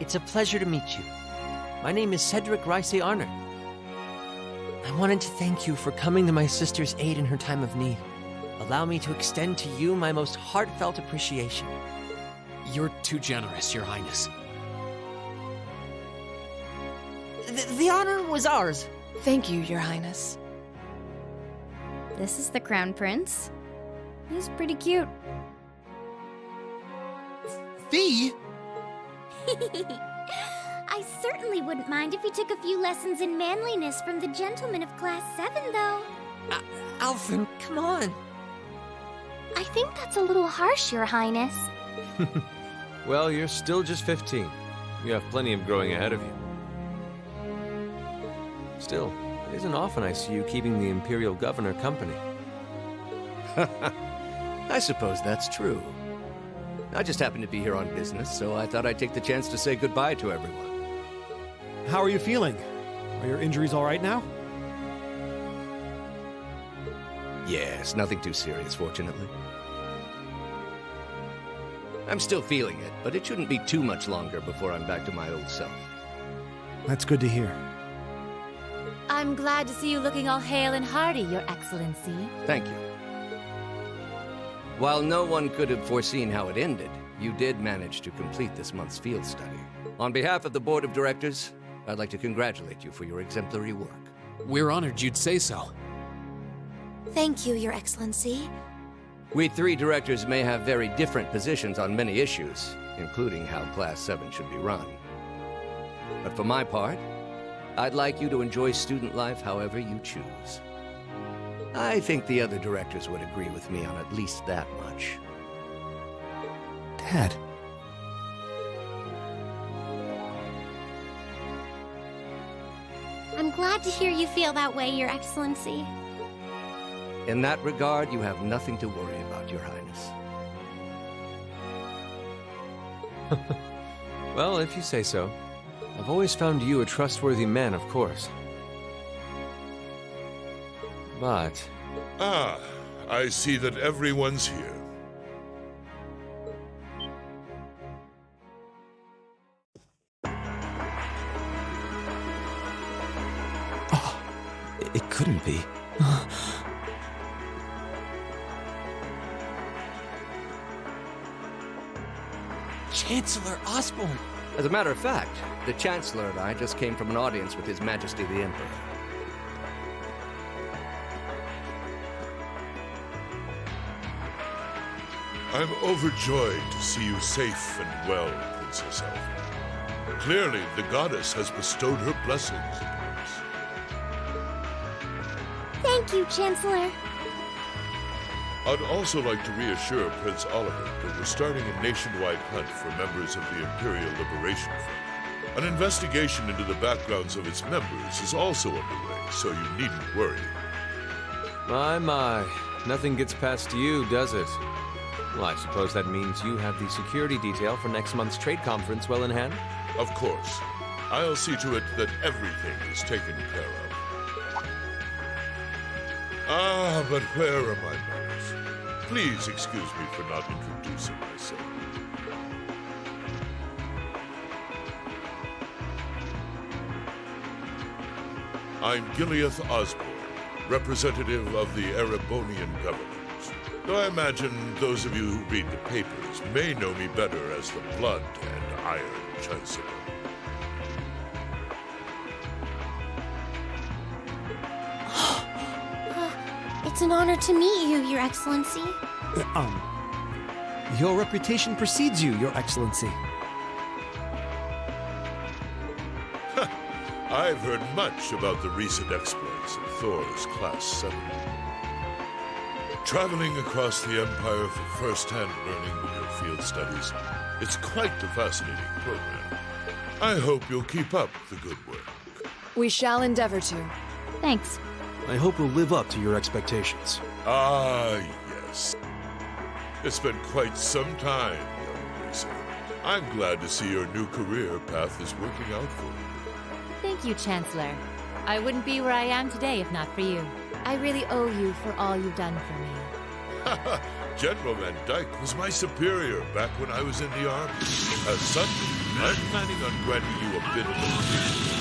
It's a pleasure to meet you. My name is Cedric Ricey Arner. I wanted to thank you for coming to my sister's aid in her time of need. Allow me to extend to you my most heartfelt appreciation. You're too generous, Your Highness. The honor was ours. Thank you, Your Highness. This is the Crown Prince. He's pretty cute. Fee? I certainly wouldn't mind if you took a few lessons in manliness from the gentlemen of Class 7, though. Alphen, come on. I think that's a little harsh, Your Highness. Well, you're still just 15. You have plenty of growing ahead of you. Still, it isn't often I see you keeping the Imperial Governor company. I suppose that's true. I just happened to be here on business, so I thought I'd take the chance to say goodbye to everyone. How are you feeling? Are your injuries all right now? Yes, nothing too serious, fortunately. I'm still feeling it, but it shouldn't be too much longer before I'm back to my old self. That's good to hear. I'm glad to see you looking all hale and hearty, Your Excellency. Thank you. While no one could have foreseen how it ended, you did manage to complete this month's field study. On behalf of the Board of Directors, I'd like to congratulate you for your exemplary work. We're honored you'd say so. Thank you, Your Excellency. We three directors may have very different positions on many issues, including how Class 7 should be run. But for my part, I'd like you to enjoy student life however you choose. I think the other directors would agree with me on at least that much. Dad. glad to hear you feel that way, Your Excellency. In that regard, you have nothing to worry about, Your Highness. Well, if you say so. I've always found you a trustworthy man, of course. But... Ah, I see that everyone's here. It couldn't be. Chancellor Osborne! As a matter of fact, the Chancellor and I just came from an audience with His Majesty the Emperor. I'm overjoyed to see you safe and well, Princess Alpha. Clearly, the goddess has bestowed her blessings upon us. Thank you, Chancellor. I'd also like to reassure Prince Oliver that we're starting a nationwide hunt for members of the Imperial Liberation Front. An investigation into the backgrounds of its members is also underway, so you needn't worry. My. Nothing gets past you, does it? Well, I suppose that means you have the security detail for next month's trade conference well in hand? Of course. I'll see to it that everything is taken care of. Ah, but where are my manners? Please excuse me for not introducing myself. I'm Gileath Osborne, representative of the Erebonian government. Though I imagine those of you who read the papers may know me better as the Blood and Iron Chancellor. It's an honor to meet you, Your Excellency. Your reputation precedes you, Your Excellency. I've heard much about the recent exploits of Thor's Class 7. Traveling across the Empire for first-hand learning with your field studies, it's quite the fascinating program. I hope you'll keep up the good work. We shall endeavor to. Thanks. I hope we'll live up to your expectations. Ah, yes. It's been quite some time, young Gracie. I'm glad to see your new career path is working out for you. Thank you, Chancellor. I wouldn't be where I am today if not for you. I really owe you for all you've done for me. General Van Dyke was my superior back when I was in the Army. As such, I'm planning on granting you a bit of a assistance.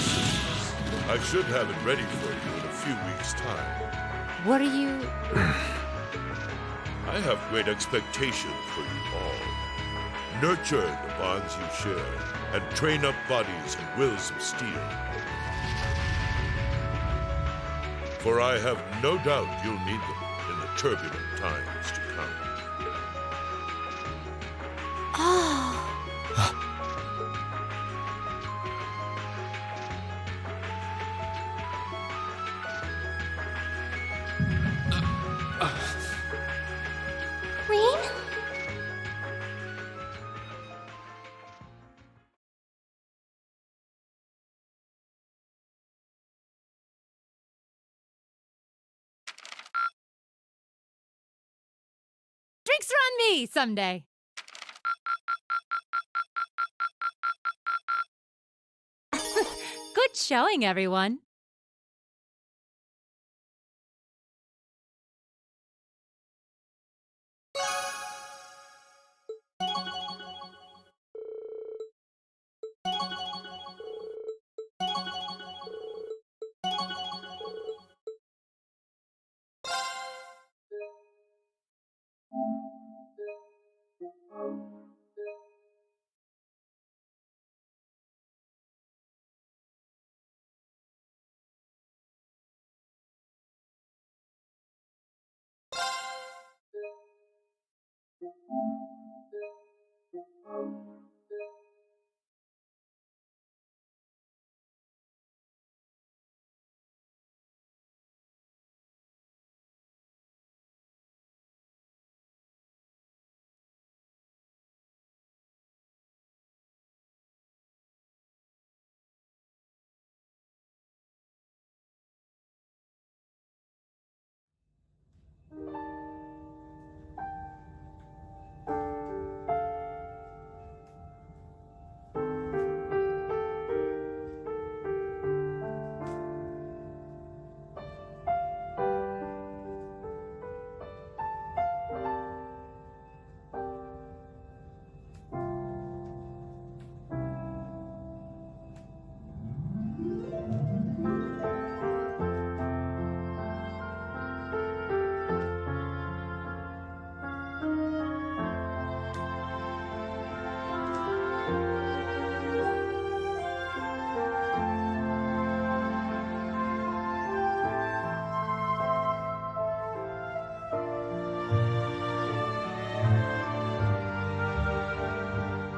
I should have it ready for you in a few weeks' time. What are you... I have great expectations for you all. Nurture the bonds you share, and train up bodies and wills of steel. For I have no doubt you'll need them in the turbulent times to come. Rain? Drinks are on me someday. Good showing, everyone.